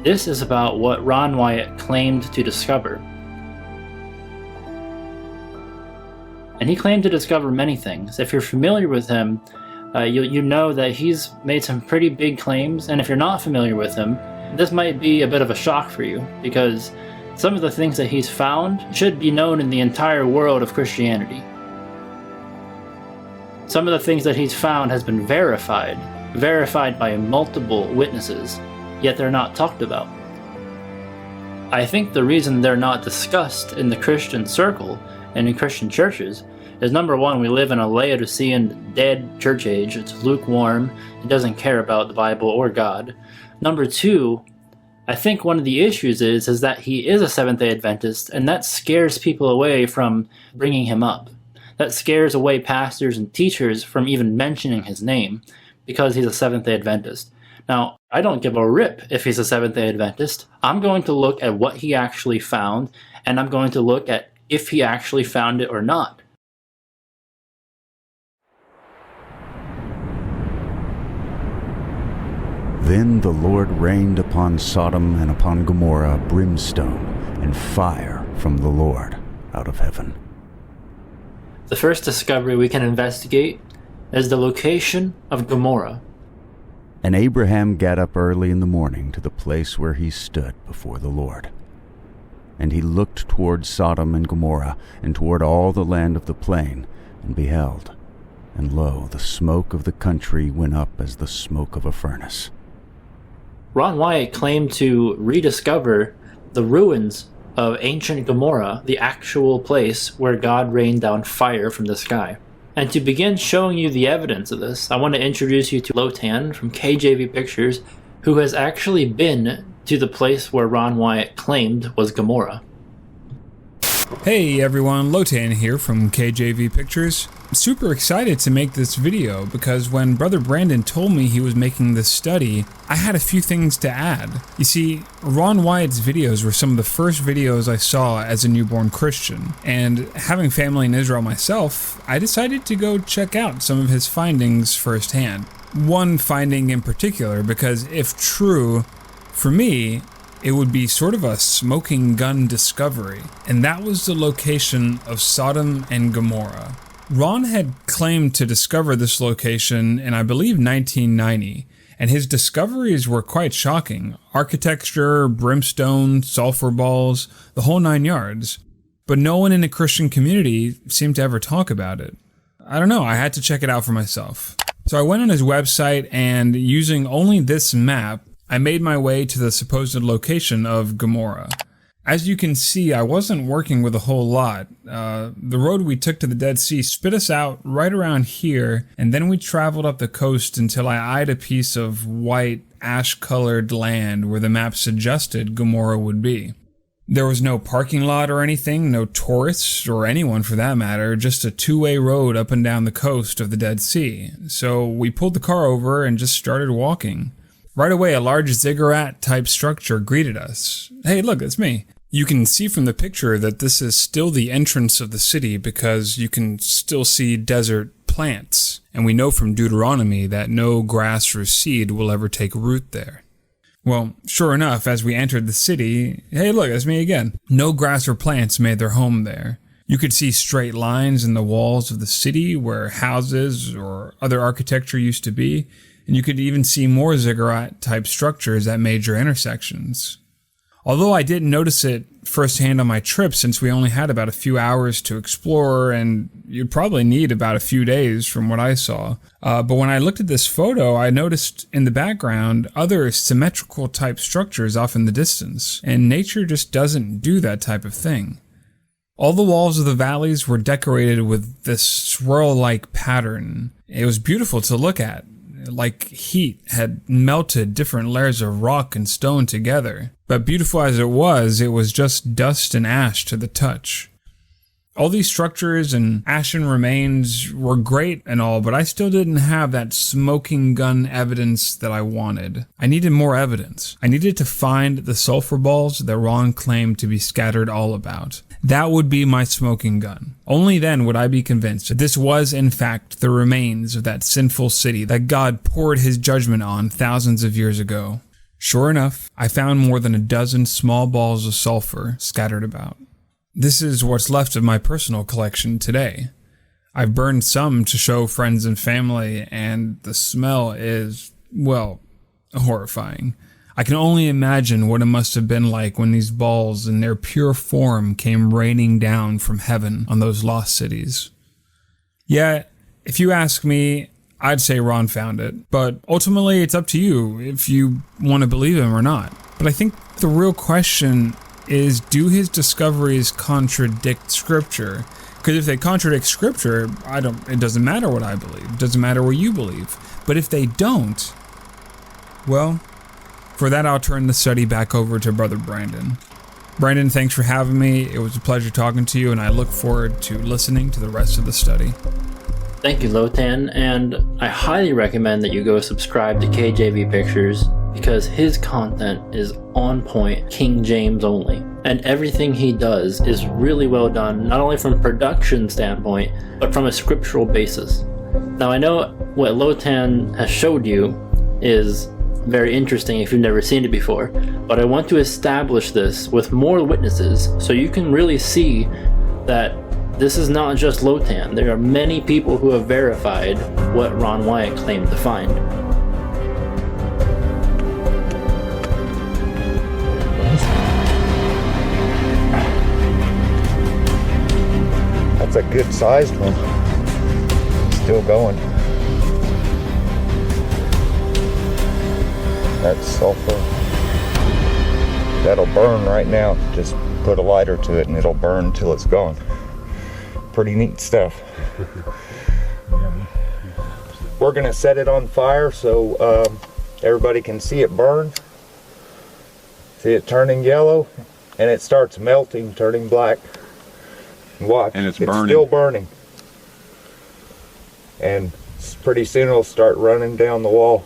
This is about what Ron Wyatt claimed to discover. And he claimed to discover many things. If you're familiar with him, you know that he's made some pretty big claims, and if you're not familiar with him, this might be a bit of a shock for you, because some of the things that he's found should be known in the entire world of Christianity. Some of the things that he's found has been verified by multiple witnesses, yet they're not talked about. I think the reason they're not discussed in the Christian circle and in Christian churches is, number one, we live in a Laodicean dead church age. It's lukewarm. It doesn't care about the Bible or God. Number two, I think one of the issues is that he is a Seventh-day Adventist, and that scares people away from bringing him up. That scares away pastors and teachers from even mentioning his name, because he's a Seventh-day Adventist. Now, I don't give a rip if he's a Seventh-day Adventist. I'm going to look at what he actually found, and I'm going to look at if he actually found it or not. Then the Lord rained upon Sodom and upon Gomorrah brimstone and fire from the Lord out of heaven. The first discovery we can investigate is the location of Gomorrah. And Abraham got up early in the morning to the place where he stood before the Lord. And he looked toward Sodom and Gomorrah, and toward all the land of the plain, and beheld, and lo, the smoke of the country went up as the smoke of a furnace. Ron Wyatt claimed to rediscover the ruins of ancient Gomorrah, the actual place where God rained down fire from the sky. And to begin showing you the evidence of this, I want to introduce you to Lotan from KJV Pictures, who has actually been to the place where Ron Wyatt claimed was Gomorrah. Hey everyone, Lotan here from KJV Pictures. I'm super excited to make this video because when Brother Brandon told me he was making this study, I had a few things to add. You see, Ron Wyatt's videos were some of the first videos I saw as a newborn Christian, and having family in Israel myself, I decided to go check out some of his findings firsthand. One finding in particular, because if true, for me, it would be sort of a smoking gun discovery, and that was the location of Sodom and Gomorrah. Ron had claimed to discover this location in, I believe, 1990, and his discoveries were quite shocking. Architecture, brimstone, sulfur balls, the whole 9 yards. But no one in the Christian community seemed to ever talk about it. I don't know, I had to check it out for myself. So I went on his website, and using only this map, I made my way to the supposed location of Gomorrah. As you can see, I wasn't working with a whole lot. The road we took to the Dead Sea spit us out right around here, and then we traveled up the coast until I eyed a piece of white, ash-colored land where the map suggested Gomorrah would be. There was no parking lot or anything, no tourists, or anyone for that matter, just a two-way road up and down the coast of the Dead Sea. So we pulled the car over and just started walking. Right away, a large ziggurat-type structure greeted us. Hey, look, it's me. You can see from the picture that this is still the entrance of the city because you can still see desert plants. And we know from Deuteronomy that no grass or seed will ever take root there. Well, sure enough, as we entered the city, hey, look, it's me again. No grass or plants made their home there. You could see straight lines in the walls of the city where houses or other architecture used to be. And you could even see more ziggurat-type structures at major intersections. Although I didn't notice it firsthand on my trip since we only had about a few hours to explore, and you'd probably need about a few days from what I saw. But when I looked at this photo, I noticed in the background other symmetrical-type structures off in the distance, and nature just doesn't do that type of thing. All the walls of the valleys were decorated with this swirl-like pattern. It was beautiful to look at. Like heat had melted different layers of rock and stone together. But beautiful as it was just dust and ash to the touch. All these structures and ashen remains were great and all, but I still didn't have that smoking gun evidence that I wanted. I needed more evidence. I needed to find the sulfur balls that Ron claimed to be scattered all about. That would be my smoking gun. Only then would I be convinced that this was, in fact, the remains of that sinful city that God poured his judgment on thousands of years ago. Sure enough, I found more than a dozen small balls of sulfur scattered about. This is what's left of my personal collection today. I've burned some to show friends and family, and the smell is, well, horrifying. I can only imagine what it must have been like when these balls in their pure form came raining down from heaven on those lost cities. Yeah, if you ask me, I'd say Ron found it, but ultimately it's up to you if you want to believe him or not. But I think the real question is, do his discoveries contradict Scripture? Because if they contradict Scripture, it doesn't matter what I believe. It doesn't matter what you believe. But if they don't, well, for that I'll turn the study back over to Brother Brandon. Brandon, thanks for having me. It was a pleasure talking to you, and I look forward to listening to the rest of the study. Thank you, Lotan, and I highly recommend that you go subscribe to KJV Pictures because his content is on point, King James only. And everything he does is really well done, not only from a production standpoint, but from a scriptural basis. Now, I know what Lotan has showed you is very interesting if you've never seen it before, but I want to establish this with more witnesses so you can really see that this is not just Lotan. There are many people who have verified what Ron Wyatt claimed to find. That's a good sized one. Still going. That's sulfur. That'll burn right now. Just put a lighter to it and it'll burn until it's gone. Pretty neat stuff. We're gonna set it on fire so everybody can see it burn. See it turning yellow, and it starts melting, turning black. Watch, and it's burning. Still burning. And pretty soon it'll start running down the wall.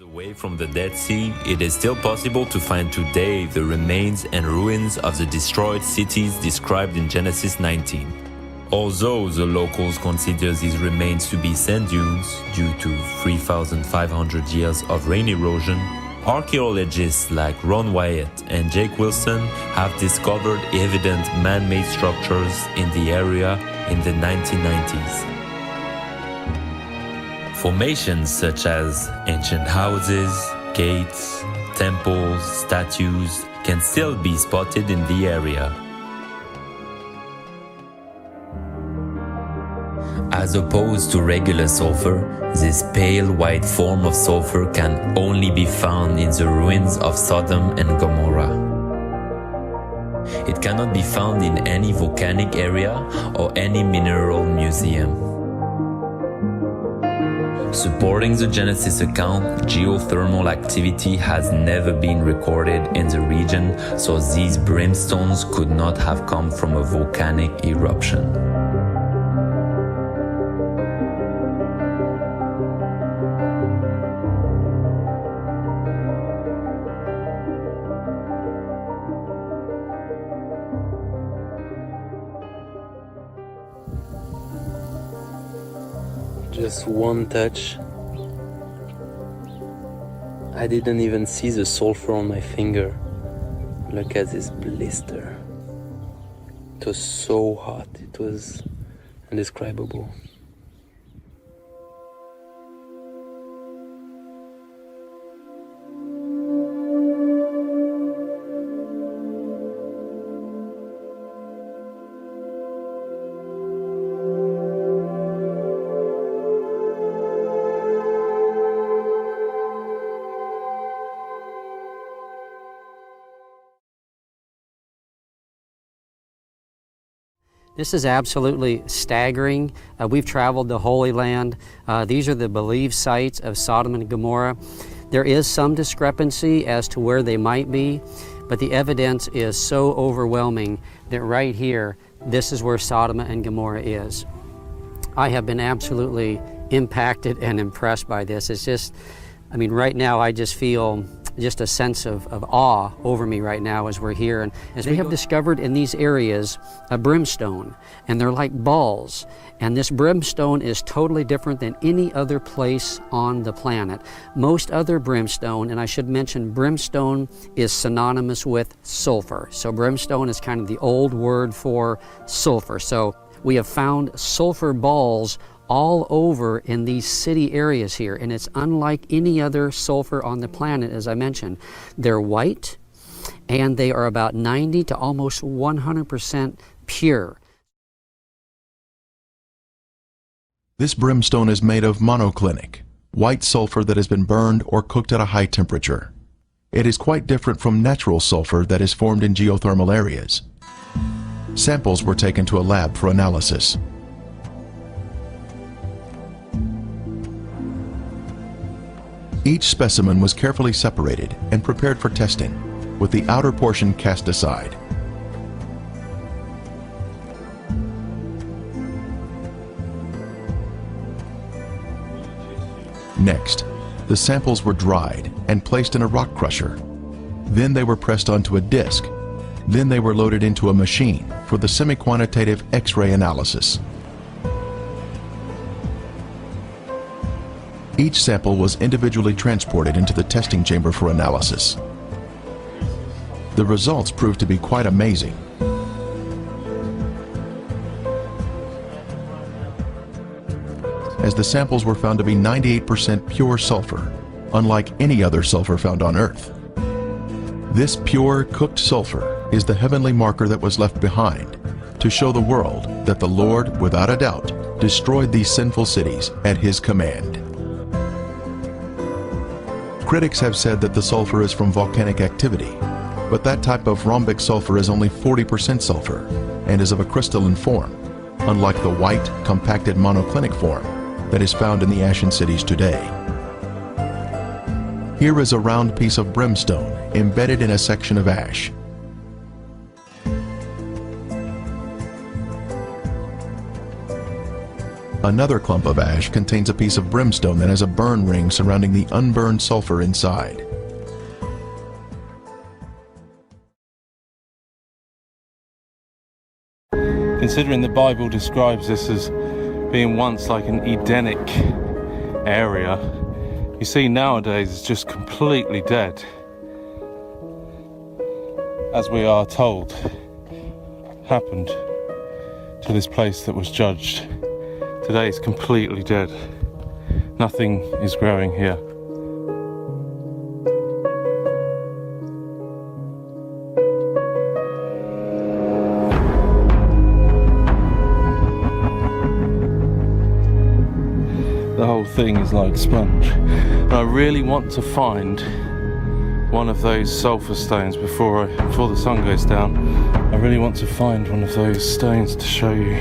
Away from the Dead Sea, it is still possible to find today the remains and ruins of the destroyed cities described in Genesis 19. Although the locals consider these remains to be sand dunes due to 3,500 years of rain erosion, archaeologists like Ron Wyatt and Jake Wilson have discovered evident man-made structures in the area in the 1990s. Formations such as ancient houses, gates, temples, statues can still be spotted in the area. As opposed to regular sulfur, this pale white form of sulfur can only be found in the ruins of Sodom and Gomorrah. It cannot be found in any volcanic area or any mineral museum. Supporting the Genesis account, geothermal activity has never been recorded in the region, so these brimstones could not have come from a volcanic eruption. Just one touch. I didn't even see the sulfur on my finger. Look at this blister. It was so hot, it was indescribable. This is absolutely staggering. We've traveled the Holy Land. These are the believed sites of Sodom and Gomorrah. There is some discrepancy as to where they might be, but the evidence is so overwhelming that right here, this is where Sodom and Gomorrah is. I have been absolutely impacted and impressed by this. It's just, I mean, right now I just feel just a sense of awe over me right now as we're here. And as they have discovered in these areas a brimstone, and they're like balls. And this brimstone is totally different than any other place on the planet. Most other brimstone, and I should mention brimstone is synonymous with sulfur. So brimstone is kind of the old word for sulfur. So we have found sulfur balls all over in these city areas here, and it's unlike any other sulfur on the planet, as I mentioned. They're white, and they are about 90 to almost 100% pure. This brimstone is made of monoclinic, white sulfur that has been burned or cooked at a high temperature. It is quite different from natural sulfur that is formed in geothermal areas. Samples were taken to a lab for analysis. Each specimen was carefully separated and prepared for testing, with the outer portion cast aside. Next, the samples were dried and placed in a rock crusher. Then they were pressed onto a disc. Then they were loaded into a machine for the semi-quantitative X-ray analysis. Each sample was individually transported into the testing chamber for analysis. The results proved to be quite amazing. As the samples were found to be 98% pure sulfur, unlike any other sulfur found on Earth. This pure, cooked sulfur is the heavenly marker that was left behind to show the world that the Lord, without a doubt, destroyed these sinful cities at His command. Critics have said that the sulfur is from volcanic activity, but that type of rhombic sulfur is only 40% sulfur and is of a crystalline form, unlike the white, compacted monoclinic form that is found in the ashen cities today. Here is a round piece of brimstone embedded in a section of ash. Another clump of ash contains a piece of brimstone that has a burn ring surrounding the unburned sulfur inside. Considering the Bible describes this as being once like an Edenic area, you see nowadays it's just completely dead. As we are told, happened to this place that was judged. Today it's completely dead. Nothing is growing here. The whole thing is like sponge. And I really want to find one of those sulfur stones before the sun goes down. I really want to find one of those stones to show you.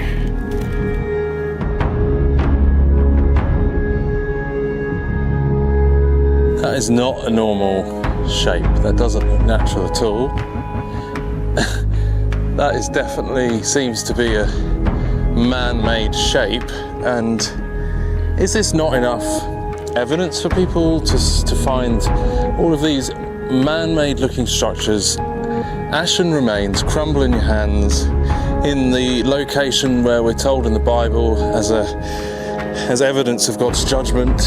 That is not a normal shape. That doesn't look natural at all. That is definitely seems to be a man-made shape. And is this not enough evidence for people to find all of these man-made looking structures, ashen remains, crumble in your hands, in the location where we're told in the Bible as evidence of God's judgment,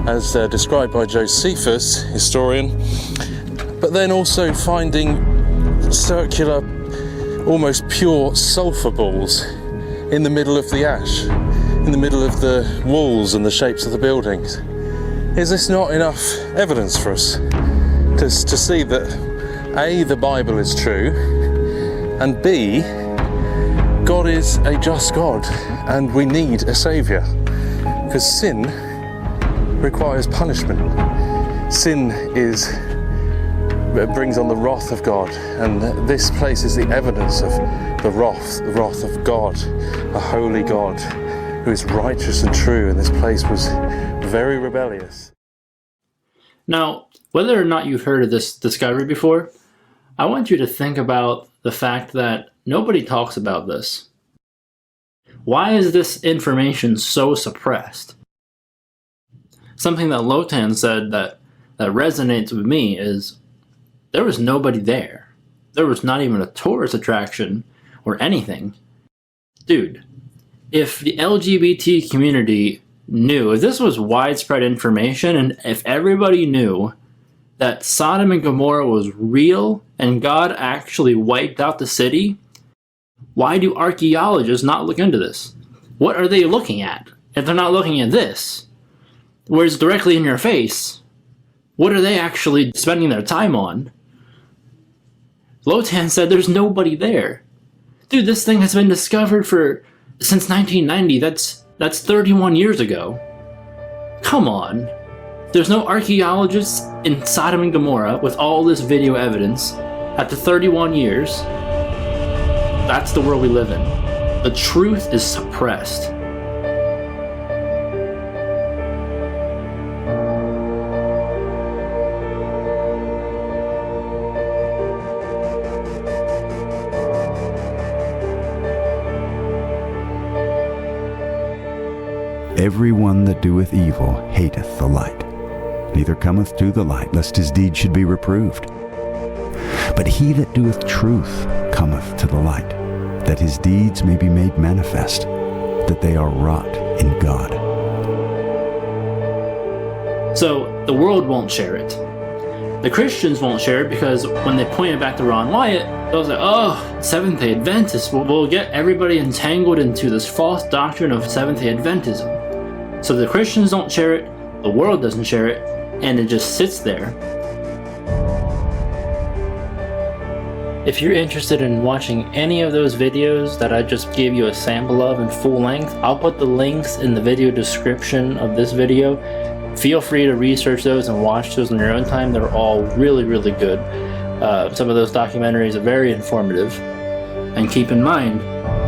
as described by Josephus, historian, but then also finding circular, almost pure sulfur balls in the middle of the ash, in the middle of the walls and the shapes of the buildings. Is this not enough evidence for us to see that A, the Bible is true, and B, God is a just God and we need a saviour? Because sin requires punishment. Sin brings on the wrath of God, and this place is the evidence of the wrath of God, a holy God who is righteous and true, and this place was very rebellious. Now, whether or not you've heard of this discovery before, I want you to think about the fact that nobody talks about this. Why is this information so suppressed? Something that Lotan said that that resonates with me is there was nobody there. There was not even a tourist attraction or anything. Dude, if the LGBT community knew, if this was widespread information, and if everybody knew that Sodom and Gomorrah was real and God actually wiped out the city, why do archaeologists not look into this? What are they looking at? If they're not looking at this, where it's directly in your face, what are they actually spending their time on? Lotan said there's nobody there. Dude, this thing has been discovered since 1990. That's 31 years ago. Come on. There's no archaeologists in Sodom and Gomorrah with all this video evidence after 31 years. That's the world we live in. The truth is suppressed. Everyone that doeth evil hateth the light, neither cometh to the light, lest his deeds should be reproved. But he that doeth truth cometh to the light, that his deeds may be made manifest, that they are wrought in God. So the world won't share it. The Christians won't share it because when they point it back to Ron Wyatt, they'll say, oh, Seventh-day Adventists, we'll get everybody entangled into this false doctrine of Seventh-day Adventism. So the Christians don't share it, the world doesn't share it, and it just sits there. If you're interested in watching any of those videos that I just gave you a sample of in full length, I'll put the links in the video description of this video. Feel free to research those and watch those on your own time. They're all really, really good. Some of those documentaries are very informative. And keep in mind,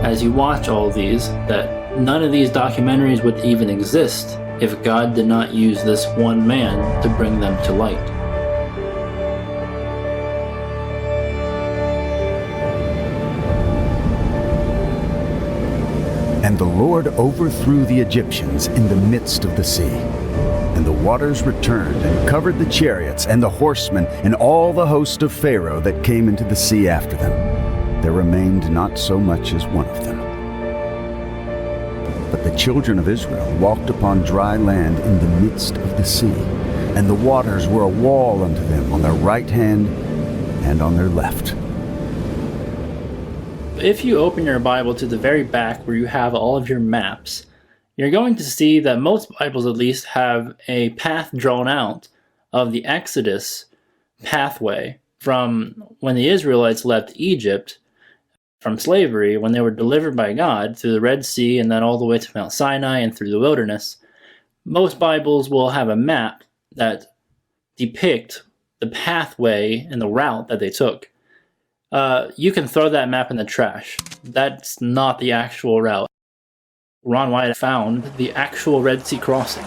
as you watch all these, that none of these documentaries would even exist if God did not use this one man to bring them to light. And the Lord overthrew the Egyptians in the midst of the sea. And the waters returned and covered the chariots and the horsemen and all the host of Pharaoh that came into the sea after them. There remained not so much as one of them. But the children of Israel walked upon dry land in the midst of the sea, and the waters were a wall unto them on their right hand and on their left. If you open your Bible to the very back where you have all of your maps, you're going to see that most Bibles at least have a path drawn out of the Exodus pathway from when the Israelites left Egypt from slavery, when they were delivered by God through the Red Sea and then all the way to Mount Sinai and through the wilderness. Most Bibles will have a map that depict the pathway and the route that they took. You can throw that map in the trash. That's not the actual route. Ron Wyatt found the actual Red Sea crossing.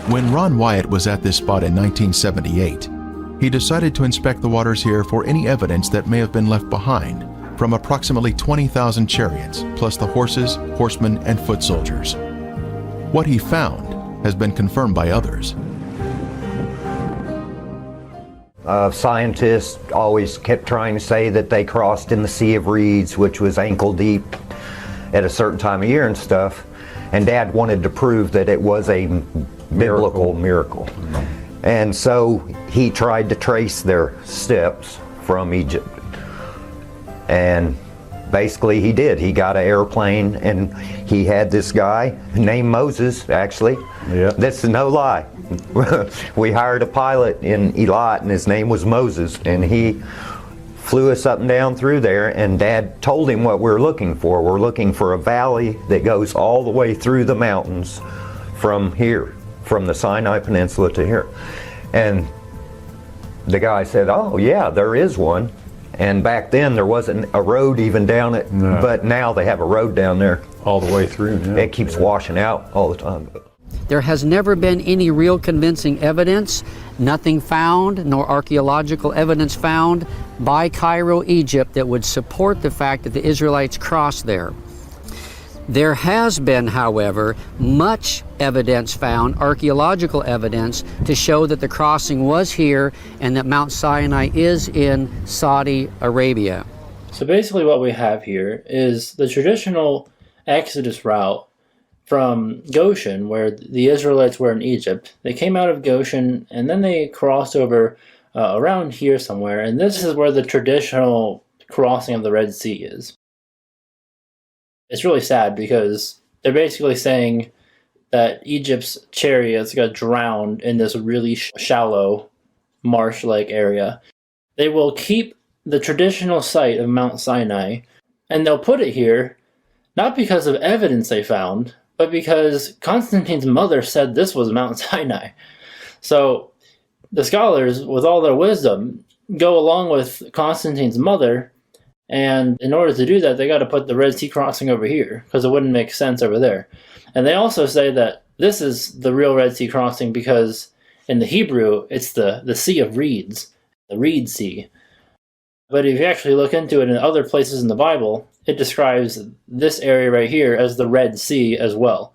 When Ron Wyatt was at this spot in 1978, he decided to inspect the waters here for any evidence that may have been left behind from approximately 20,000 chariots, plus the horses, horsemen, and foot soldiers. What he found has been confirmed by others. Scientists always kept trying to say that they crossed in the Sea of Reeds, which was ankle deep at a certain time of year and stuff. And Dad wanted to prove that it was a biblical miracle. And so he tried to trace their steps from Egypt. And basically he did. He got an airplane and he had this guy named Moses, actually. Yeah. This is no lie. We hired a pilot in Eilat and his name was Moses, and he flew us up and down through there, and Dad told him what we're looking for. We're looking for a valley that goes all the way through the mountains from here, from the Sinai Peninsula to here. And the guy said, oh yeah, there is one. And back then there wasn't a road even down it, but now they have a road down there. All the way through. Yeah. It keeps washing out all the time. There has never been any real convincing evidence, nothing found, nor archaeological evidence found by Cairo, Egypt, that would support the fact that the Israelites crossed there. There has been, however, much evidence found, archaeological evidence, to show that the crossing was here and that Mount Sinai is in Saudi Arabia. So basically what we have here is the traditional Exodus route from Goshen, where the Israelites were in Egypt. They came out of Goshen and then they crossed over around here somewhere, and this is where the traditional crossing of the Red Sea is. It's really sad because they're basically saying that Egypt's chariots got drowned in this really shallow marsh-like area. They will keep the traditional site of Mount Sinai, and they'll put it here not because of evidence they found, but because Constantine's mother said this was Mount Sinai. So the scholars, with all their wisdom, go along with Constantine's mother, and in order to do that, they got to put the Red Sea crossing over here, because it wouldn't make sense over there. And they also say that this is the real Red Sea crossing because in the Hebrew, it's the Sea of Reeds, the Reed Sea. But if you actually look into it in other places in the Bible, it describes this area right here as the Red Sea as well.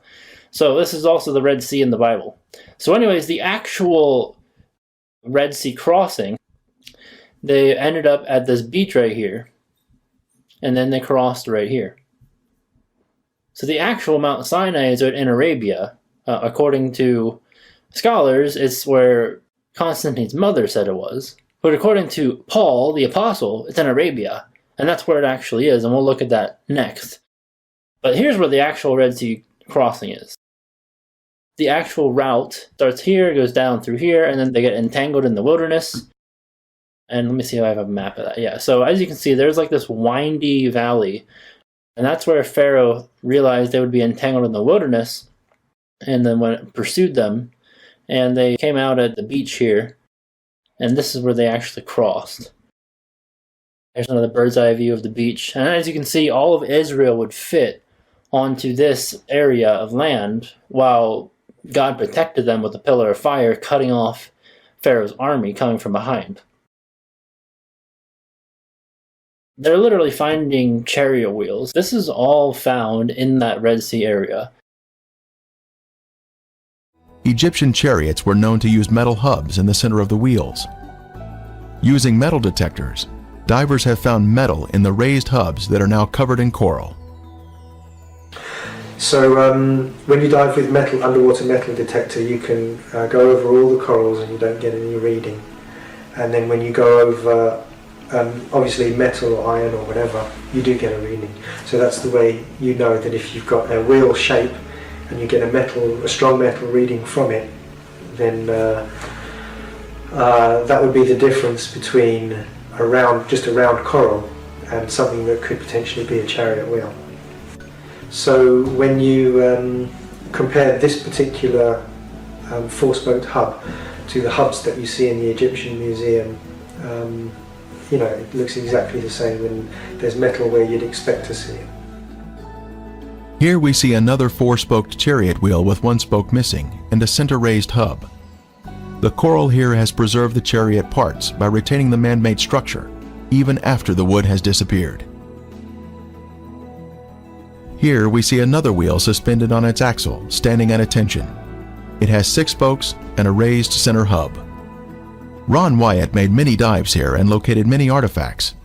So this is also the Red Sea in the Bible. So anyways, the actual Red Sea crossing, they ended up at this beach right here, and then they crossed right here. So the actual Mount Sinai is in Arabia. According to scholars, it's where Constantine's mother said it was. But according to Paul, the apostle, it's in Arabia. And that's where it actually is, and we'll look at that next. But here's where the actual Red Sea crossing is. The actual route starts here, goes down through here, and then they get entangled in the wilderness. And let me see if I have a map of that. Yeah, so as you can see, there's like this windy valley. And that's where Pharaoh realized they would be entangled in the wilderness, and then when it pursued them, and they came out at the beach here, and this is where they actually crossed. There's another bird's eye view of the beach. And as you can see, all of Israel would fit onto this area of land while God protected them with a pillar of fire, cutting off Pharaoh's army coming from behind. They're literally finding chariot wheels. This is all found in that Red Sea area. Egyptian chariots were known to use metal hubs in the center of the wheels. Using metal detectors, divers have found metal in the raised hubs that are now covered in coral. So when you dive with underwater metal detector, you can go over all the corals and you don't get any reading. And then when you go over obviously metal or iron or whatever, you do get a reading. So that's the way you know that if you've got a wheel shape and you get a strong metal reading from it, then that would be the difference between just a round coral and something that could potentially be a chariot wheel. So when you compare this particular four-spoked hub to the hubs that you see in the Egyptian Museum, it looks exactly the same, and there's metal where you'd expect to see it. Here we see another four-spoked chariot wheel with one spoke missing and a center-raised hub. The coral here has preserved the chariot parts by retaining the man-made structure, even after the wood has disappeared. Here we see another wheel suspended on its axle, standing at attention. It has 6 spokes and a raised center hub. Ron Wyatt made many dives here and located many artifacts.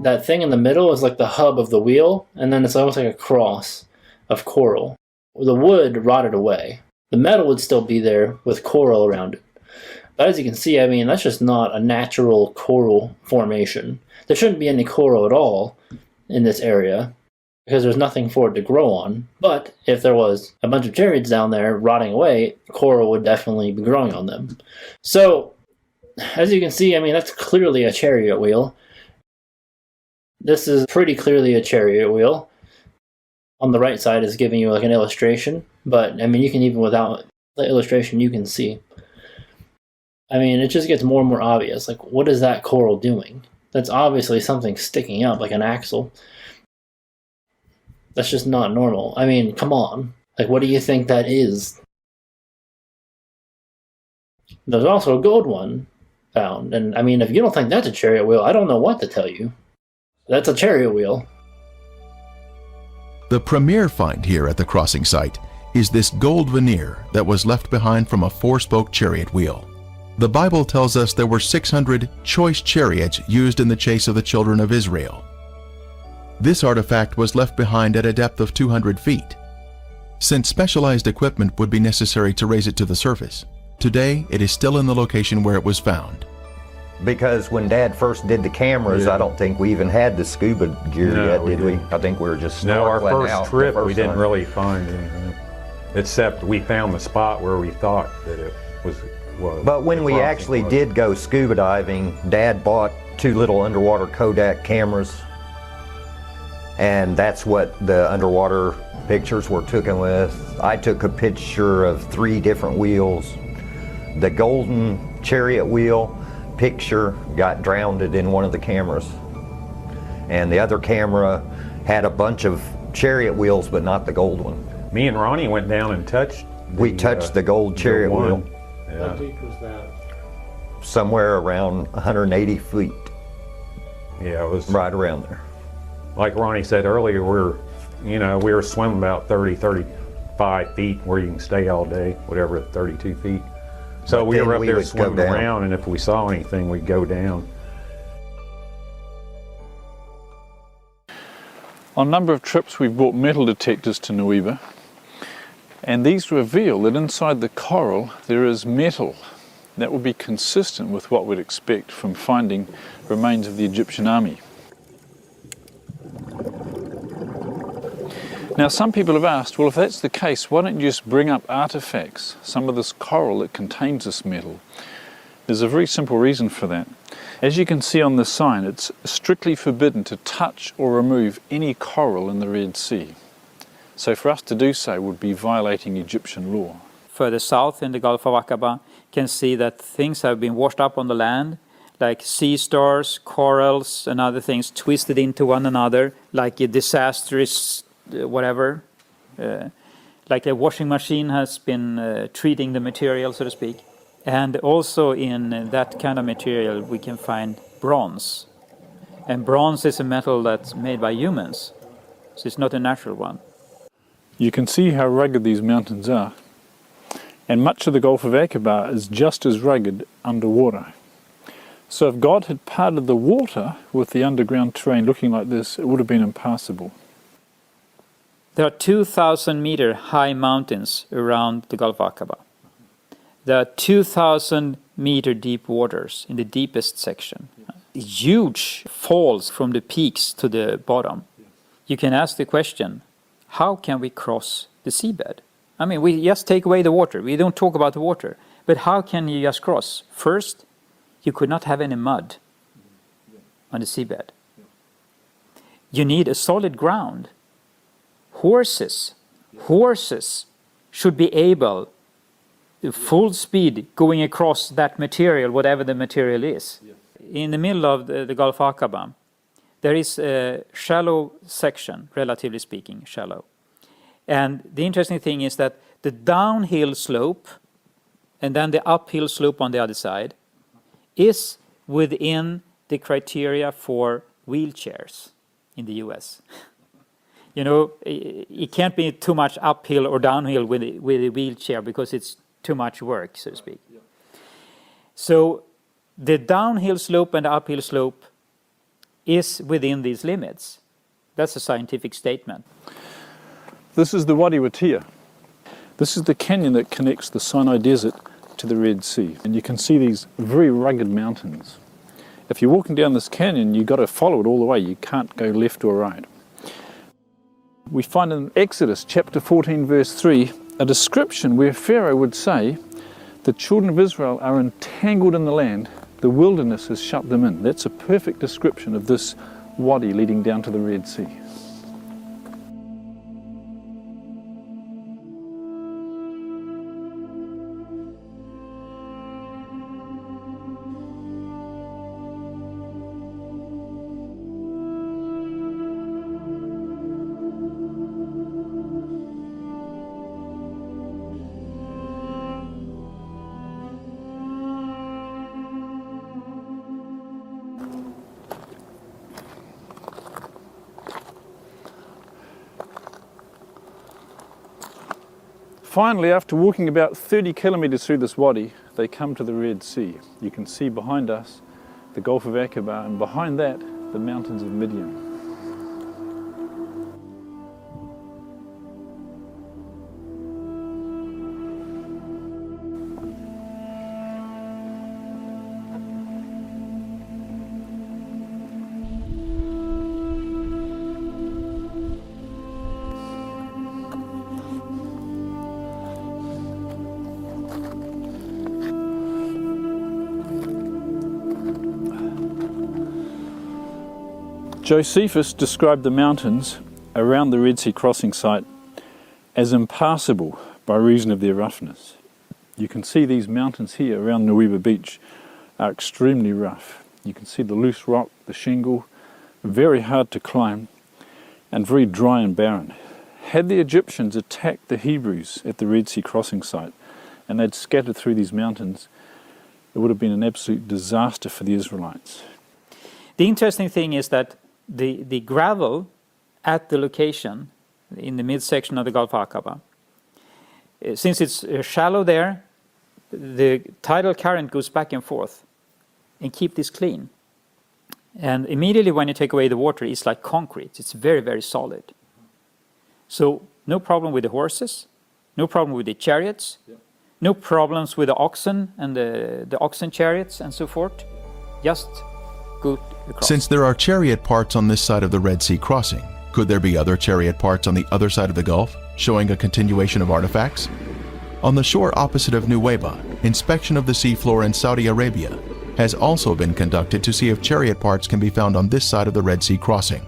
That thing in the middle is like the hub of the wheel, and then it's almost like a cross of coral. The wood rotted away. The metal would still be there with coral around it. But as you can see, that's just not a natural coral formation. There shouldn't be any coral at all in this area because there's nothing for it to grow on. But if there was a bunch of chariots down there rotting away, coral would definitely be growing on them. So, as you can see, that's clearly a chariot wheel. This is pretty clearly a chariot wheel. On the right side is giving you like an illustration, but you can even without the illustration, you can see. It just gets more and more obvious. Like, what is that coral doing? That's obviously something sticking up, like an axle. That's just not normal. Come on. Like, what do you think that is? There's also a gold one found, and if you don't think that's a chariot wheel, I don't know what to tell you. That's a chariot wheel. The premier find here at the crossing site is this gold veneer that was left behind from a 4-spoke chariot wheel. The Bible tells us there were 600 choice chariots used in the chase of the children of Israel. This artifact was left behind at a depth of 200 feet. Since specialized equipment would be necessary to raise it to the surface, today it is still in the location where it was found. Because when Dad first did the cameras, I don't think we even had the scuba gear yet, did we? I think we were just No, our snorkeling first out trip, the first we didn't time. really find anything, except we found the spot where we thought that it was. But when we actually did go scuba diving, Dad bought 2 little underwater Kodak cameras, and that's what the underwater pictures were taken with. I took a picture of 3 different wheels. The golden chariot wheel picture got drowned in one of the cameras, and the other camera had a bunch of chariot wheels but not the gold one. Me and Ronnie went down and touched We touched the gold chariot wheel. Yeah. How deep was that? Somewhere around 180 feet. Yeah, it was right around there. Like Ronnie said earlier, we were swimming about 30, 35 feet where you can stay all day, whatever, 32 feet. So But we then were up we there would go swimming down. around, and if we saw anything, we'd go down. On a number of trips, we've brought metal detectors to Nueva, and these reveal that inside the coral there is metal. That would be consistent with what we'd expect from finding remains of the Egyptian army. Now, some people have asked, well, if that's the case, why don't you just bring up artifacts, some of this coral that contains this metal? There's a very simple reason for that. As you can see on the sign, it's strictly forbidden to touch or remove any coral in the Red Sea. So for us to do so would be violating Egyptian law. Further south in the Gulf of Aqaba, you can see that things have been washed up on the land, like sea stars, corals, and other things twisted into one another, like a disastrous whatever. Like a washing machine has been treating the material, so to speak. And also in that kind of material we can find bronze. And bronze is a metal that's made by humans, so it's not a natural one. You can see how rugged these mountains are. And much of the Gulf of Aqaba is just as rugged underwater. So if God had parted the water with the underground terrain looking like this, it would have been impassable. There are 2,000 meter high mountains around the Gulf of Aqaba. There are 2,000 meter deep waters in the deepest section. Huge falls from the peaks to the bottom. You can ask the question, how can we cross the seabed? I mean, we just take away the water. We don't talk about the water. But how can you just cross? First, you could not have any mud on the seabed. You need a solid ground. Horses should be able, full speed, going across that material, whatever the material is. In the middle of the Gulf of Aqaba, there is a shallow section, relatively speaking, shallow. And the interesting thing is that the downhill slope and then the uphill slope on the other side is within the criteria for wheelchairs in the US. You know, it can't be too much uphill or downhill with a wheelchair because it's too much work, so to speak. So the downhill slope and the uphill slope is within these limits. That's a scientific statement. This is the Wadi-Watiya. This is the canyon that connects the Sinai Desert to the Red Sea. And you can see these very rugged mountains. If you're walking down this canyon, you've got to follow it all the way. You can't go left or right. We find in Exodus chapter 14 verse 3 a description where Pharaoh would say the children of Israel are entangled in the land, the wilderness has shut them in. That's a perfect description of this wadi leading down to the Red Sea. Finally, after walking about 30 kilometers through this wadi, they come to the Red Sea. You can see behind us the Gulf of Aqaba, and behind that, the mountains of Midian. Josephus described the mountains around the Red Sea crossing site as impassable by reason of their roughness. You can see these mountains here around Nuweiba Beach are extremely rough. You can see the loose rock, the shingle, very hard to climb and very dry and barren. Had the Egyptians attacked the Hebrews at the Red Sea crossing site and they'd scattered through these mountains, it would have been an absolute disaster for the Israelites. The interesting thing is that the gravel at the location in the midsection of the Gulf Aqaba, since it's shallow there, the tidal current goes back and forth and keep this clean. And immediately when you take away the water, it's like concrete. It's very, very solid. So no problem with the horses, no problem with the chariots, no problems with the oxen and the oxen chariots and so forth. Just good across. Since there are chariot parts on this side of the Red Sea crossing, could there be other chariot parts on the other side of the Gulf, showing a continuation of artifacts? On the shore opposite of Nuweiba, inspection of the seafloor in Saudi Arabia has also been conducted to see if chariot parts can be found on this side of the Red Sea crossing.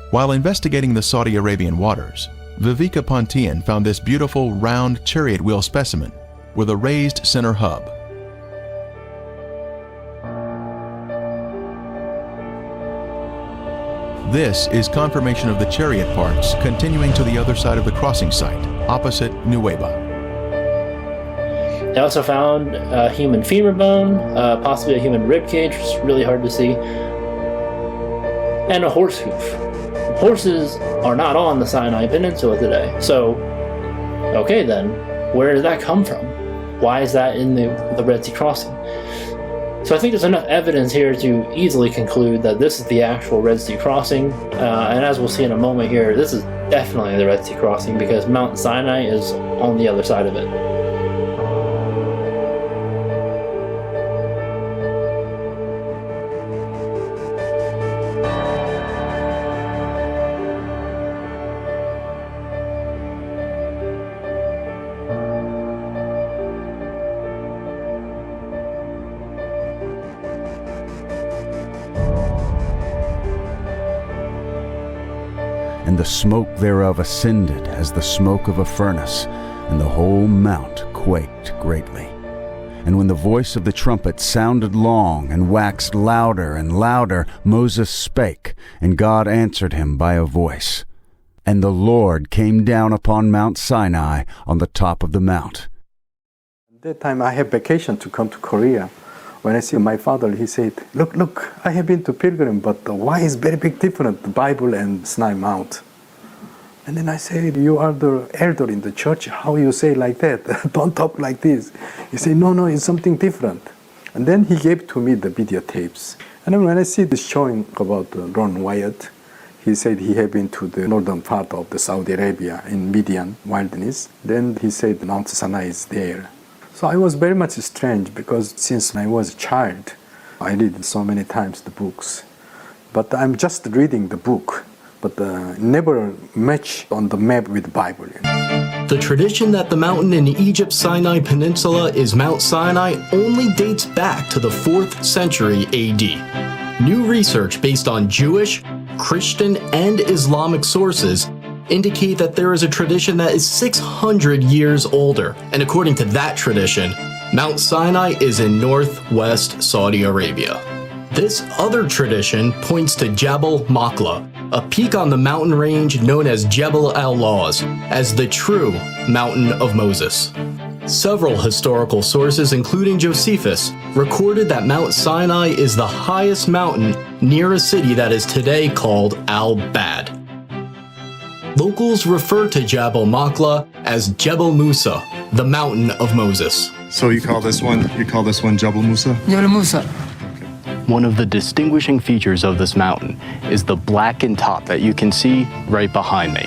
While investigating the Saudi Arabian waters, Viveka Pontian found this beautiful round chariot wheel specimen with a raised center hub. This is confirmation of the chariot parts continuing to the other side of the crossing site, opposite Nuweiba. They also found a human femur bone, possibly a human rib cage, which is really hard to see, and a horse hoof. Horses are not on the Sinai Peninsula today, so okay then, where did that come from? Why is that in the Red Sea crossing? So I think there's enough evidence here to easily conclude that this is the actual Red Sea crossing, and as we'll see in a moment here, this is definitely the Red Sea crossing because Mount Sinai is on the other side of it. And the smoke thereof ascended as the smoke of a furnace, and the whole mount quaked greatly. And when the voice of the trumpet sounded long, and waxed louder and louder, Moses spake, and God answered him by a voice. And the Lord came down upon Mount Sinai on the top of the mount. At that time I had vacation to come to Korea. When I see my father, he said, look, I have been to pilgrim, but why is very big difference, the Bible and Sinai Mount? And then I said, you are the elder in the church, how you say like that? Don't talk like this. He said, no, it's something different. And then he gave to me the videotapes. And then when I see this showing about Ron Wyatt, he said he had been to the northern part of the Saudi Arabia in Midian wilderness. Then he said Mount Sinai is there. So I was very much strange because since I was a child, I read so many times the books. But I'm just reading the book, but never match on the map with the Bible. The tradition that the mountain in Egypt's Sinai Peninsula is Mount Sinai only dates back to the 4th century AD. New research based on Jewish, Christian, and Islamic sources indicate that there is a tradition that is 600 years older, and according to that tradition, Mount Sinai is in northwest Saudi Arabia. This other tradition points to Jebel Makla, a peak on the mountain range known as Jebel al-Lawz, as the true Mountain of Moses. Several historical sources, including Josephus, recorded that Mount Sinai is the highest mountain near a city that is today called Al-Bad. Locals refer to Jabal Machla as Jebel Musa, the mountain of Moses. So you call this one Jebel Musa? Jebel Musa. One of the distinguishing features of this mountain is the blackened top that you can see right behind me.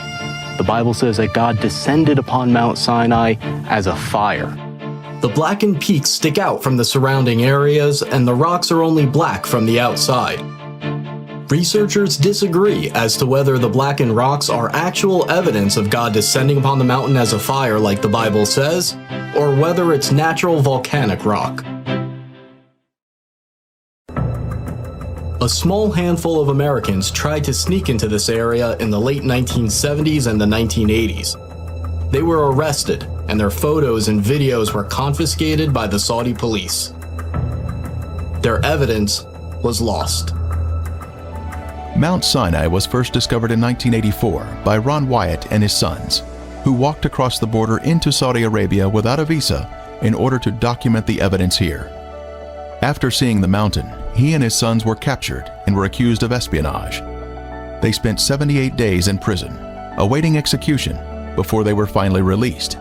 The Bible says that God descended upon Mount Sinai as a fire. The blackened peaks stick out from the surrounding areas, and the rocks are only black from the outside. Researchers disagree as to whether the blackened rocks are actual evidence of God descending upon the mountain as a fire like the Bible says, or whether it's natural volcanic rock. A small handful of Americans tried to sneak into this area in the late 1970s and the 1980s. They were arrested, and their photos and videos were confiscated by the Saudi police. Their evidence was lost. Mount Sinai was first discovered in 1984 by Ron Wyatt and his sons, who walked across the border into Saudi Arabia without a visa in order to document the evidence here. After seeing the mountain, he and his sons were captured and were accused of espionage. They spent 78 days in prison, awaiting execution, before they were finally released.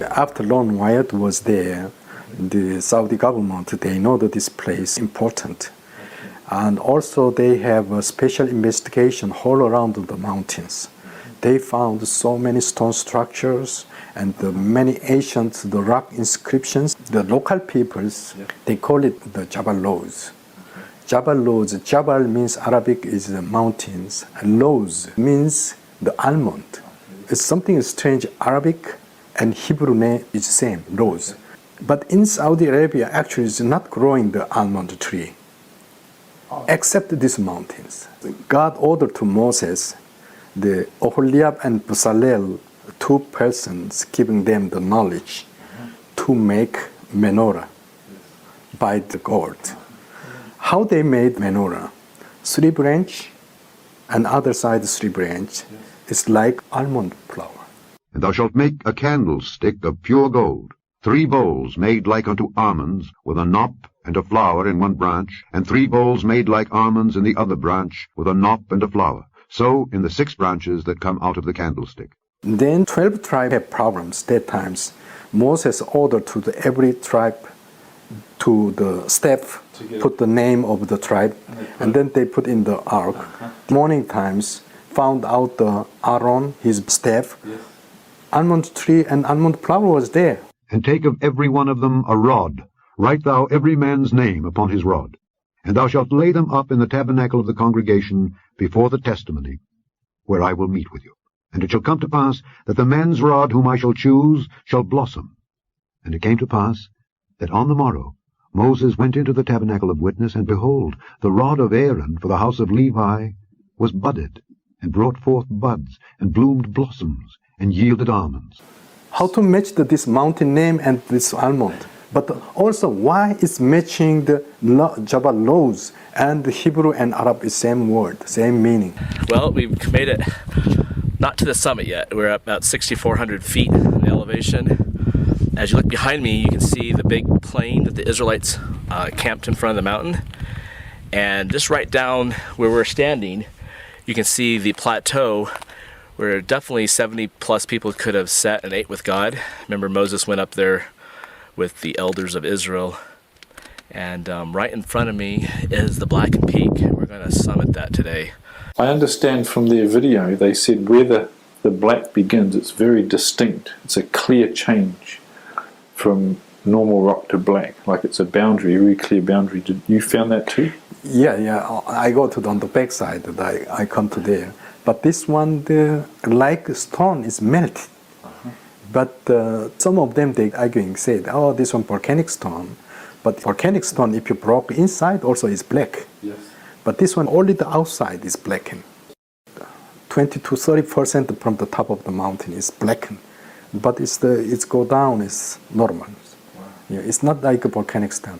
After Ron Wyatt was there, the Saudi government, they know that this place is important. And also they have a special investigation all around the mountains. They found so many stone structures and many ancient rock inscriptions. The local peoples, they call it the Jabal Lows. Jabal Lows, Jabal means Arabic is the mountains, and Lows means the almond. It's something strange, Arabic and Hebrew name is same, Lows. But in Saudi Arabia, actually it's not growing the almond tree, except these mountains. God ordered to Moses, the Oholiab and Bezalel, two persons, giving them the knowledge to make menorah by the gold. How they made menorah? 3 branch and other side 3 branch. It's like almond flour. And thou shalt make a candlestick of pure gold, 3 bowls made like unto almonds, with a knop and a flower in one branch, and 3 bowls made like almonds in the other branch, with a knop and a flower. So in the 6 branches that come out of the candlestick. Then 12 tribes have problems that times. Moses ordered to every tribe to the staff, put the name of the tribe, and then they put in the ark. Morning times, found out the Aaron, his staff, almond tree and almond flower was there. And take of every one of them a rod, write thou every man's name upon his rod. And thou shalt lay them up in the tabernacle of the congregation before the testimony, where I will meet with you. And it shall come to pass that the man's rod whom I shall choose shall blossom. And it came to pass that on the morrow Moses went into the tabernacle of witness, and behold, the rod of Aaron for the house of Levi was budded, and brought forth buds, and bloomed blossoms, and yielded almonds. How to match this mountain name and this almond? But also, why is matching the Jabal Lows and the Hebrew and Arab is same word, same meaning? Well, we've made it not to the summit yet. We're at about 6,400 feet in the elevation. As you look behind me, you can see the big plain that the Israelites camped in front of the mountain. And just right down where we're standing, you can see the plateau where definitely 70 plus people could have sat and ate with God. Remember, Moses went up there with the elders of Israel. And right in front of me is the Blackened Peak. We're going to summit that today. I understand from their video, they said where the black begins, it's very distinct. It's a clear change from normal rock to black, like it's a boundary, a very clear boundary. Did you found that too? Yeah. I go to on the back side, I come to there. But this one, like stone is melted. But some of them, they arguing, said, oh, this one volcanic stone. But volcanic stone, if you broke inside, also is black. Yes. But this one, only the outside is blackened. 20 to 30% from the top of the mountain is blackened. But it's go down is normal. Wow. Yeah, it's not like a volcanic stone.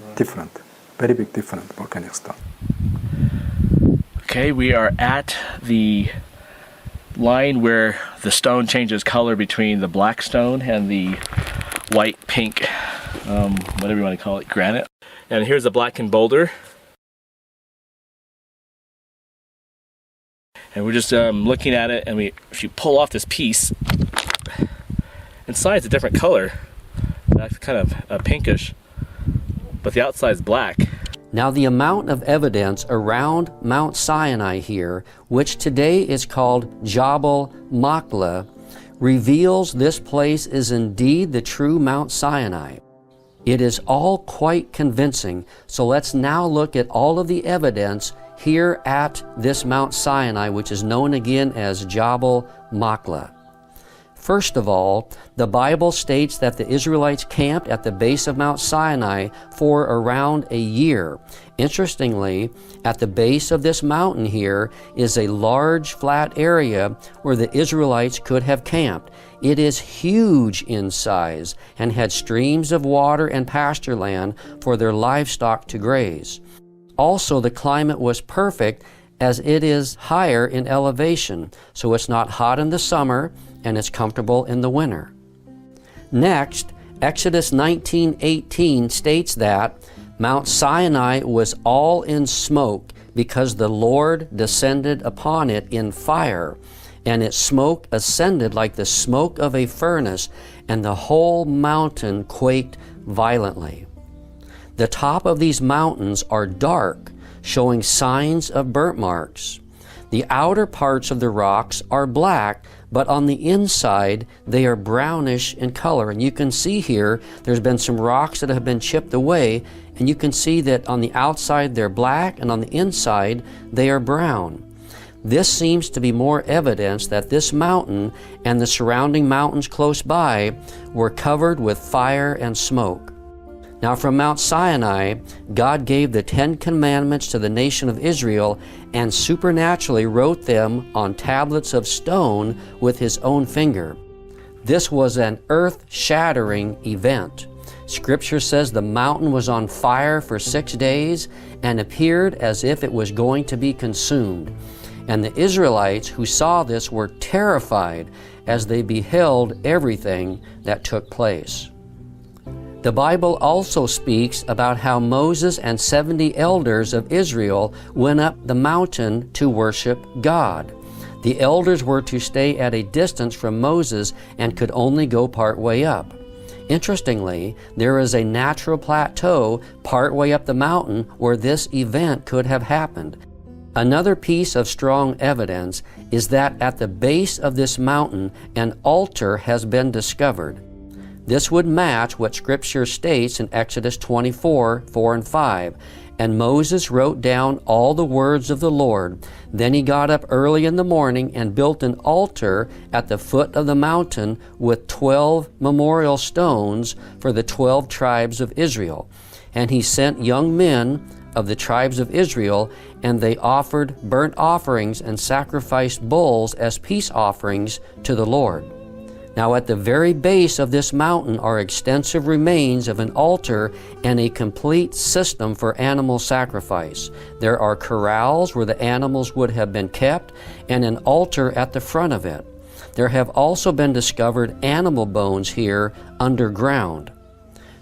Right. Different, very big different volcanic stone. Okay, we are at the line where the stone changes color between the black stone and the white, pink, whatever you want to call it, granite. And here's the blackened boulder. And we're just looking at it, and if you pull off this piece, inside it's a different color. That's kind of pinkish, but the outside's black. Now the amount of evidence around Mount Sinai here, which today is called Jabal Machlah, reveals this place is indeed the true Mount Sinai. It is all quite convincing, so let's now look at all of the evidence here at this Mount Sinai, which is known again as Jabal Machlah. First of all, the Bible states that the Israelites camped at the base of Mount Sinai for around a year. Interestingly, at the base of this mountain here is a large flat area where the Israelites could have camped. It is huge in size and had streams of water and pasture land for their livestock to graze. Also, the climate was perfect as it is higher in elevation, so it's not hot in the summer and it's comfortable in the winter. Next, Exodus 19:18 states that Mount Sinai was all in smoke because the Lord descended upon it in fire, and its smoke ascended like the smoke of a furnace, and the whole mountain quaked violently. The top of these mountains are dark, showing signs of burnt marks. The outer parts of the rocks are black, but on the inside they are brownish in color. And you can see here there's been some rocks that have been chipped away, and you can see that on the outside they're black and on the inside they are brown. This seems to be more evidence that this mountain and the surrounding mountains close by were covered with fire and smoke. Now from Mount Sinai, God gave the 10 Commandments to the nation of Israel and supernaturally wrote them on tablets of stone with His own finger. This was an earth-shattering event. Scripture says the mountain was on fire for 6 days and appeared as if it was going to be consumed. And the Israelites who saw this were terrified as they beheld everything that took place. The Bible also speaks about how Moses and 70 elders of Israel went up the mountain to worship God. The elders were to stay at a distance from Moses and could only go part way up. Interestingly, there is a natural plateau part way up the mountain where this event could have happened. Another piece of strong evidence is that at the base of this mountain an altar has been discovered. This would match what Scripture states in Exodus 24:4 and 5. And Moses wrote down all the words of the Lord. Then he got up early in the morning and built an altar at the foot of the mountain with 12 memorial stones for the 12 tribes of Israel. And he sent young men of the tribes of Israel, and they offered burnt offerings and sacrificed bulls as peace offerings to the Lord. Now at the very base of this mountain are extensive remains of an altar and a complete system for animal sacrifice. There are corrals where the animals would have been kept and an altar at the front of it. There have also been discovered animal bones here underground.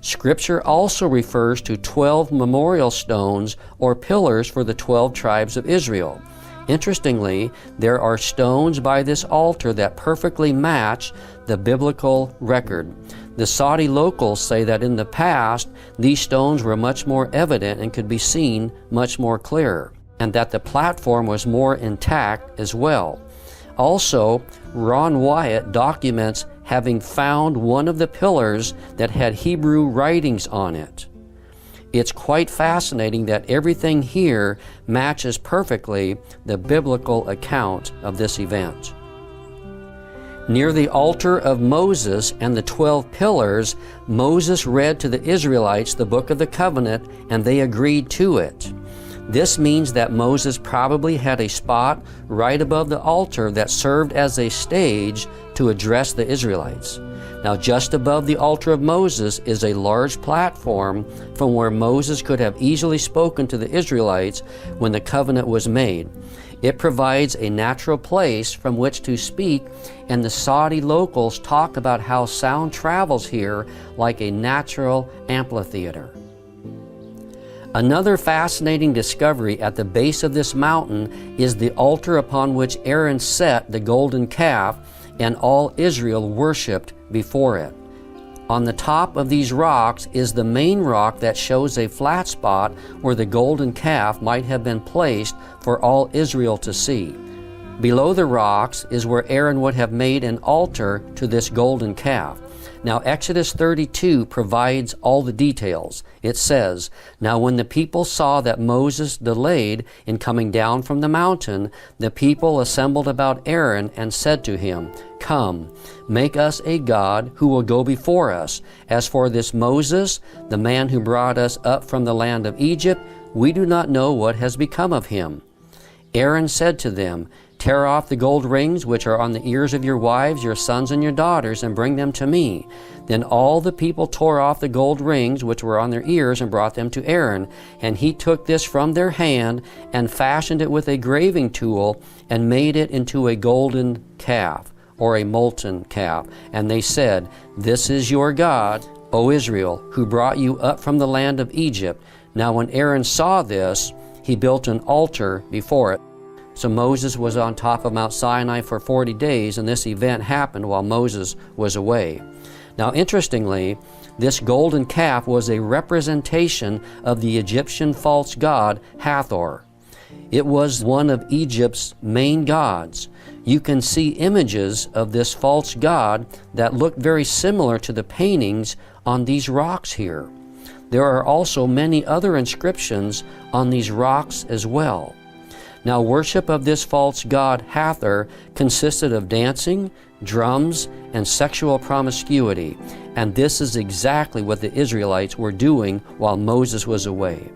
Scripture also refers to 12 memorial stones or pillars for the 12 tribes of Israel. Interestingly, there are stones by this altar that perfectly match the biblical record. The Saudi locals say that in the past, these stones were much more evident and could be seen much more clearer, and that the platform was more intact as well. Also, Ron Wyatt documents having found one of the pillars that had Hebrew writings on it. It's quite fascinating that everything here matches perfectly the biblical account of this event. Near the altar of Moses and the 12 pillars, Moses read to the Israelites the Book of the Covenant, and they agreed to it. This means that Moses probably had a spot right above the altar that served as a stage to address the Israelites. Now, just above the altar of Moses is a large platform from where Moses could have easily spoken to the Israelites when the covenant was made. It provides a natural place from which to speak, and the Saudi locals talk about how sound travels here like a natural amphitheater. Another fascinating discovery at the base of this mountain is the altar upon which Aaron set the golden calf, and all Israel worshipped before it. On the top of these rocks is the main rock that shows a flat spot where the golden calf might have been placed for all Israel to see. Below the rocks is where Aaron would have made an altar to this golden calf. Now Exodus 32 provides all the details. It says, "Now when the people saw that Moses delayed in coming down from the mountain, the people assembled about Aaron and said to him, 'Come, make us a god who will go before us. As for this Moses, the man who brought us up from the land of Egypt, we do not know what has become of him.' Aaron said to them, 'Tear off the gold rings which are on the ears of your wives, your sons, and your daughters, and bring them to me.' Then all the people tore off the gold rings which were on their ears and brought them to Aaron. And he took this from their hand and fashioned it with a graving tool and made it into a golden calf, or a molten calf. And they said, 'This is your God, O Israel, who brought you up from the land of Egypt.' Now when Aaron saw this, he built an altar before it." So Moses was on top of Mount Sinai for 40 days, and this event happened while Moses was away. Now interestingly, this golden calf was a representation of the Egyptian false god Hathor. It was one of Egypt's main gods. You can see images of this false god that look very similar to the paintings on these rocks here. There are also many other inscriptions on these rocks as well. Now, worship of this false god Hathor consisted of dancing, drums, and sexual promiscuity, and this is exactly what the Israelites were doing while Moses was away.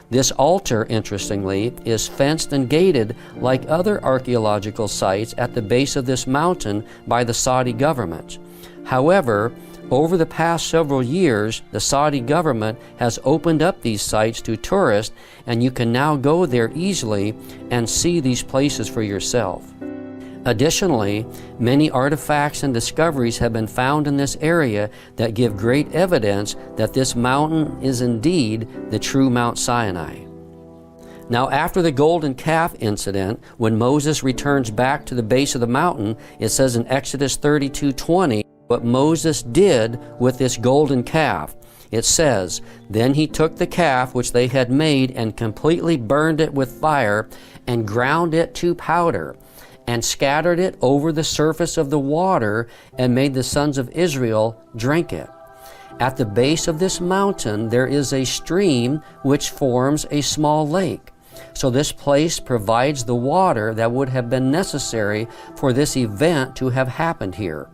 This altar, interestingly, is fenced and gated like other archaeological sites at the base of this mountain by the Saudi government. However, over the past several years, the Saudi government has opened up these sites to tourists, and you can now go there easily and see these places for yourself. Additionally, many artifacts and discoveries have been found in this area that give great evidence that this mountain is indeed the true Mount Sinai. Now, after the golden calf incident, when Moses returns back to the base of the mountain, it says in Exodus 32:20, what Moses did with this golden calf. It says, "Then he took the calf which they had made and completely burned it with fire and ground it to powder and scattered it over the surface of the water and made the sons of Israel drink it." At the base of this mountain there is a stream which forms a small lake. So this place provides the water that would have been necessary for this event to have happened here.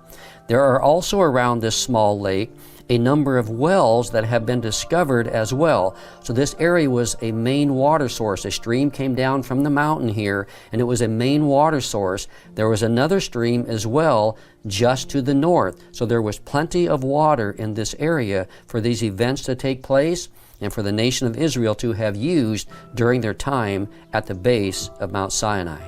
There are also around this small lake a number of wells that have been discovered as well. So this area was a main water source. A stream came down from the mountain here, and it was a main water source. There was another stream as well just to the north. So there was plenty of water in this area for these events to take place and for the nation of Israel to have used during their time at the base of Mount Sinai.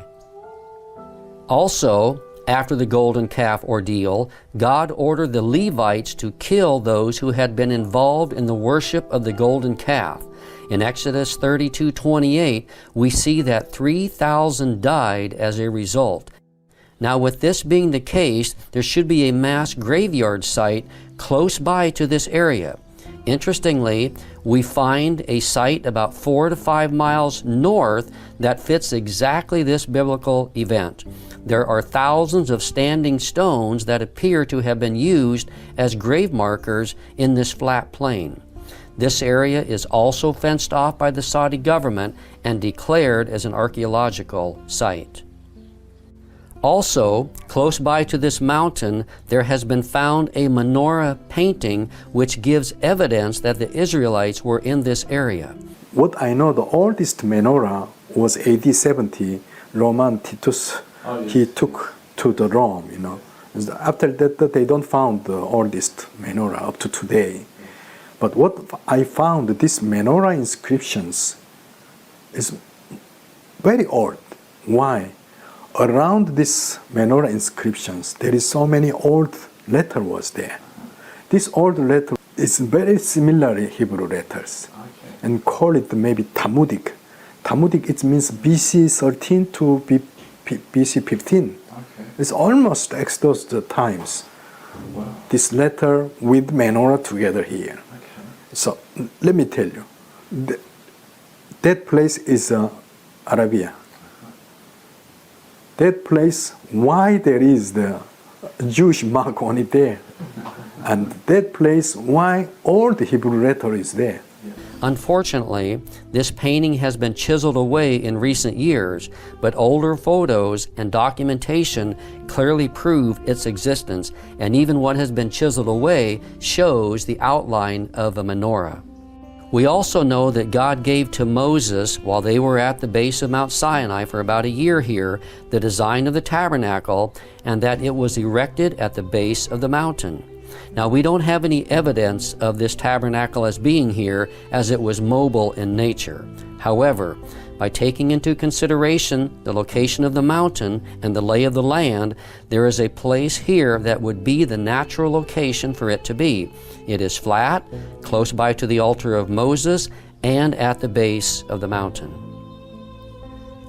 Also, after the golden calf ordeal, God ordered the Levites to kill those who had been involved in the worship of the golden calf. In Exodus 32:28, we see that 3,000 died as a result. Now, with this being the case, there should be a mass graveyard site close by to this area. Interestingly, we find a site about 4 to 5 miles north that fits exactly this biblical event. There are thousands of standing stones that appear to have been used as grave markers in this flat plain. This area is also fenced off by the Saudi government and declared as an archaeological site. Also, close by to this mountain, there has been found a menorah painting which gives evidence that the Israelites were in this area. What I know, the oldest menorah was AD 70, Roman Titus. He took to the Rome, After that, they don't found the oldest menorah up to today. But what I found, this menorah inscriptions is very old. Why? Around this menorah inscriptions, there is so many old letter was there. This old letter is very similar Hebrew letters. and call it maybe Talmudic. Talmudic, it means BC 13 to BC 15. Okay. It's almost Exodus times. Wow. This letter with menorah together here. Okay. So let me tell you, that place is Arabia. That place, why there is the Jewish mark on it there, and that place, why all the Hebrew letter is there. Unfortunately, this painting has been chiseled away in recent years, but older photos and documentation clearly prove its existence, and even what has been chiseled away shows the outline of a menorah. We also know that God gave to Moses, while they were at the base of Mount Sinai for about a year here, the design of the tabernacle, and that it was erected at the base of the mountain. Now, we don't have any evidence of this tabernacle as being here, as it was mobile in nature. However, by taking into consideration the location of the mountain and the lay of the land, there is a place here that would be the natural location for it to be. It is flat, close by to the altar of Moses, and at the base of the mountain.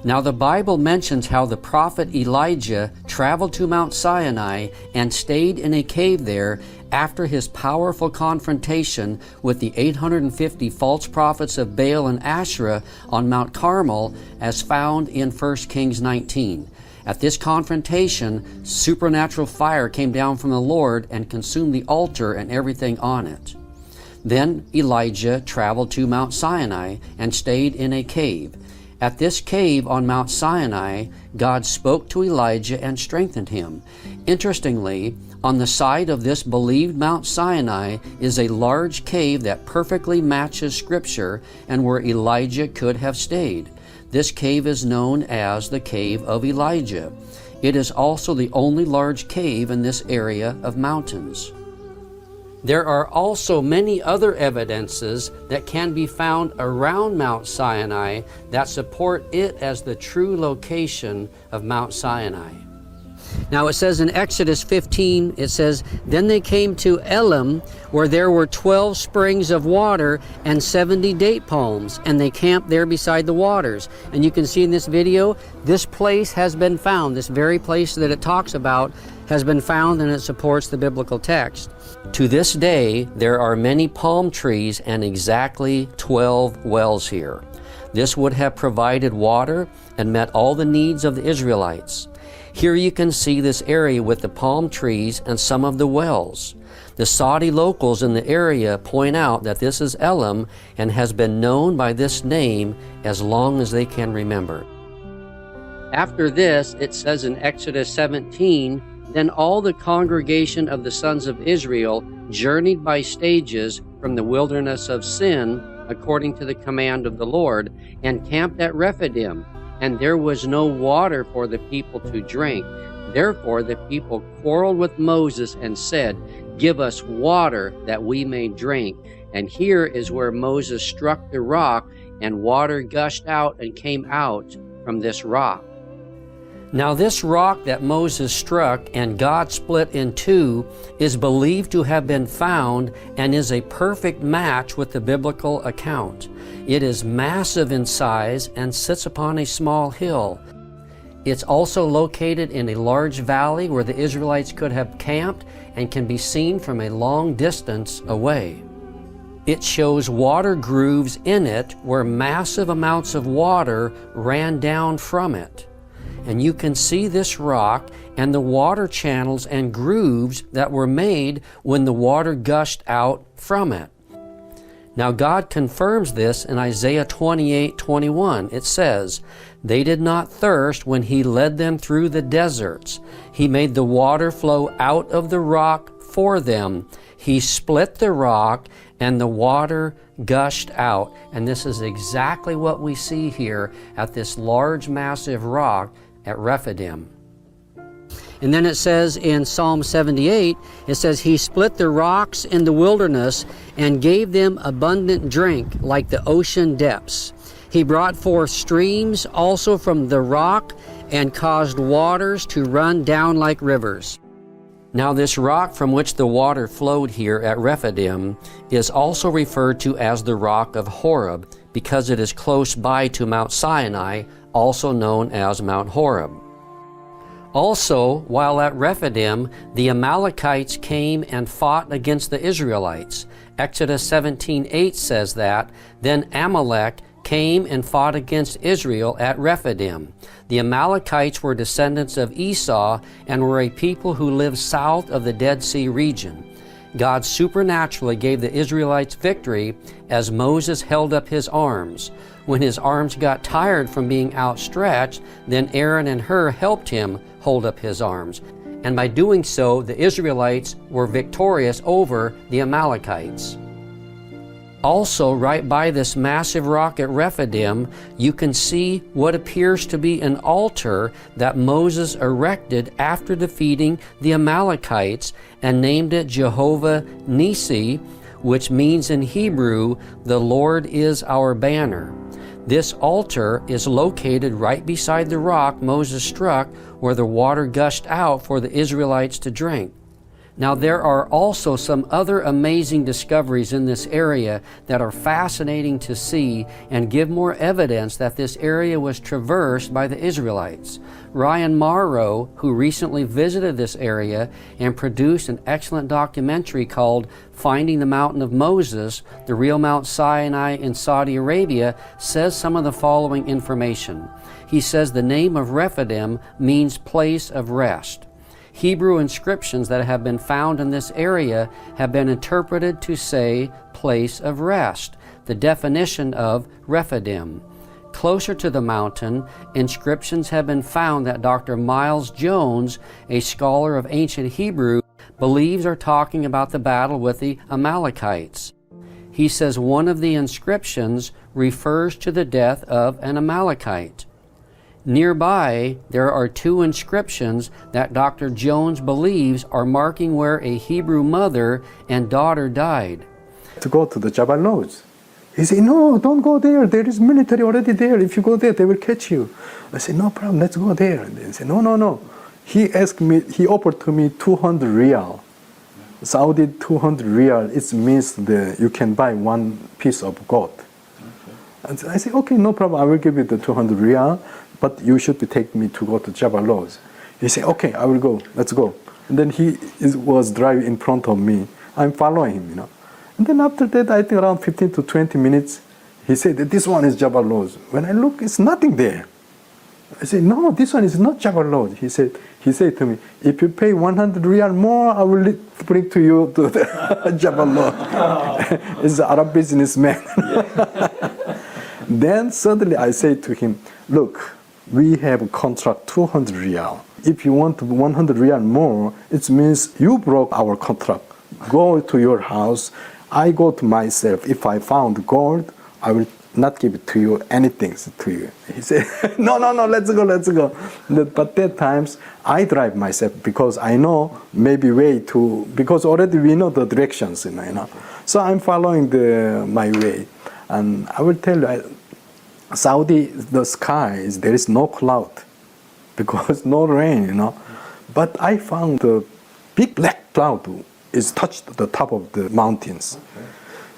Now, the Bible mentions how the prophet Elijah traveled to Mount Sinai and stayed in a cave there after his powerful confrontation with the 850 false prophets of Baal and Asherah on Mount Carmel, as found in 1 Kings 19. At this confrontation, supernatural fire came down from the Lord and consumed the altar and everything on it. Then Elijah traveled to Mount Sinai and stayed in a cave. At this cave on Mount Sinai, God spoke to Elijah and strengthened him. Interestingly, on the side of this believed Mount Sinai is a large cave that perfectly matches Scripture and where Elijah could have stayed. This cave is known as the Cave of Elijah. It is also the only large cave in this area of mountains. There are also many other evidences that can be found around Mount Sinai that support it as the true location of Mount Sinai. Now it says in Exodus 15, it says, "Then they came to Elim, where there were 12 springs of water and 70 date palms, and they camped there beside the waters." And you can see in this video, this place has been found. This very place that it talks about has been found, and it supports the biblical text. To this day, there are many palm trees and exactly 12 wells here. This would have provided water and met all the needs of the Israelites. Here you can see this area with the palm trees and some of the wells. The Saudi locals in the area point out that this is Elim and has been known by this name as long as they can remember. After this, it says in Exodus 17, "Then all the congregation of the sons of Israel journeyed by stages from the wilderness of Sin, according to the command of the Lord, and camped at Rephidim. And there was no water for the people to drink. Therefore the people quarreled with Moses and said, 'Give us water that we may drink.' And here is where Moses struck the rock, and water gushed out and came out from this rock." Now this rock that Moses struck and God split in two is believed to have been found and is a perfect match with the biblical account. It is massive in size and sits upon a small hill. It's also located in a large valley where the Israelites could have camped and can be seen from a long distance away. It shows water grooves in it where massive amounts of water ran down from it. And you can see this rock and the water channels and grooves that were made when the water gushed out from it. Now God confirms this in Isaiah 28:21. It says, "They did not thirst when he led them through the deserts. He made the water flow out of the rock for them. He split the rock and the water gushed out." And this is exactly what we see here at this large, massive rock at Rephidim. And then it says in Psalm 78, it says, "He split the rocks in the wilderness and gave them abundant drink like the ocean depths. He brought forth streams also from the rock and caused waters to run down like rivers." Now this rock from which the water flowed here at Rephidim is also referred to as the rock of Horeb, because it is close by to Mount Sinai, also known as Mount Horeb. Also, while at Rephidim, the Amalekites came and fought against the Israelites. Exodus 17:8 says that, "Then Amalek came and fought against Israel at Rephidim." The Amalekites were descendants of Esau and were a people who lived south of the Dead Sea region. God supernaturally gave the Israelites victory as Moses held up his arms. When his arms got tired from being outstretched, then Aaron and Hur helped him hold up his arms. And by doing so, the Israelites were victorious over the Amalekites. Also, right by this massive rock at Rephidim, you can see what appears to be an altar that Moses erected after defeating the Amalekites and named it Jehovah Nissi, which means in Hebrew, "The Lord is our banner." This altar is located right beside the rock Moses struck where the water gushed out for the Israelites to drink. Now there are also some other amazing discoveries in this area that are fascinating to see and give more evidence that this area was traversed by the Israelites. Ryan Morrow, who recently visited this area and produced an excellent documentary called Finding the Mountain of Moses, the real Mount Sinai in Saudi Arabia, says some of the following information. He says the name of Rephidim means place of rest. Hebrew inscriptions that have been found in this area have been interpreted to say place of rest, the definition of Rephidim. Closer to the mountain, inscriptions have been found that Dr. Miles Jones, a scholar of ancient Hebrew, believes are talking about the battle with the Amalekites. He says one of the inscriptions refers to the death of an Amalekite. Nearby, there are two inscriptions that Dr. Jones believes are marking where a Hebrew mother and daughter died. To go to the Jabal Lodge. He said, "No, don't go there. There is military already there. If you go there, they will catch you." I said, "No problem, let's go there." And they said, No. He offered to me 200 riyal. Saudi 200 riyal, it means you can buy one piece of gold. And I said, "Okay, no problem, I will give you the 200 riyal. But you should take me to go to Jabal Lodge." He said, "Okay, I will go. Let's go." And then he was driving in front of me. I'm following him, And then after that, I think around 15 to 20 minutes, he said that this one is Jabal Lodge. When I look, it's nothing there. I said, "No, this one is not Jabal Lodge." He said to me, "If you pay 100 riyal more, I will bring to you to the Jabal Lodge." He's an Arab businessman. Then suddenly I said to him, "Look, we have a contract 200 riyal. If you want 100 riyal more, it means you broke our contract. Go to your house. I go to myself. If I found gold, I will not give it to you, anything to you." He said, no, let's go. But that times, I drive myself because I know maybe way to, because already we know the directions, So I'm following my way. And I will tell you, Saudi, the sky, there is no cloud because no rain, But I found the big black cloud is touched the top of the mountains. Okay.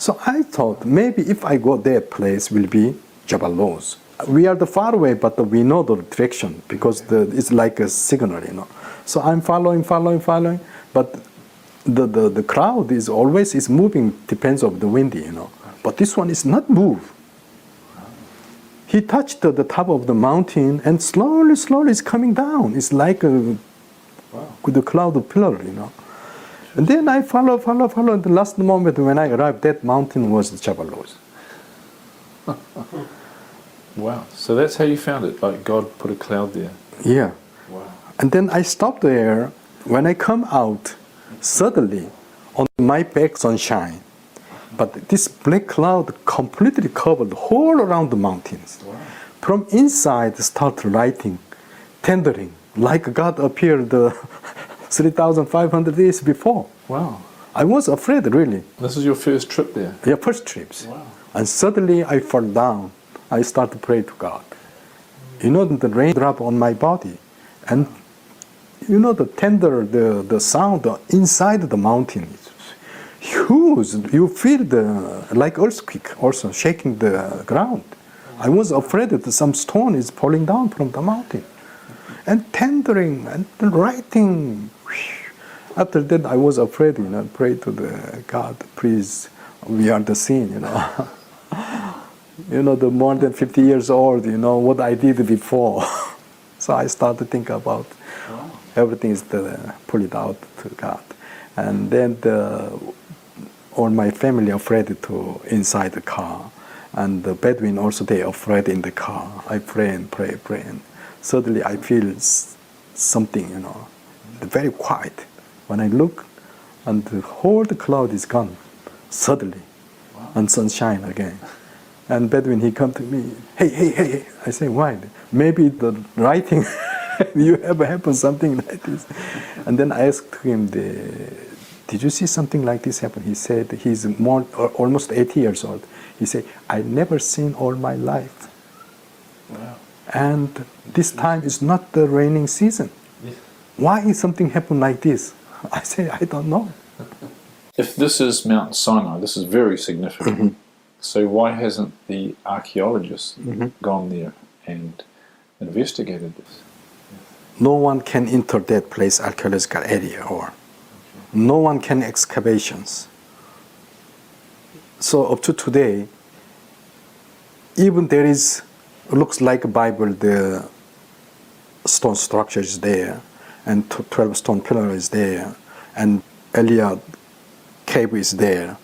So I thought maybe if I go there, place will be Jabal Lodge. We are far away, but we know the direction because it's like a signal, So I'm following, but the crowd is always moving, depends on the wind, But this one is not move. He touched the top of the mountain and slowly it's coming down. It's like the cloud pillar, And then I follow. The last moment when I arrived, that mountain was the Jabal Lodge. Wow. So that's how you found it, like God put a cloud there. Yeah. Wow. And then I stopped there. When I come out, suddenly on my back sunshine. But this black cloud completely covered all around the mountains. Wow. From inside, start lighting, tendering, like God appeared 3,500 years before. Wow. I was afraid, really. This is your first trip there? Yeah, first trips. Wow. And suddenly I fall down. I start to pray to God. The rain dropped on my body. And you know, the tender, the sound inside the mountain is huge. You feel like earthquake also shaking the ground. I was afraid that some stone is falling down from the mountain. And tendering and writing. After that, I was afraid, you know, pray to the God, please, we are the sin, you know. You know, the more than 50 years old, you know, what I did before. So I started to think about everything is pull it out to God. And then all my family afraid to inside the car. And the Bedouin also, they afraid in the car. I pray and pray. And suddenly I feel something, you know, very quiet. When I look, and the whole cloud is gone, suddenly, and sunshine again. And Bedouin, he come to me, hey. I say, why? Maybe the writing, you ever happen something like this? And then I asked him, did you see something like this happen? He said, he's almost 80 years old. He said, I never seen all my life. Wow. And this time is not the raining season. Yes. Why is something happen like this? I say, I don't know. If this is Mount Sinai, this is very significant. Mm-hmm. So why hasn't the archaeologist gone there and investigated this? No one can enter that place, archaeological area, or no one can excavations. So up to today, even there is, looks like a Bible, the stone structure is there, and 12 stone pillar is there, and Eliad cave is there.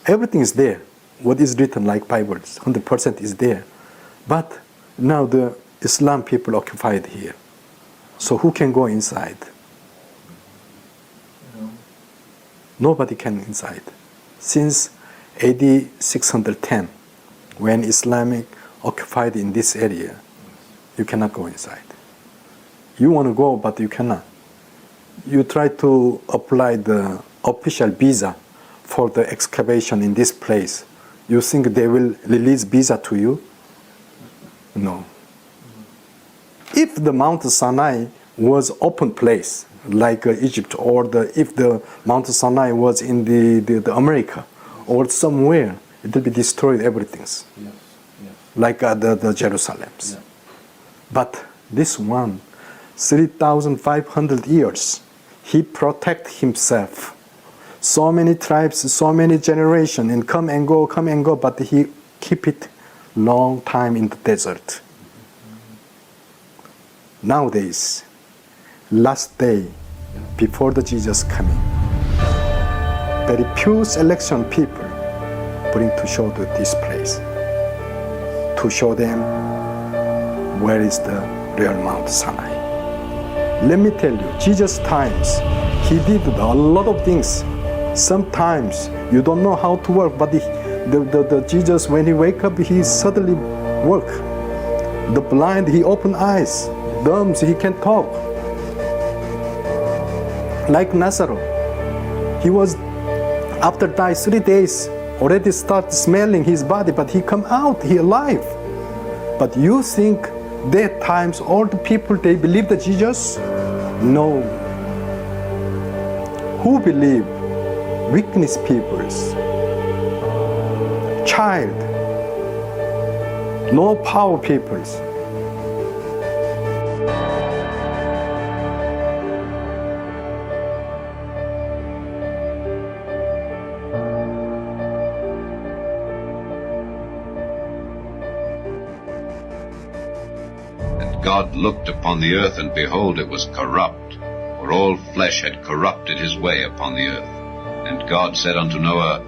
Everything is there. What is written like Bible, 100% is there. But now the Islam people occupied here. So who can go inside? Nobody can inside. Since AD 610, when Islamic occupied in this area, you cannot go inside. You want to go, but you cannot. You try to apply the official visa for the excavation in this place. You think they will release visa to you? No. If the Mount Sinai was open place, like Egypt, or if the Mount Sinai was in the America, or somewhere, it will be destroyed everything. Yes. Like the Jerusalems. Yeah. But this one, 3,500 years, he protect himself. So many tribes, so many generations, and come and go, but he keep it long time in the desert. Nowadays, last day before the Jesus coming, very few selection people bring to show this place, to show them where is the real Mount Sinai. Let me tell you, Jesus times, he did a lot of things. Sometimes you don't know how to work, but the Jesus, when he wake up, he suddenly work. The blind, he open eyes. Dumb, he can talk. Like Nazareth, he was, after die 3 days, already start smelling his body, but he come out, he alive. But you think that times all the people, they believe that Jesus? No. Who believe? Weakness peoples, child, no power peoples. And God looked upon the earth, and behold, it was corrupt, for all flesh had corrupted his way upon the earth. And God said unto Noah,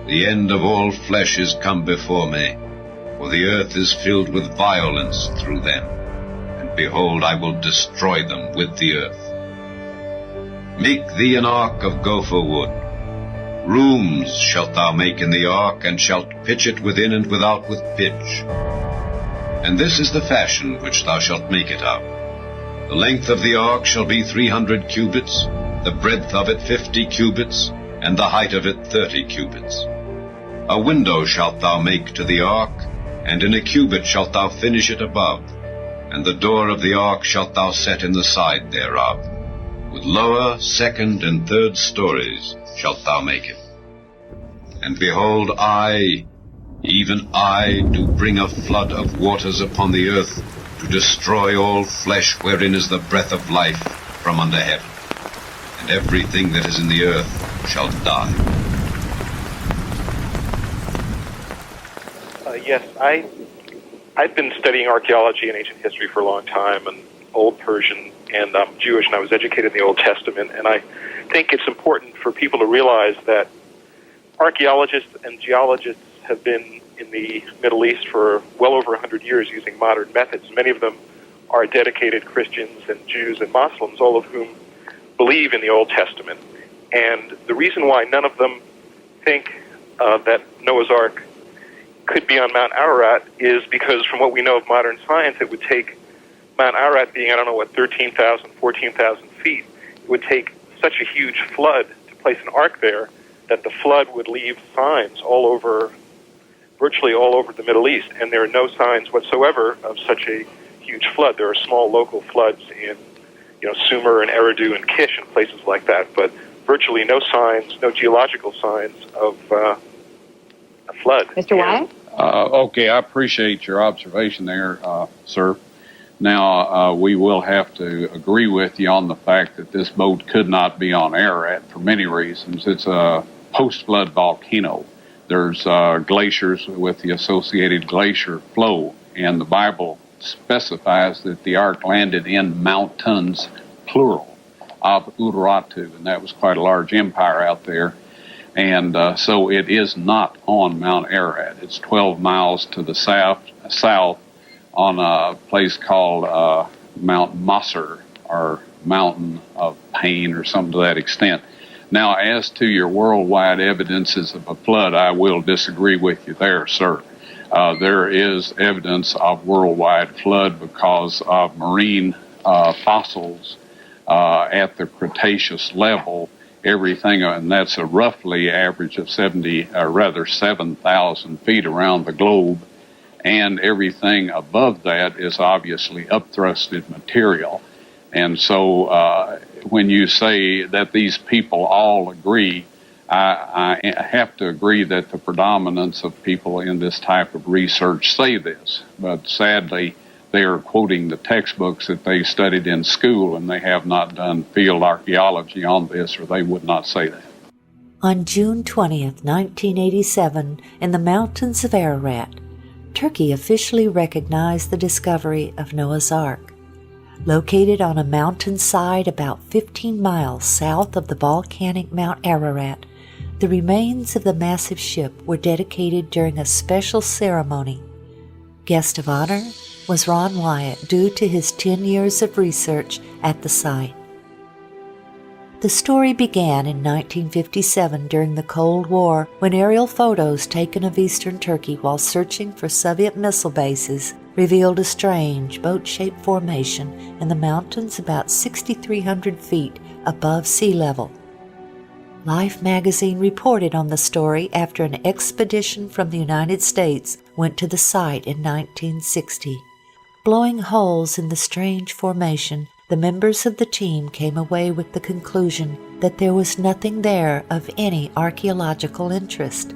the end of all flesh is come before me, for the earth is filled with violence through them. And behold, I will destroy them with the earth. Make thee an ark of gopher wood. Rooms shalt thou make in the ark, and shalt pitch it within and without with pitch. And this is the fashion which thou shalt make it of. The length of the ark shall be 300 cubits, the breadth of it 50 cubits, and the height of it 30 cubits. A window shalt thou make to the ark, and in a cubit shalt thou finish it above, and the door of the ark shalt thou set in the side thereof. With lower, second, and third stories shalt thou make it. And behold, I, even I, do bring a flood of waters upon the earth, to destroy all flesh wherein is the breath of life from under heaven. And everything that is in the earth shall die. Yes, I've been studying archaeology and ancient history for a long time, and Old Persian, and I'm Jewish, and I was educated in the Old Testament, and I think it's important for people to realize that archaeologists and geologists have been in the Middle East for well over 100 years using modern methods. Many of them are dedicated Christians and Jews and Muslims, all of whom believe in the Old Testament. And the reason why none of them think that Noah's Ark could be on Mount Ararat is because, from what we know of modern science, it would take Mount Ararat being, 13,000, 14,000 feet, it would take such a huge flood to place an ark there that the flood would leave signs virtually all over the Middle East, and there are no signs whatsoever of such a huge flood. There are small local floods in, Sumer and Eridu and Kish and places like that, but virtually no signs, no geological signs of a flood. Mr. Wyatt? Okay, I appreciate your observation there, sir. Now, we will have to agree with you on the fact that this boat could not be on Ararat for many reasons. It's a post-flood volcano. There's glaciers with the associated glacier flow, and the Bible specifies that the ark landed in mountains, plural, of Urartu, and that was quite a large empire out there. And so it is not on Mount Ararat. It's 12 miles to the south on a place called Mount Masr, or Mountain of Pain, or something to that extent. Now, as to your worldwide evidences of a flood, I will disagree with you there, sir. There is evidence of worldwide flood because of marine fossils at the Cretaceous level. Everything, and that's a roughly average of 7,000 feet around the globe, and everything above that is obviously upthrusted material. And so when you say that these people all agree, I have to agree that the predominance of people in this type of research say this, but sadly they are quoting the textbooks that they studied in school, and they have not done field archaeology on this, or they would not say that. On June 20th, 1987, in the mountains of Ararat, Turkey officially recognized the discovery of Noah's Ark. Located on a mountainside about 15 miles south of the volcanic Mount Ararat, the remains of the massive ship were dedicated during a special ceremony. Guest of honor was Ron Wyatt, due to his 10 years of research at the site. The story began in 1957 during the Cold War, when aerial photos taken of eastern Turkey while searching for Soviet missile bases revealed a strange boat-shaped formation in the mountains about 6,300 feet above sea level. Life magazine reported on the story after an expedition from the United States went to the site in 1960. Blowing holes in the strange formation, the members of the team came away with the conclusion that there was nothing there of any archaeological interest.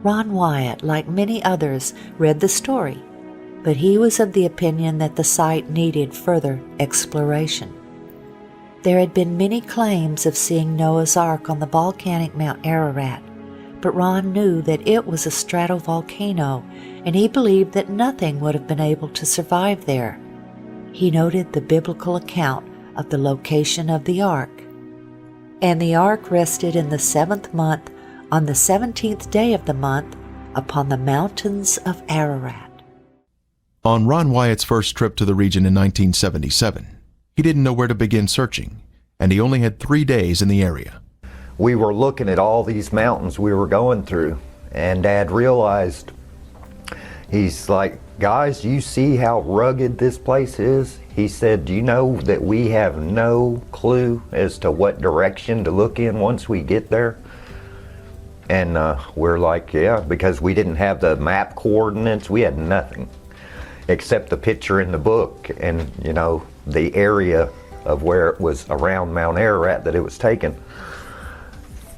Ron Wyatt, like many others, read the story, but he was of the opinion that the site needed further exploration. There had been many claims of seeing Noah's Ark on the volcanic Mount Ararat, but Ron knew that it was a stratovolcano, and he believed that nothing would have been able to survive there. He noted the biblical account of the location of the ark. And the ark rested in the 7th month, on the 17th day of the month, upon the mountains of Ararat. On Ron Wyatt's first trip to the region in 1977, he didn't know where to begin searching, and he only had 3 days in the area. We were looking at all these mountains we were going through, and Dad realized, he's like, guys, you see how rugged this place is? He said, do you know that we have no clue as to what direction to look in once we get there? And we're like, yeah, because we didn't have the map coordinates. We had nothing except the picture in the book and, the area of where it was around Mount Ararat that it was taken.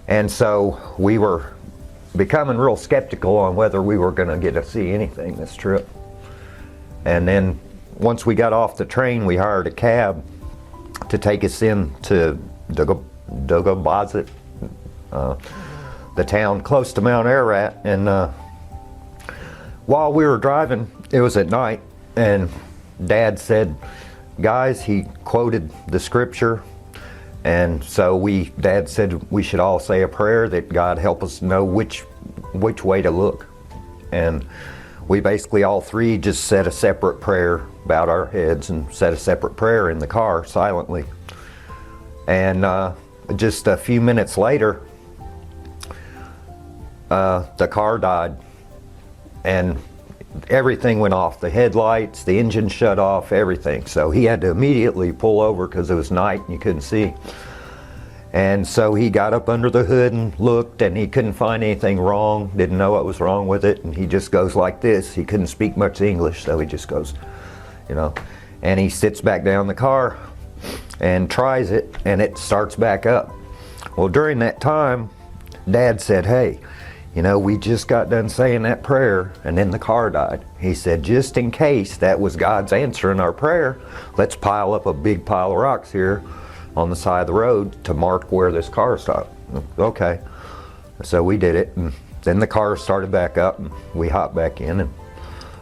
And so we were becoming real skeptical on whether we were going to get to see anything this trip. And then once we got off the train, we hired a cab to take us in to Dugabazit, the town close to Mount Ararat. And while we were driving, it was at night, and Dad said, guys, he quoted the scripture, and so Dad said we should all say a prayer that God help us know which way to look. And we basically all three just said a separate prayer, bowed our heads and said a separate prayer in the car silently. And just a few minutes later, the car died, and everything went off. The headlights, the engine shut off, everything. So he had to immediately pull over because it was night and you couldn't see. And so he got up under the hood and looked, and he couldn't find anything wrong, didn't know what was wrong with it, and he just goes like this. He couldn't speak much English, so he just goes, you know, and he sits back down in the car and tries it, and it starts back up. Well, during that time, Dad said, hey, you know, we just got done saying that prayer, and then the car died. He said, just in case that was God's answer in our prayer, let's pile up a big pile of rocks here on the side of the road to mark where this car stopped. Okay. So we did it, and then the car started back up, and we hopped back in and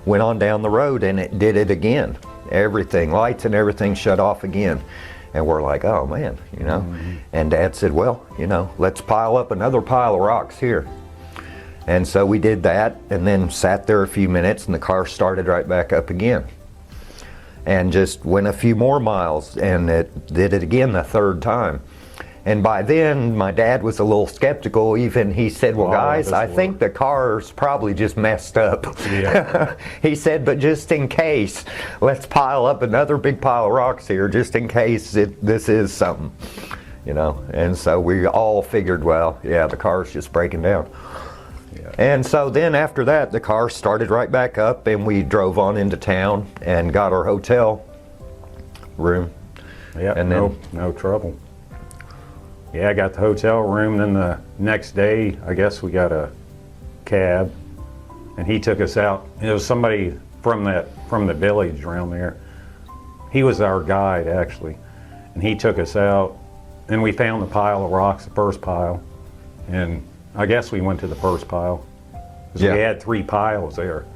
went on down the road, and it did it again. Everything, lights and everything shut off again. And we're like, oh man, you know. Mm-hmm. And Dad said, well, you know, let's pile up another pile of rocks here. And so we did that, and then sat there a few minutes, and the car started right back up again. And just went a few more miles, and it did it again the third time. And by then, my dad was a little skeptical. Even he said, well, guys, I think the car's probably just messed up. Yeah. He said, but just in case, let's pile up another big pile of rocks here, just in case this is something, you know. And so we all figured, well, yeah, the car's just breaking down. Yeah. And so then after that, the car started right back up, and we drove on into town and got our hotel room. Yeah, and no trouble. Yeah, I got the hotel room. Then the next day, I guess we got a cab, and he took us out. It was somebody from the village around there. He was our guide, actually, and he took us out, and we found the pile of rocks, the first pile, and I guess we went to the first pile, because we had 3 piles there.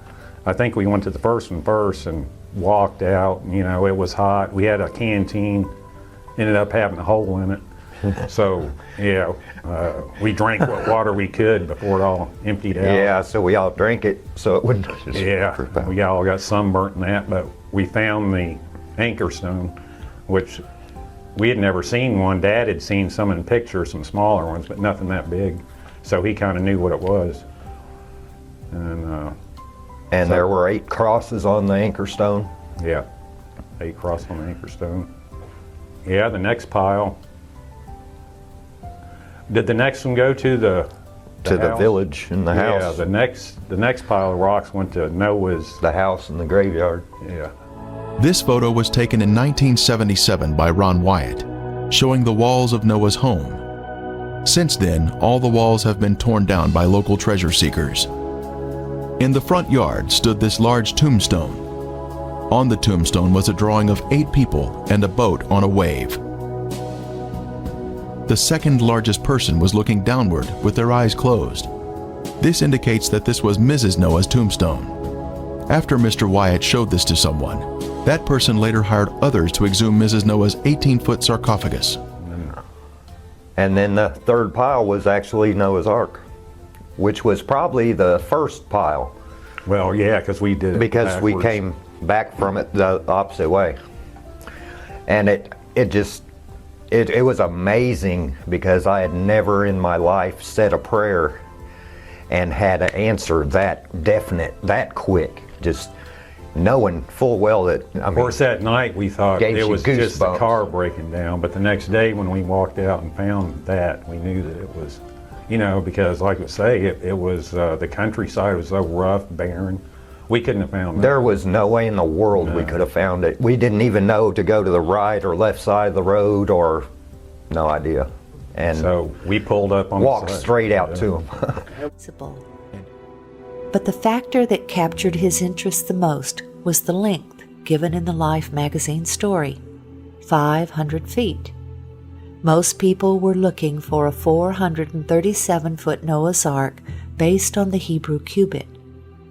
I think we went to the first one first and walked out. You know, it was hot. We had a canteen, ended up having a hole in it. So, yeah, we drank what water we could before it all emptied out. Yeah, so we all drank it so it wouldn't just... Yeah, we all got sunburnt in that, but we found the anchor stone, which we had never seen one. Dad had seen some in pictures, some smaller ones, but nothing that big. So he kind of knew what it was. And there were 8 crosses on the anchor stone? Yeah, 8 crosses on the anchor stone. Yeah, the next pile. Did the next one go to the village and the house? Yeah, the next pile of rocks went to Noah's. The house and the graveyard. Yeah. This photo was taken in 1977 by Ron Wyatt, showing the walls of Noah's home. Since then, all the walls have been torn down by local treasure seekers. In the front yard stood this large tombstone. On the tombstone was a drawing of 8 people and a boat on a wave. The second largest person was looking downward with their eyes closed. This indicates that this was Mrs. Noah's tombstone. After Mr. Wyatt showed this to someone, that person later hired others to exhume Mrs. Noah's 18-foot sarcophagus. And then the third pile was actually Noah's Ark, which was probably the first pile. Well, yeah, because we did it because backwards. We came back from it the opposite way. And it was amazing, because I had never in my life said a prayer and had an answer that definite, that quick, just knowing full well that, of course, that night we thought it was just the car breaking down, but the next day when we walked out and found that, we knew that it was, you know, because like I say, it was, the countryside was so rough, barren, We couldn't have found that. There was no way in the world we could have found it. We didn't even know to go to the right or left side of the road, or no idea. And so we pulled up on walked the side. straight out to him. But the factor that captured his interest the most was the length given in the Life magazine story, 500 feet. Most people were looking for a 437-foot Noah's Ark based on the Hebrew cubit.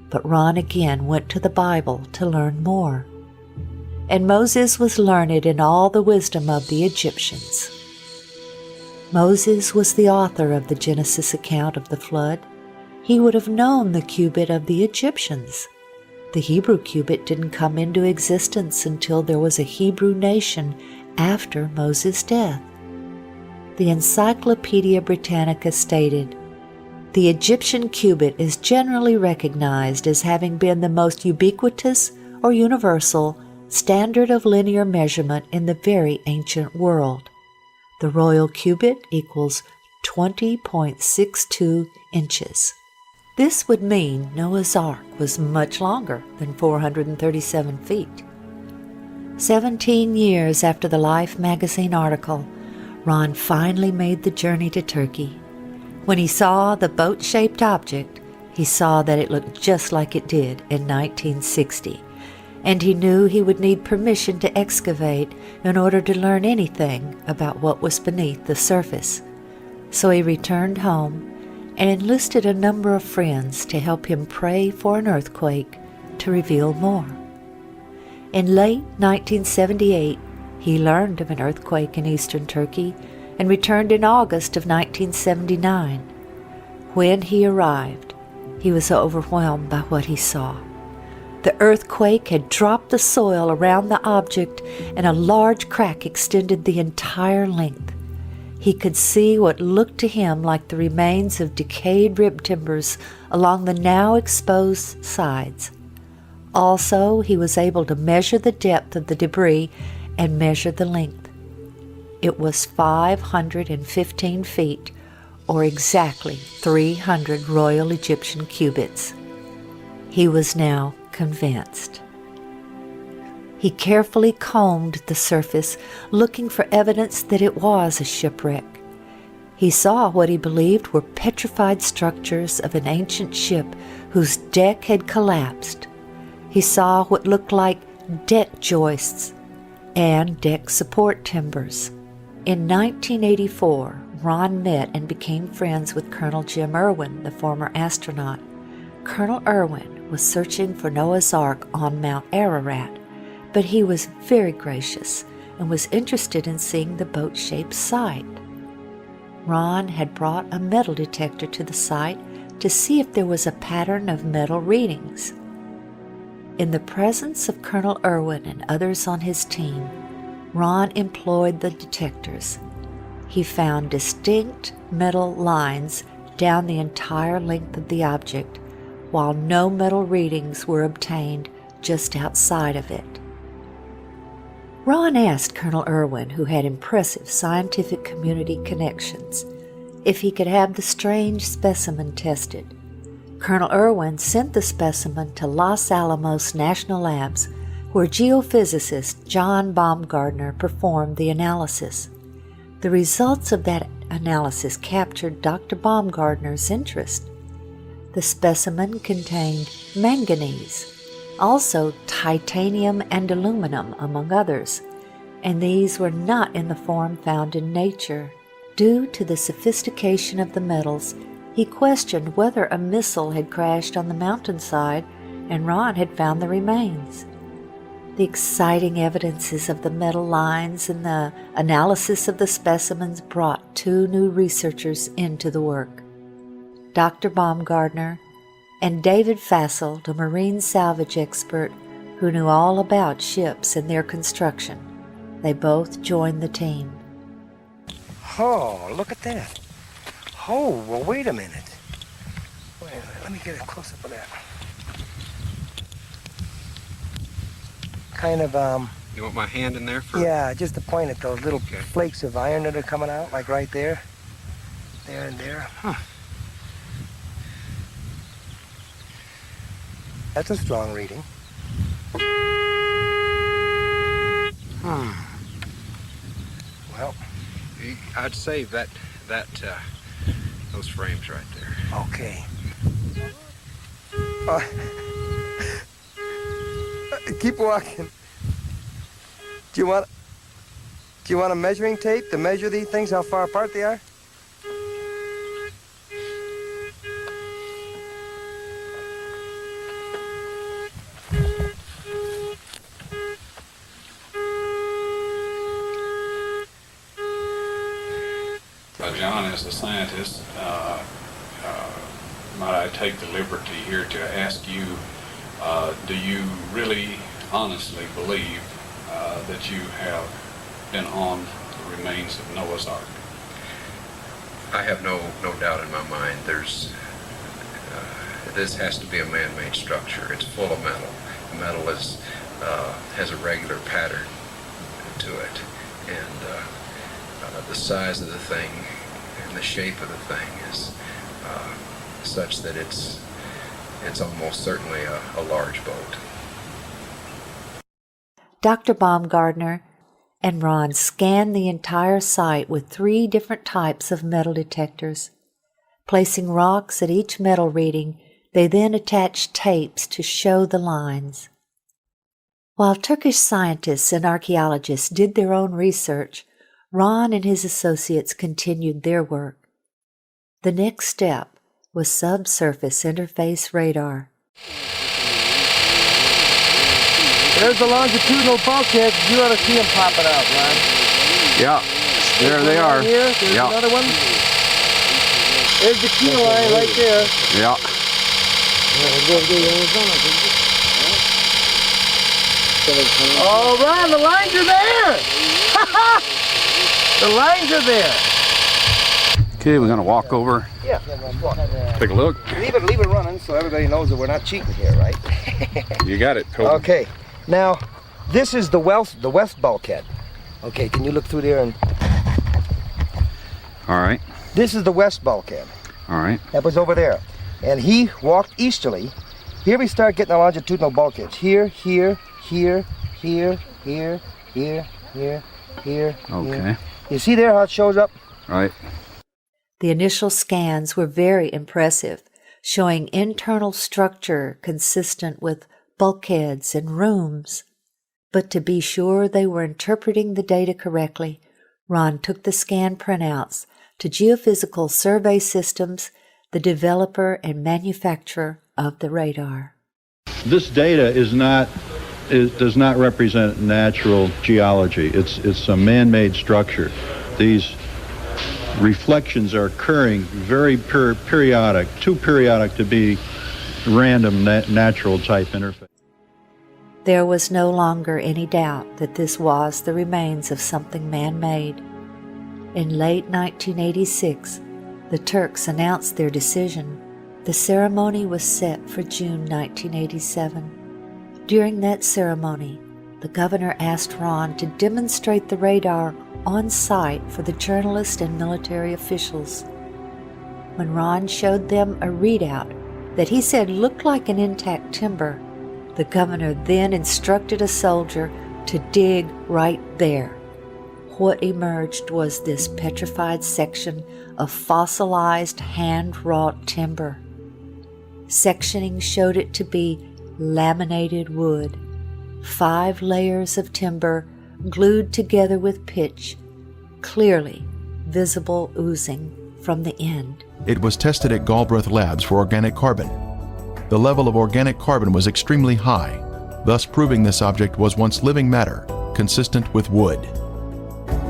But Ron again went to the Bible to learn more. And Moses was learned in all the wisdom of the Egyptians. Moses was the author of the Genesis account of the flood. He would have known the cubit of the Egyptians. The Hebrew cubit didn't come into existence until there was a Hebrew nation after Moses' death. The Encyclopedia Britannica stated, "The Egyptian cubit is generally recognized as having been the most ubiquitous or universal standard of linear measurement in the very ancient world. The royal cubit equals 20.62 inches." This would mean Noah's Ark was much longer than 437 feet. 17 years after the Life magazine article, Ron finally made the journey to Turkey. When he saw the boat-shaped object, he saw that it looked just like it did in 1960, and he knew he would need permission to excavate in order to learn anything about what was beneath the surface. So he returned home and enlisted a number of friends to help him pray for an earthquake to reveal more. In late 1978, he learned of an earthquake in eastern Turkey and returned in August of 1979. When he arrived, he was overwhelmed by what he saw. The earthquake had dropped the soil around the object, and a large crack extended the entire length. He could see what looked to him like the remains of decayed rib timbers along the now exposed sides. Also, he was able to measure the depth of the debris and measure the length. It was 515 feet, or exactly 300 Royal Egyptian cubits. He was now convinced. He carefully combed the surface, looking for evidence that it was a shipwreck. He saw what he believed were petrified structures of an ancient ship whose deck had collapsed. He saw what looked like deck joists and deck support timbers. In 1984, Ron met and became friends with Colonel Jim Irwin, the former astronaut. Colonel Irwin was searching for Noah's Ark on Mount Ararat, but he was very gracious and was interested in seeing the boat-shaped site. Ron had brought a metal detector to the site to see if there was a pattern of metal readings. In the presence of Colonel Irwin and others on his team, Ron employed the detectors. He found distinct metal lines down the entire length of the object, while no metal readings were obtained just outside of it. Ron asked Colonel Irwin, who had impressive scientific community connections, if he could have the strange specimen tested. Colonel Irwin sent the specimen to Los Alamos National Labs, where geophysicist John Baumgartner performed the analysis. The results of that analysis captured Dr. Baumgartner's interest. The specimen contained manganese, also titanium and aluminum, among others, and these were not in the form found in nature. Due to the sophistication of the metals, he questioned whether a missile had crashed on the mountainside and Ron had found the remains. The exciting evidences of the metal lines and the analysis of the specimens brought two new researchers into the work. Dr. Baumgartner and David Fassel, the marine salvage expert who knew all about ships and their construction. They both joined the team. Oh, look at that. Oh, well, wait a minute. Wait, let me get a close-up of that. Kind of, You want my hand in there for? Yeah, just to point at those little flakes of iron that are coming out, like right there. There and there. Huh. That's a strong reading. Well, I'd save that those frames right there. Okay. Keep walking. Do you want a measuring tape to measure these things, how far apart they are? John, as a scientist, might I take the liberty here to ask you, do you really honestly believe that you have been on the remains of Noah's Ark? I have no doubt in my mind. This has to be a man-made structure. It's full of metal. The metal has a regular pattern to it, and the size of the thing and the shape of the thing is such that it's almost certainly a large boat. Dr. Baumgartner and Ron scanned the entire site with 3 different types of metal detectors. Placing rocks at each metal reading, they then attached tapes to show the lines. While Turkish scientists and archaeologists did their own research, Ron and his associates continued their work. The next step was subsurface interface radar. There's the longitudinal bulkheads. You ought to see them popping out, Ron. Yeah, there they are. Here. There's yeah. another one. There's the keel line right there. Yeah. Oh, Ron, the lines are there! The lines are there! Okay, we're going to walk over. Yeah, walk. Take a look. Leave it running so everybody knows that we're not cheating here, right? You got it, Colton. Okay, now, this is the west bulkhead. Okay, can you look through there and... All right. This is the west bulkhead. All right. That was over there. And he walked easterly. Here we start getting the longitudinal bulkheads. Here, here, here, here, here, here, here, here. Okay. Here. You see there how it shows up? Right. The initial scans were very impressive, showing internal structure consistent with bulkheads and rooms. But to be sure they were interpreting the data correctly, Ron took the scan printouts to Geophysical Survey Systems, the developer and manufacturer of the radar. This data does not represent natural geology. It's a man-made structure. These reflections are occurring very periodic, too periodic to be random natural type interface. There was no longer any doubt that this was the remains of something man-made. In late 1986, the Turks announced their decision. The ceremony was set for June 1987. During that ceremony, the governor asked Ron to demonstrate the radar on site for the journalists and military officials. When Ron showed them a readout that he said looked like an intact timber, the governor then instructed a soldier to dig right there. What emerged was this petrified section of fossilized hand-wrought timber. Sectioning showed it to be laminated wood, 5 layers of timber glued together with pitch, clearly visible oozing from the end. It was tested at Galbraith Labs for organic carbon. The level of organic carbon was extremely high, thus proving this object was once living matter, consistent with wood.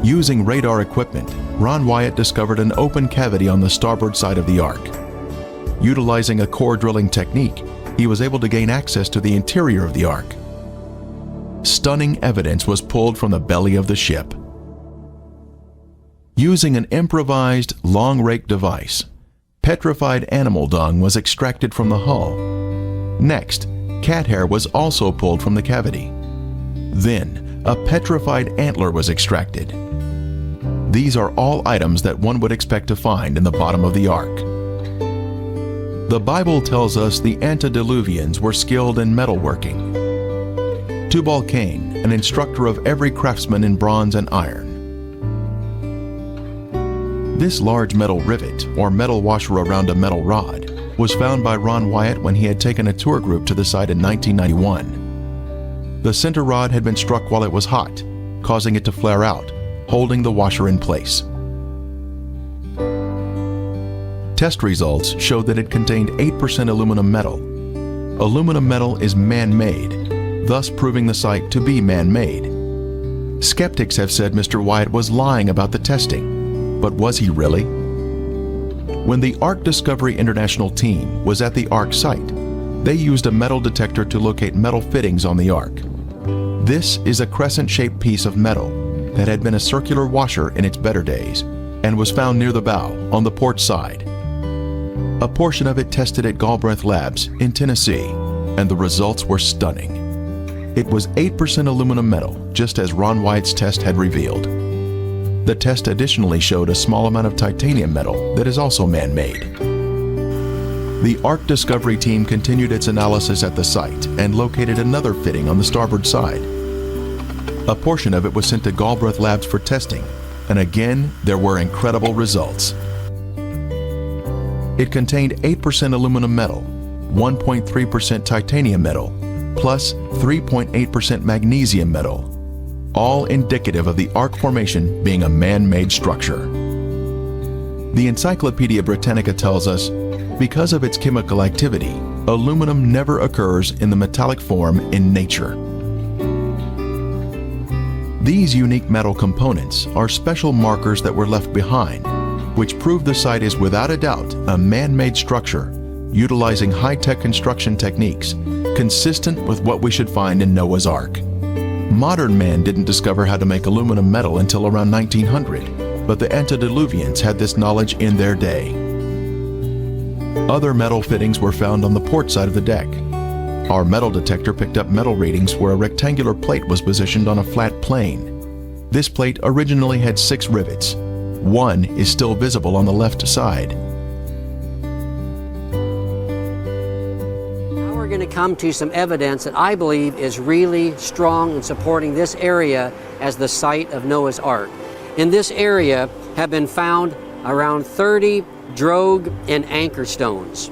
Using radar equipment, Ron Wyatt discovered an open cavity on the starboard side of the Ark. Utilizing a core drilling technique, he was able to gain access to the interior of the Ark. Stunning evidence was pulled from the belly of the ship. Using an improvised long rake device, petrified animal dung was extracted from the hull. Next, cat hair was also pulled from the cavity. Then, a petrified antler was extracted. These are all items that one would expect to find in the bottom of the Ark. The Bible tells us the antediluvians were skilled in metalworking. Tubal-Cain, an instructor of every craftsman in bronze and iron. This large metal rivet, or metal washer around a metal rod, was found by Ron Wyatt when he had taken a tour group to the site in 1991. The center rod had been struck while it was hot, causing it to flare out, holding the washer in place. Test results showed that it contained 8% aluminum metal. Aluminum metal is man-made, thus proving the site to be man-made. Skeptics have said Mr. Wyatt was lying about the testing, but was he really? When the Ark Discovery International team was at the Ark site, they used a metal detector to locate metal fittings on the Ark. This is a crescent-shaped piece of metal that had been a circular washer in its better days and was found near the bow on the port side. A portion of it tested at Galbraith Labs in Tennessee, and the results were stunning. It was 8% aluminum metal, just as Ron Wyatt's test had revealed. The test additionally showed a small amount of titanium metal that is also man-made. The Ark Discovery team continued its analysis at the site and located another fitting on the starboard side. A portion of it was sent to Galbraith Labs for testing, and again, there were incredible results. It contained 8% aluminum metal, 1.3% titanium metal, plus 3.8% magnesium metal, all indicative of the Ark formation being a man-made structure. The Encyclopedia Britannica tells us, because of its chemical activity, aluminum never occurs in the metallic form in nature. These unique metal components are special markers that were left behind, which prove the site is without a doubt a man-made structure, utilizing high-tech construction techniques, consistent with what we should find in Noah's Ark. Modern man didn't discover how to make aluminum metal until around 1900, but the antediluvians had this knowledge in their day. Other metal fittings were found on the port side of the deck. Our metal detector picked up metal readings where a rectangular plate was positioned on a flat plane. This plate originally had 6 rivets. One is still visible on the left side. Now we're going to come to some evidence that I believe is really strong in supporting this area as the site of Noah's Ark. In this area have been found around 30 drogue and anchor stones.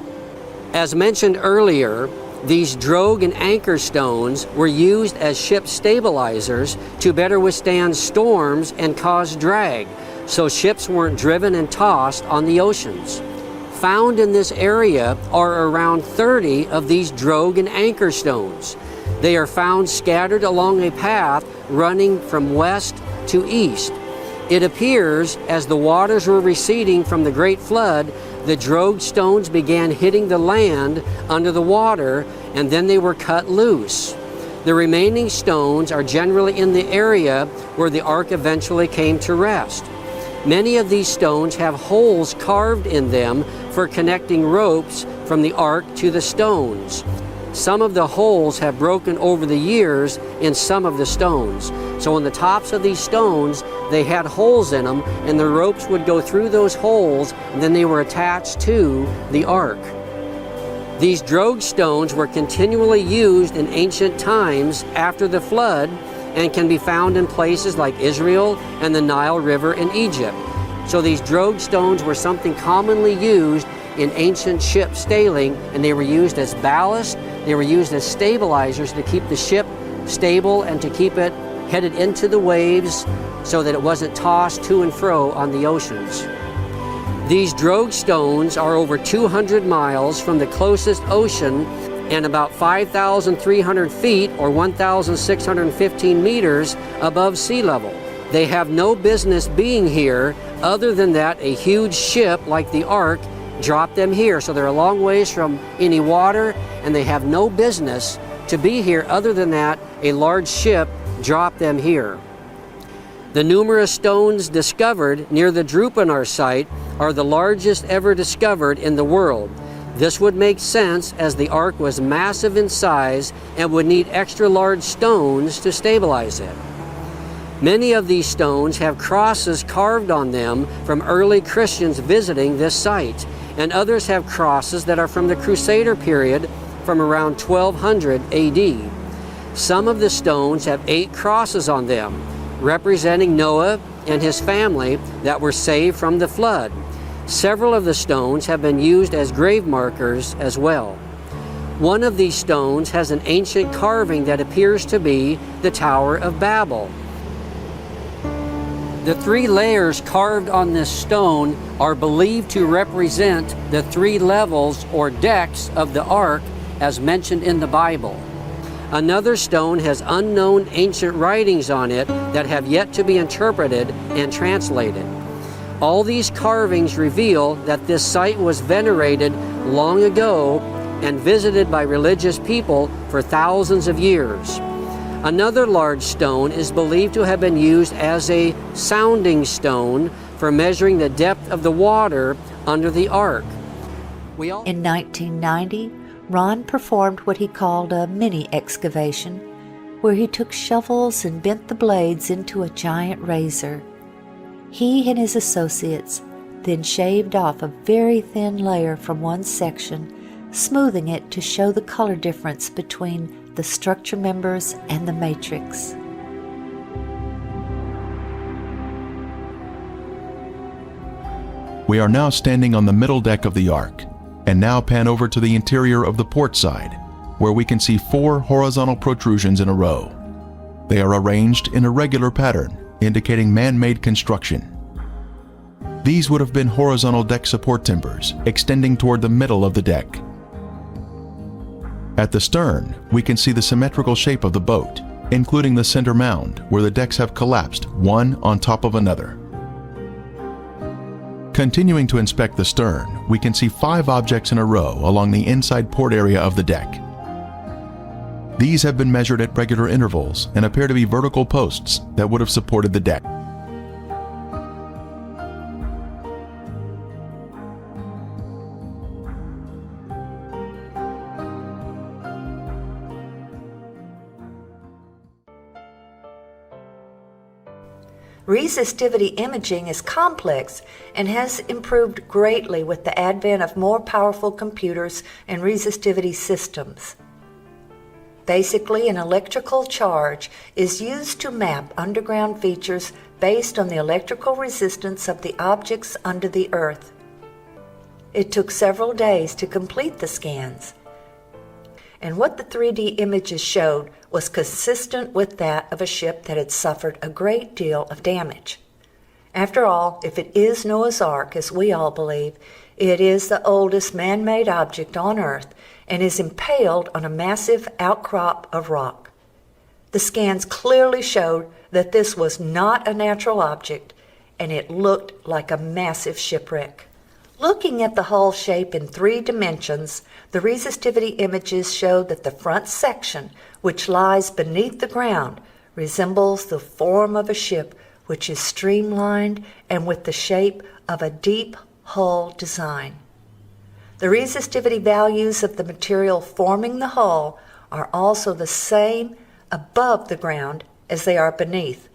As mentioned earlier, these drogue and anchor stones were used as ship stabilizers to better withstand storms and cause drag, so ships weren't driven and tossed on the oceans. Found in this area are around 30 of these drogue and anchor stones. They are found scattered along a path running from west to east. It appears as the waters were receding from the Great Flood, the drogue stones began hitting the land under the water, and then they were cut loose. The remaining stones are generally in the area where the ark eventually came to rest. Many of these stones have holes carved in them for connecting ropes from the ark to the stones. Some of the holes have broken over the years in some of the stones. So on the tops of these stones, they had holes in them, and the ropes would go through those holes, and then they were attached to the ark. These drogue stones were continually used in ancient times after the flood and can be found in places like Israel and the Nile River in Egypt. So these drogue stones were something commonly used in ancient ship sailing, and they were used as ballast, they were used as stabilizers to keep the ship stable and to keep it headed into the waves so that it wasn't tossed to and fro on the oceans. These drogue stones are over 200 miles from the closest ocean and about 5,300 feet or 1,615 meters above sea level. They have no business being here other than that a huge ship like the Ark dropped them here. So they're a long ways from any water, and they have no business to be here other than that a large ship dropped them here. The numerous stones discovered near the Drupanar site are the largest ever discovered in the world. This would make sense as the ark was massive in size and would need extra large stones to stabilize it. Many of these stones have crosses carved on them from early Christians visiting this site, and others have crosses that are from the Crusader period from around 1200 AD. Some of the stones have 8 crosses on them, representing Noah and his family that were saved from the flood. Several of the stones have been used as grave markers as well. One of these stones has an ancient carving that appears to be the Tower of Babel. The 3 layers carved on this stone are believed to represent the 3 levels or decks of the ark as mentioned in the Bible. Another stone has unknown ancient writings on it that have yet to be interpreted and translated. All these carvings reveal that this site was venerated long ago and visited by religious people for thousands of years. Another large stone is believed to have been used as a sounding stone for measuring the depth of the water under the ark. In 1990, Ron performed what he called a mini excavation, where he took shovels and bent the blades into a giant razor. He and his associates then shaved off a very thin layer from one section, smoothing it to show the color difference between the structure members and the matrix. We are now standing on the middle deck of the ark, and now pan over to the interior of the port side, where we can see 4 horizontal protrusions in a row. They are arranged in a regular pattern, indicating man-made construction. These would have been horizontal deck support timbers, extending toward the middle of the deck. At the stern, we can see the symmetrical shape of the boat, including the center mound, where the decks have collapsed one on top of another. Continuing to inspect the stern, we can see 5 objects in a row along the inside port area of the deck. These have been measured at regular intervals and appear to be vertical posts that would have supported the deck. Resistivity imaging is complex and has improved greatly with the advent of more powerful computers and resistivity systems. Basically, an electrical charge is used to map underground features based on the electrical resistance of the objects under the earth. It took several days to complete the scans, and what the 3D images showed was consistent with that of a ship that had suffered a great deal of damage. After all, if it is Noah's Ark, as we all believe, it is the oldest man-made object on Earth and is impaled on a massive outcrop of rock. The scans clearly showed that this was not a natural object, and it looked like a massive shipwreck. Looking at the hull shape in 3 dimensions, the resistivity images showed that the front section, which lies beneath the ground, resembles the form of a ship, which is streamlined and with the shape of a deep hull design. The resistivity values of the material forming the hull are also the same above the ground as they are beneath.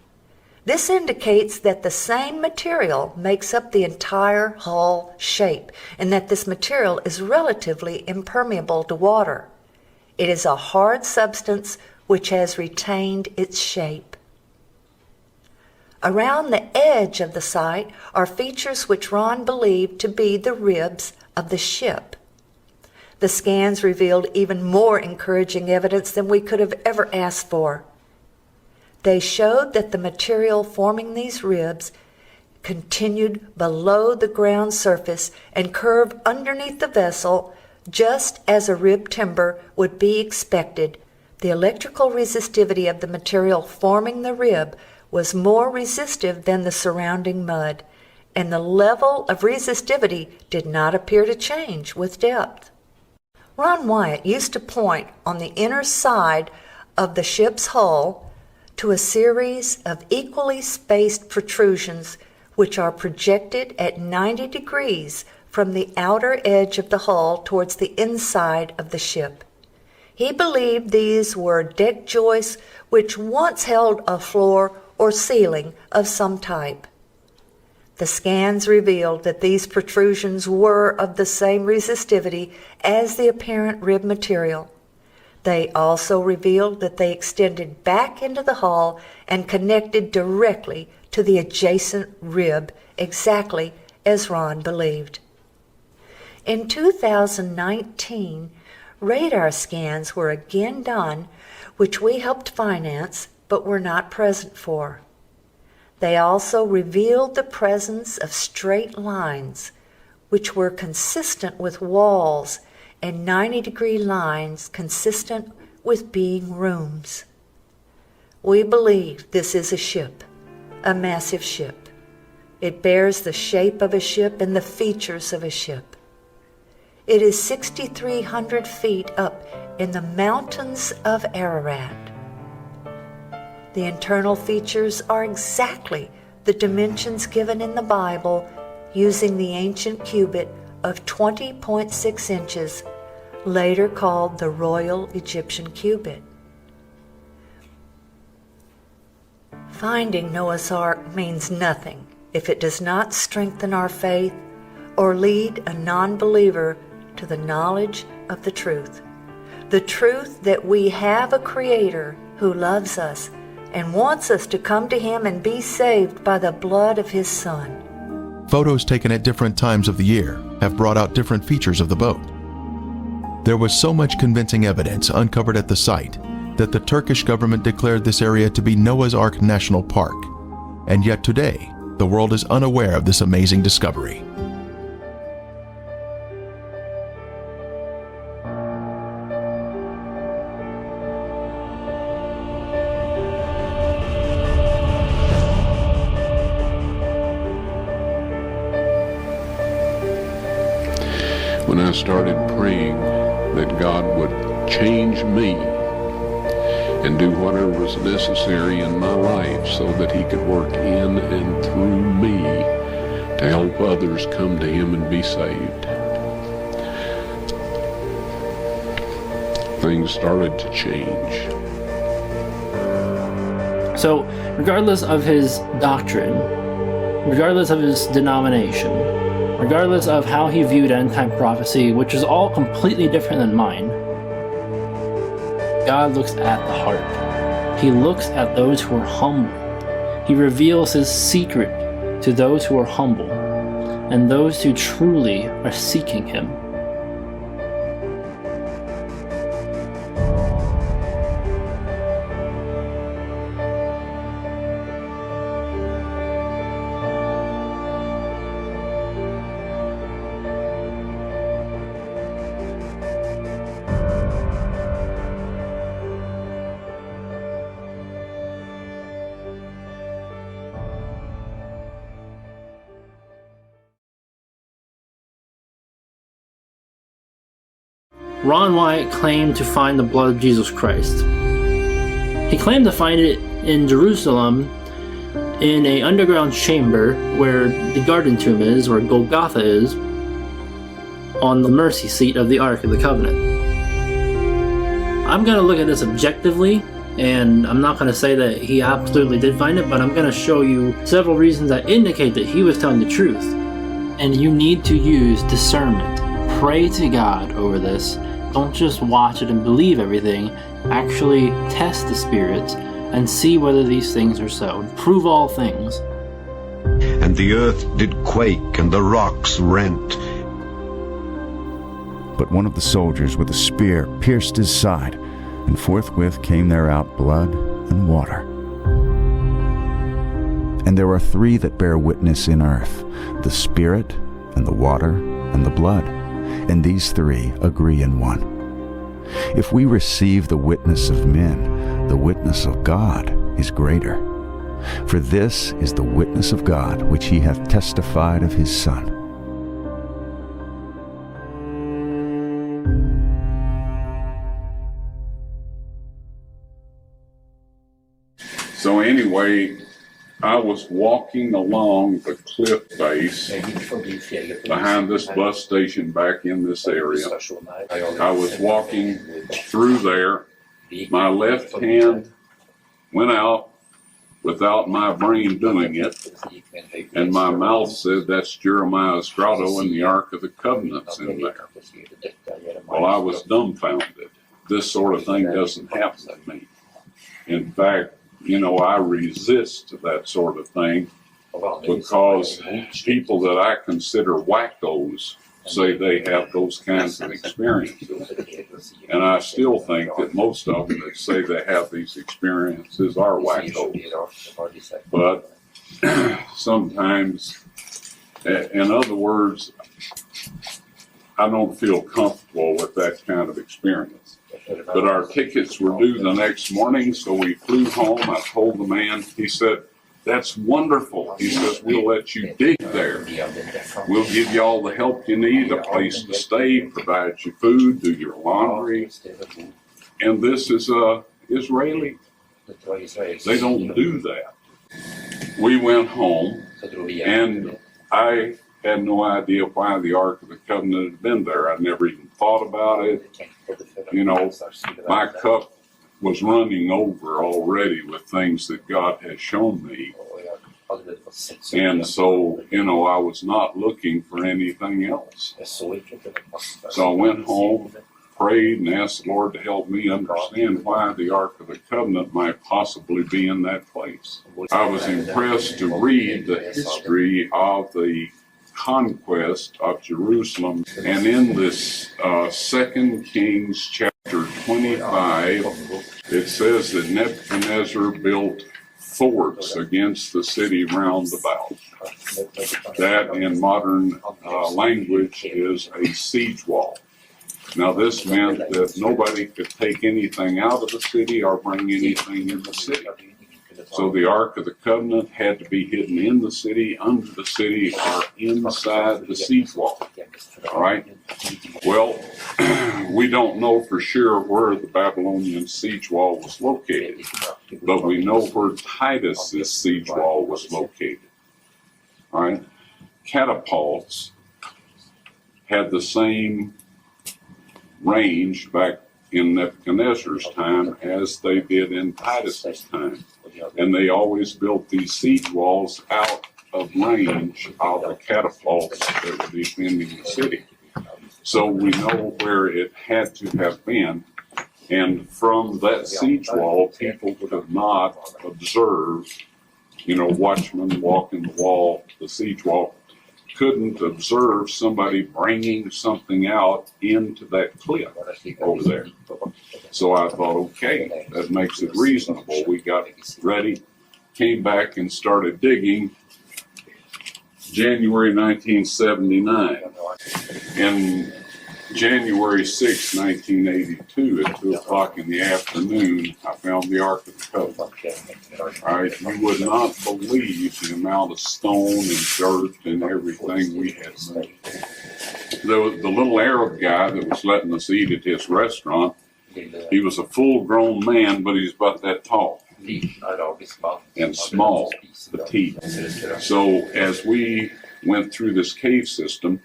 This indicates that the same material makes up the entire hull shape and that this material is relatively impermeable to water. It is a hard substance which has retained its shape. Around the edge of the site are features which Ron believed to be the ribs of the ship. The scans revealed even more encouraging evidence than we could have ever asked for. They showed that the material forming these ribs continued below the ground surface and curved underneath the vessel, just as a rib timber would be expected. The electrical resistivity of the material forming the rib was more resistive than the surrounding mud, and the level of resistivity did not appear to change with depth. Ron Wyatt used to point on the inner side of the ship's hull to a series of equally spaced protrusions which are projected at 90 degrees from the outer edge of the hull towards the inside of the ship. He believed these were deck joists which once held a floor or ceiling of some type. The scans revealed that these protrusions were of the same resistivity as the apparent rib material. They also revealed that they extended back into the hull and connected directly to the adjacent rib, exactly as Ron believed. In 2019, radar scans were again done, which we helped finance but were not present for. They also revealed the presence of straight lines, which were consistent with walls, and 90-degree lines consistent with being rooms. We believe this is a ship, a massive ship. It bears the shape of a ship and the features of a ship. It is 6,300 feet up in the mountains of Ararat. The internal features are exactly the dimensions given in the Bible using the ancient cubit of 20.6 inches, later called the Royal Egyptian Cubit. Finding Noah's Ark means nothing if it does not strengthen our faith or lead a non-believer to the knowledge of the truth that we have a Creator who loves us and wants us to come to Him and be saved by the blood of His Son. Photos taken at different times of the year have brought out different features of the boat. There was so much convincing evidence uncovered at the site that the Turkish government declared this area to be Noah's Ark National Park, and yet today, the world is unaware of this amazing discovery. When I started praying that God would change me and do whatever was necessary in my life so that He could work in and through me to help others come to Him and be saved, things started to change. So, regardless of his doctrine, regardless of his denomination, regardless of how he viewed end-time prophecy, which is all completely different than mine, God looks at the heart. He looks at those who are humble. He reveals His secret to those who are humble and those who truly are seeking Him. Ron Wyatt claimed to find the blood of Jesus Christ. He claimed to find it in Jerusalem in an underground chamber where the garden tomb is, where Golgotha is, on the mercy seat of the Ark of the Covenant. I'm going to look at this objectively, and I'm not going to say that he absolutely did find it, but I'm going to show you several reasons that indicate that he was telling the truth. And you need to use discernment. Pray to God over this. Don't just watch it and believe everything. Actually test the spirits and see whether these things are so. Prove all things. And the earth did quake, and the rocks rent. But one of the soldiers with a spear pierced his side, and forthwith came there out blood and water. And there are three that bear witness in earth, the Spirit, and the water, and the blood. And these three agree in one. If we receive the witness of men, the witness of God is greater. For this is the witness of God which He hath testified of His Son. So anyway, I was walking along the cliff face behind this bus station back in this area. I was walking through there. My left hand went out without my brain doing it. And my mouth said, that's Jeremiah's grotto and the Ark of the Covenant's in there. Well, I was dumbfounded. This sort of thing doesn't happen to me. In fact, I resist that sort of thing because people that I consider wackos say they have those kinds of experiences. And I still think that most of them that say they have these experiences are wackos. But sometimes, in other words, I don't feel comfortable with that kind of experience. But our tickets were due the next morning, so we flew home. I told the man, he said, that's wonderful. He says, we'll let you dig there. We'll give you all the help you need, a place to stay, provide you food, do your laundry. And this is Israeli. They don't do that. We went home, and I had no idea why the Ark of the Covenant had been there. I never even thought about it. My cup was running over already with things that God has shown me. And so, I was not looking for anything else. So I went home, prayed, and asked the Lord to help me understand why the Ark of the Covenant might possibly be in that place. I was impressed to read the history of the conquest of Jerusalem. And in this 2 Kings chapter 25, it says that Nebuchadnezzar built forts against the city round about. That in modern language is a siege wall. Now this meant that nobody could take anything out of the city or bring anything in the city. So the Ark of the Covenant had to be hidden in the city, under the city, or inside the siege wall. All right? Well, we don't know for sure where the Babylonian siege wall was located, but we know where Titus's siege wall was located. All right? Catapults had the same range back in Nebuchadnezzar's time as they did in Titus's time. And they always built these siege walls out of range of the catapults that were defending the city. So we know where it had to have been. And from that siege wall, people could not observe, watchmen walking the wall, the siege wall, couldn't observe somebody bringing something out into that cliff over there. So I thought, okay, that makes it reasonable. We got ready, came back and started digging. January 1979. In January 6, 1982, at 2 o'clock in the afternoon, I found the Ark of the Covenant. All right, you would not believe the amount of stone and dirt and everything we had moved. The little Arab guy that was letting us eat at his restaurant, he was a full-grown man, but he's about that tall and small, petite. So as we went through this cave system,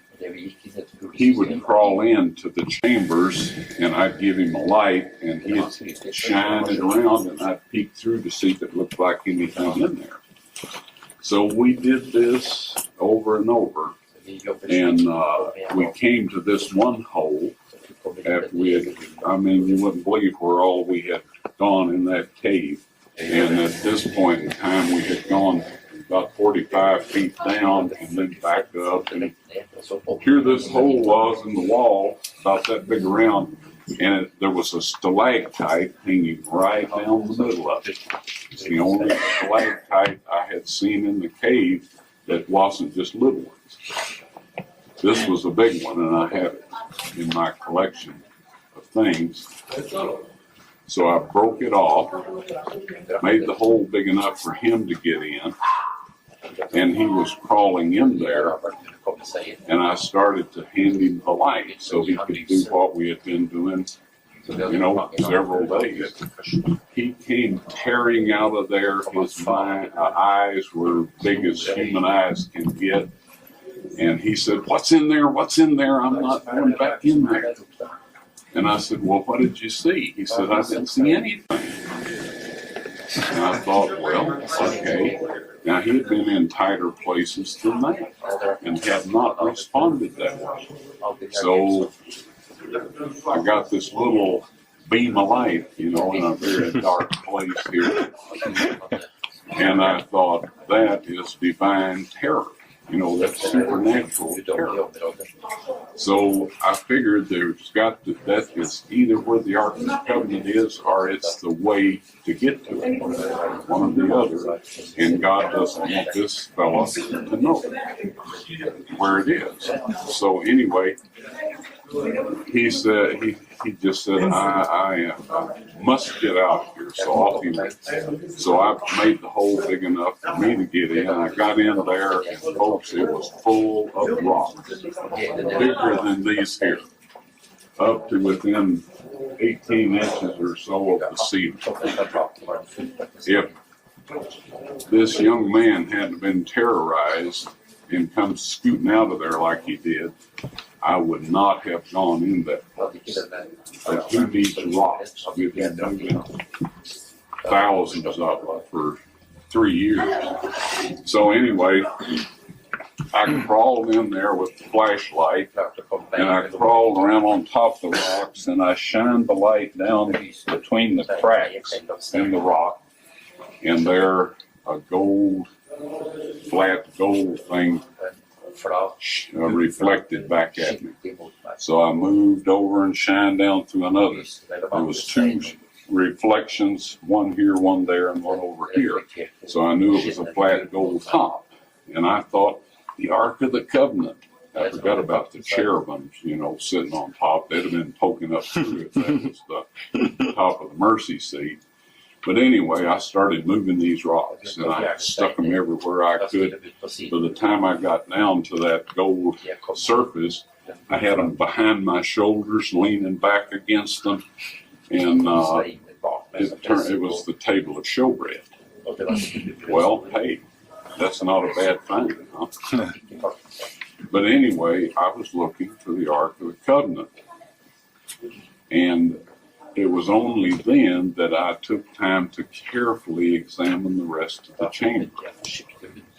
he would crawl into the chambers, and I'd give him a light, and he'd shine it around, and I'd peek through to see if it looked like anything in there. So we did this over and over, and we came to this one hole after we had, you wouldn't believe where all we had gone in that cave. And at this point in time, we had gone about 45 feet down and then back up. And here this hole was in the wall, about that big around, and there was a stalactite hanging right down the middle of it. It's the only stalactite I had seen in the cave that wasn't just little ones. This was a big one, and I have it in my collection of things. So I broke it off, made the hole big enough for him to get in, and he was crawling in there, and I started to hand him the light so he could do what we had been doing, several days. He came tearing out of there. His eyes were big as human eyes can get, and he said, "What's in there? What's in there? I'm not going back in there." And I said, "Well, what did you see?" He said, "I didn't see anything." And I thought, well, okay. Now, he had been in tighter places than that and had not responded that way. So I got this little beam of light, in a very dark place here. And I thought, that is divine terror. That's supernatural terror. So I figured that is either where the Ark of the Covenant is, or it's the way to get to it, one or the other. And God doesn't want this fella to know where it is. So anyway, he just said, I must get out of here. So off he went. So I made the hole big enough for me to get in. I got in there, and folks, it was full of rocks, bigger than these here, up to within 18 inches or so of the ceiling. If this young man hadn't been terrorized and come scooting out of there like he did, I would not have gone in that place. But he needs rocks. We've been moving thousands of them for 3 years. So anyway, I crawled in there with the flashlight, and I crawled around on top of the rocks, and I shined the light down between the cracks in the rock, and there a flat gold thing reflected back at me. So I moved over and shined down through another. There was 2 reflections, one here, one there, and one over here. So I knew it was a flat gold top. And I thought, the Ark of the Covenant. I forgot about the cherubims, sitting on top. They'd have been poking up through if that was the top of the mercy seat. But anyway, I started moving these rocks, and I stuck them everywhere I could. By the time I got down to that gold surface, I had them behind my shoulders, leaning back against them, and it was the table of showbread. Well, hey, that's not a bad thing, huh? But anyway, I was looking for the Ark of the Covenant, and it was only then that I took time to carefully examine the rest of the chamber.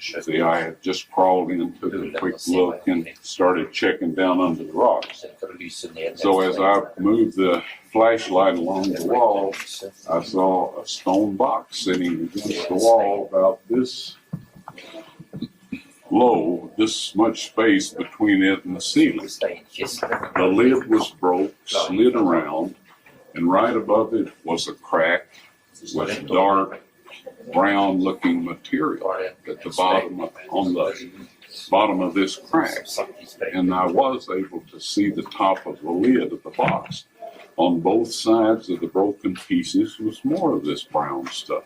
See, I had just crawled in, took a quick look, and started checking down under the rocks. So as I moved the flashlight along the wall, I saw a stone box sitting against the wall about this low, this much space between it and the ceiling. The lid was broke, slid around, and right above it was a crack with dark brown-looking material at the bottom on the bottom of this crack. And I was able to see the top of the lid of the box. On both sides of the broken pieces was more of this brown stuff.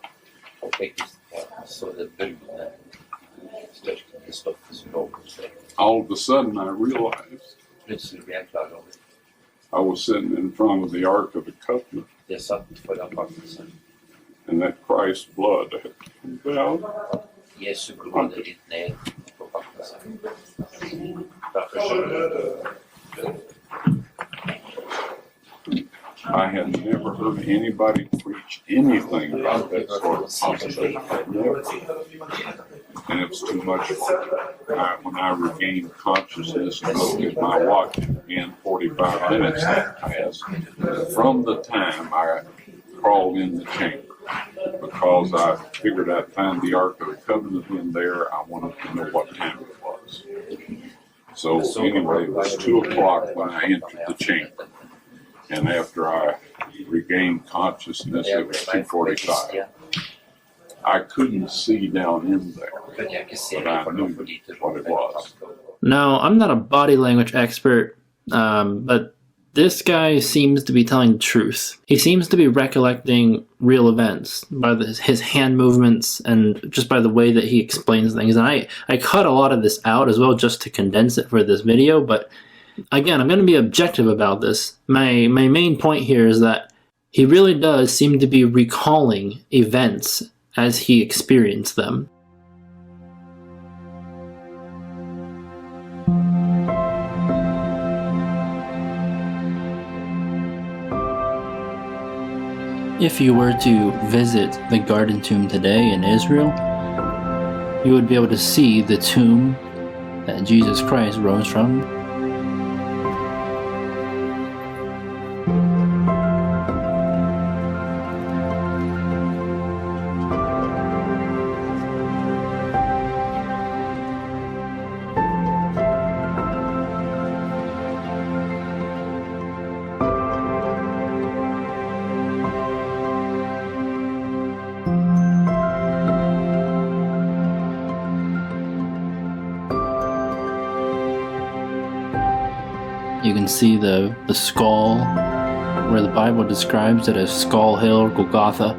All of a sudden, I realized I was sitting in front of the Ark of the Covenant, and that Christ's blood had come down. I had never heard anybody preach anything about that sort of possibility. Never. And it was too much for me. When I regained consciousness and looked at my watch, again, 45 minutes had passed from the time I crawled in the chamber, because I figured I'd find the Ark of the Covenant in there. I wanted to know what time it was. So anyway, it was 2 o'clock when I entered the chamber. And after I regained consciousness, it was 2:45. I couldn't see down in there, but I knew what it was. Now, I'm not a body language expert, but this guy seems to be telling the truth. He seems to be recollecting real events by his hand movements and just by the way that he explains things. And I cut a lot of this out as well just to condense it for this video, but again, I'm going to be objective about this. My main point here is that he really does seem to be recalling events as he experienced them. If you were to visit the Garden Tomb today in Israel, you would be able to see the tomb that Jesus Christ rose from. You can see the skull, where the Bible describes it as Skull Hill, Golgotha.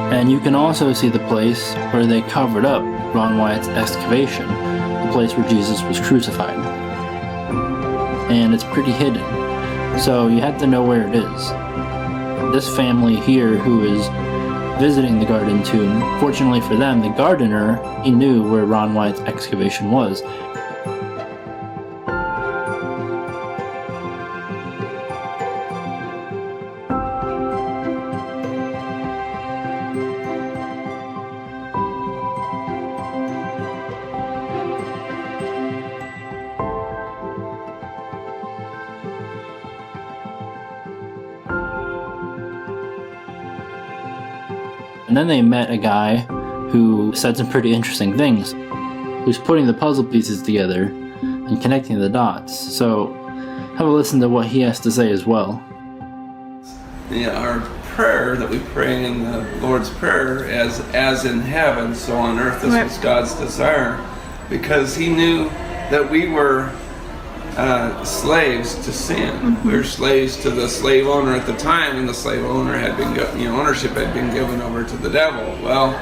And you can also see the place where they covered up Ron Wyatt's excavation, the place where Jesus was crucified. And it's pretty hidden, so you have to know where it is. This family here who is visiting the Garden Tomb, fortunately for them, the gardener, he knew where Ron Wyatt's excavation was. And then they met a guy who said some pretty interesting things, who's putting the puzzle pieces together and connecting the dots. So have a listen to what he has to say as well. Our prayer that we pray in the Lord's Prayer, as in heaven, so on earth, this was God's desire, because he knew that we were slaves to sin. Mm-hmm. We were slaves to the slave owner at the time, and the slave owner had been, ownership had been given over to the devil. Well,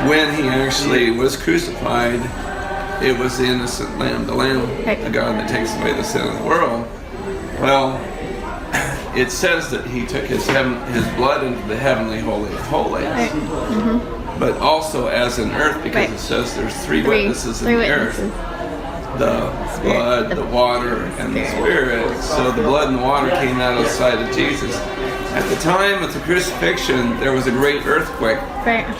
when he actually was crucified, it was the innocent lamb, the lamb, the God that takes away the sin of the world. Well, it says that he took his blood into the heavenly holy of holies. Mm-hmm. But also as in earth, because it says there's three witnesses in the earth. The blood, the water, and the Spirit. So the blood and the water came out of the side of Jesus. At the time of the crucifixion, there was a great earthquake,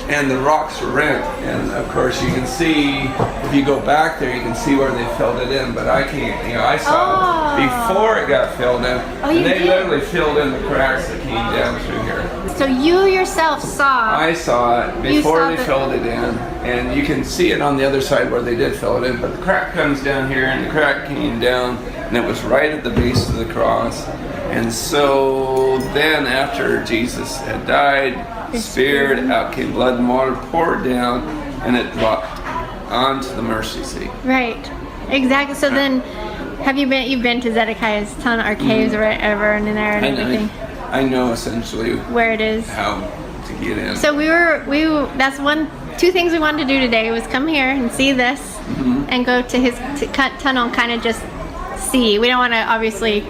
and the rocks were rent. And of course, you can see, if you go back there, you can see where they filled it in. But I can't, I saw it before it got filled in. And they literally filled in the cracks that came down through here. So you yourself saw? I saw it before they filled it in. And you can see it on the other side where they did fill it in. But the crack comes down here, and the crack came down, and it was right at the base of the cross. And so then after Jesus had died, Spirit, out came blood and water, poured down, and it dropped onto the mercy seat. Right, exactly. So then, you've been to Zedekiah's tunnel or caves or whatever, and in there and everything? I know essentially where it is, how to get in. So that's two things we wanted to do today was come here and see this, and go to his tunnel and kind of just see. We don't want to obviously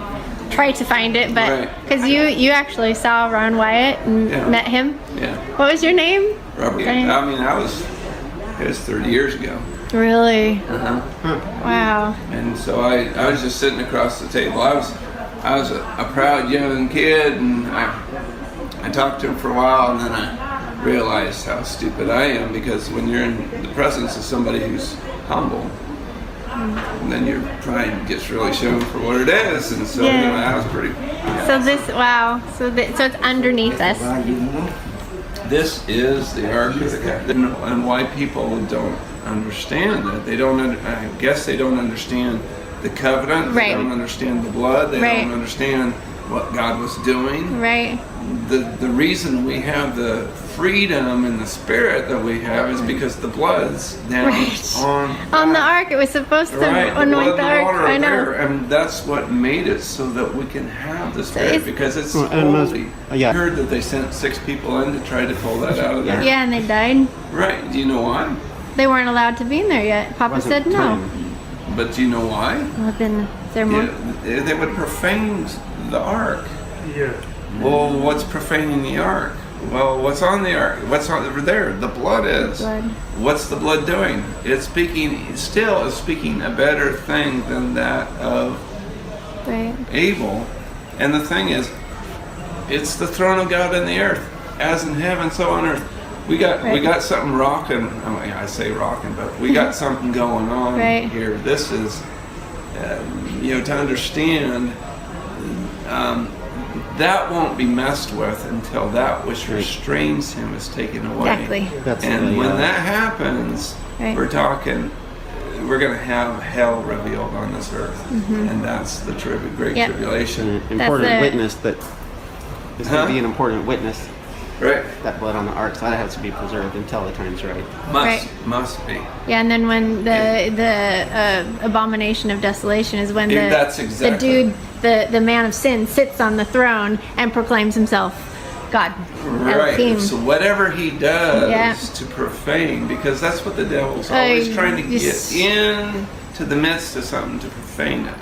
try to find it, but because you actually saw Ron Wyatt and met him. Yeah. What was your name? Robert. It was 30 years ago. Really? Wow. And so I was just sitting across the table. I was a proud young kid, and I talked to him for a while, and then I realized how stupid I am, because when you're in the presence of somebody who's humble, and then your pride gets really shown for what it is, and so I was pretty. So so it's underneath us. This is the Ark of the Covenant, and why people don't understand that. I guess they don't understand the covenant. They don't understand the blood. They don't understand what God was doing. Right. the reason we have the freedom and the spirit that we have is because the blood's down on the ark. It was supposed to anoint the ark. I know. And that's what made it so that we can have the spirit, because it's holy. I heard that they sent 6 people in to try to pull that out of there. Yeah, and they died. Right. Do you know why? They weren't allowed to be in there yet. Papa said no. But do you know why? Well, then there more. Yeah, they would profane the ark. Yeah. Well, what's profaning the ark? Well, what's on the ark? What's on there? The blood is. Blood. What's the blood doing? It's speaking a better thing than that of Abel. And the thing is, it's the throne of God in the earth, as in heaven, so on earth. We got something rocking. I say rocking, but we got something going on here. This is, to understand. That won't be messed with until that which restrains him is taken away. Exactly. And when that happens, we're going to have hell revealed on this earth. Mm-hmm. And that's the great tribulation. Important witness that is going to be an important witness. Right. That blood on the ark, so that has to be preserved until the time's right. Must be. Yeah, and then when the abomination of desolation is when the dude, the man of sin, sits on the throne and proclaims himself God. Right. Elohim. So whatever he does to profane, because that's what the devil's always trying to get into the midst of something to profane it.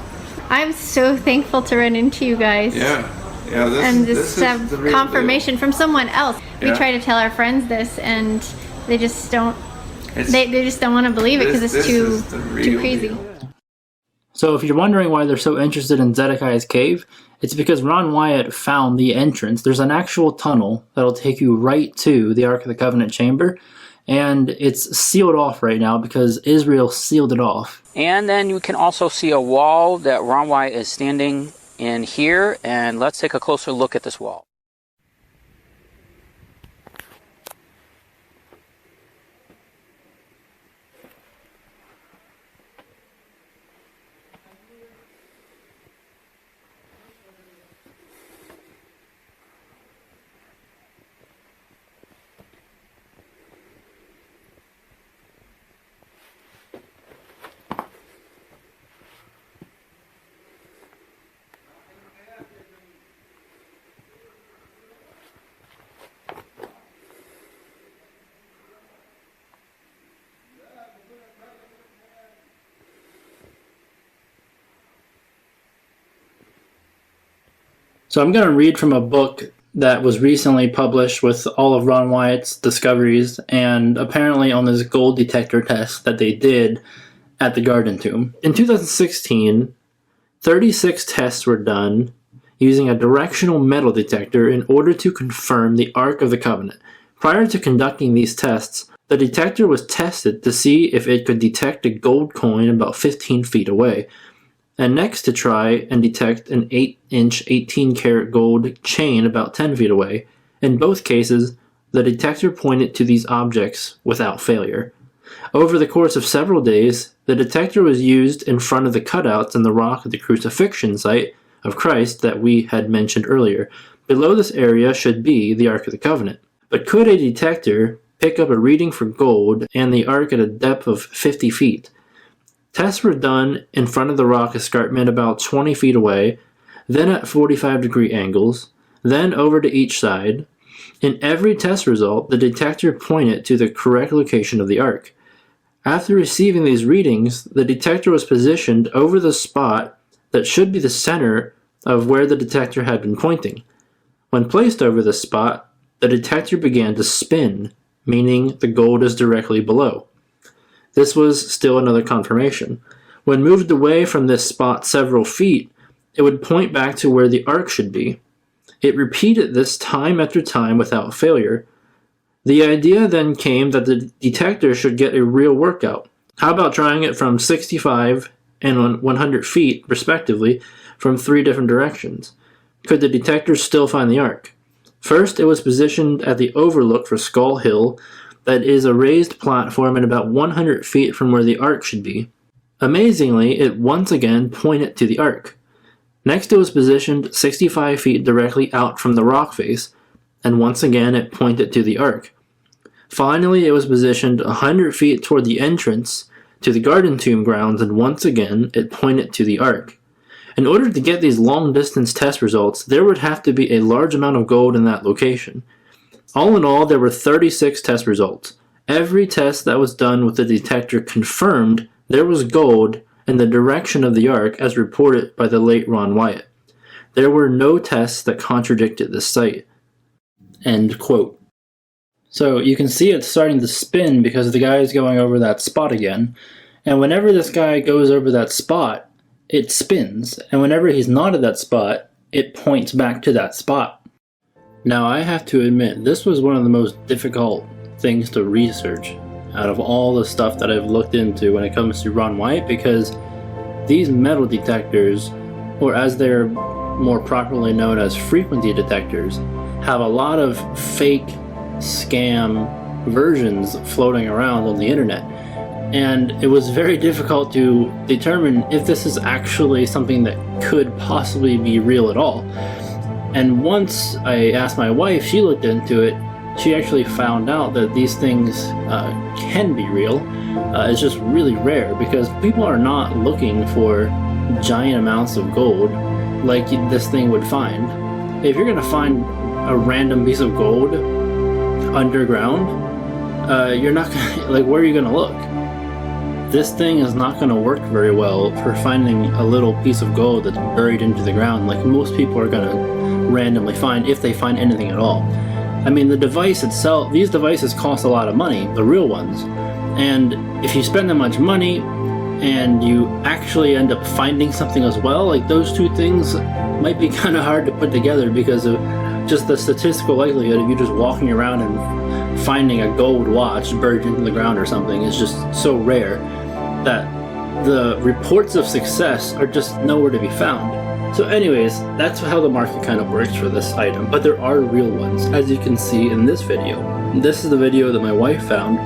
I'm so thankful to run into you guys. Yeah. This have confirmation from someone else. We try to tell our friends this, and they just don't. They just don't want to believe it because it's too crazy. So if you're wondering why they're so interested in Zedekiah's cave, it's because Ron Wyatt found the entrance. There's an actual tunnel that'll take you right to the Ark of the Covenant chamber, and it's sealed off right now because Israel sealed it off. And then you can also see a wall that Ron Wyatt is standing in here, and let's take a closer look at this wall. So I'm going to read from a book that was recently published with all of Ron Wyatt's discoveries, and apparently on this gold detector test that they did at the Garden Tomb. In 2016, 36 tests were done using a directional metal detector in order to confirm the Ark of the Covenant. Prior to conducting these tests, the detector was tested to see if it could detect a gold coin about 15 feet away, and next to try and detect an 8-inch 18-karat gold chain about 10 feet away. In both cases, the detector pointed to these objects without failure. Over the course of several days, the detector was used in front of the cutouts in the rock of the crucifixion site of Christ that we had mentioned earlier. Below this area should be the Ark of the Covenant. But could a detector pick up a reading for gold and the Ark at a depth of 50 feet? Tests were done in front of the rock escarpment about 20 feet away, then at 45-degree angles, then over to each side. In every test result, the detector pointed to the correct location of the Ark. After receiving these readings, the detector was positioned over the spot that should be the center of where the detector had been pointing. When placed over this spot, the detector began to spin, meaning the gold is directly below. This was still another confirmation. When moved away from this spot several feet, it would point back to where the Ark should be. It repeated this time after time without failure. The idea then came that the detector should get a real workout. How about trying it from 65 and 100 feet, respectively, from 3 different directions? Could the detector still find the Ark? First, it was positioned at the overlook for Skull Hill, that is a raised platform at about 100 feet from where the Ark should be. Amazingly, it once again pointed to the Ark. Next, it was positioned 65 feet directly out from the rock face, and once again it pointed to the ark. Finally, it was positioned 100 feet toward the entrance to the garden tomb grounds, and once again it pointed to the ark. In order to get these long-distance test results, there would have to be a large amount of gold in that location. All in all, there were 36 test results. Every test that was done with the detector confirmed there was gold in the direction of the ark as reported by the late Ron Wyatt. There were no tests that contradicted this site. End quote. So you can see it's starting to spin because the guy is going over that spot again. And whenever this guy goes over that spot, it spins. And whenever he's not at that spot, it points back to that spot. Now I have to admit, this was one of the most difficult things to research out of all the stuff that I've looked into when it comes to Ron Wyatt, because these metal detectors, or as they're more properly known as frequency detectors, have a lot of fake scam versions floating around on the internet. And it was very difficult to determine if this is actually something that could possibly be real at all. And once I asked my wife, she looked into it, she actually found out that these things can be real. It's just really rare because people are not looking for giant amounts of gold like this thing would find. If you're going to find a random piece of gold underground, you're not gonna, like, where are you going to look? This thing is not going to work very well for finding a little piece of gold that's buried into the ground like most people are going to randomly find, if they find anything at all. I mean, the device itself, these devices cost a lot of money, the real ones. And if you spend that much money and you actually end up finding something as well, like those two things might be kind of hard to put together because of just the statistical likelihood of you just walking around and finding a gold watch buried into the ground or something is just so rare that the reports of success are just nowhere to be found. So anyways, that's how the market kind of works for this item, but there are real ones, as you can see in this video. This is the video that my wife found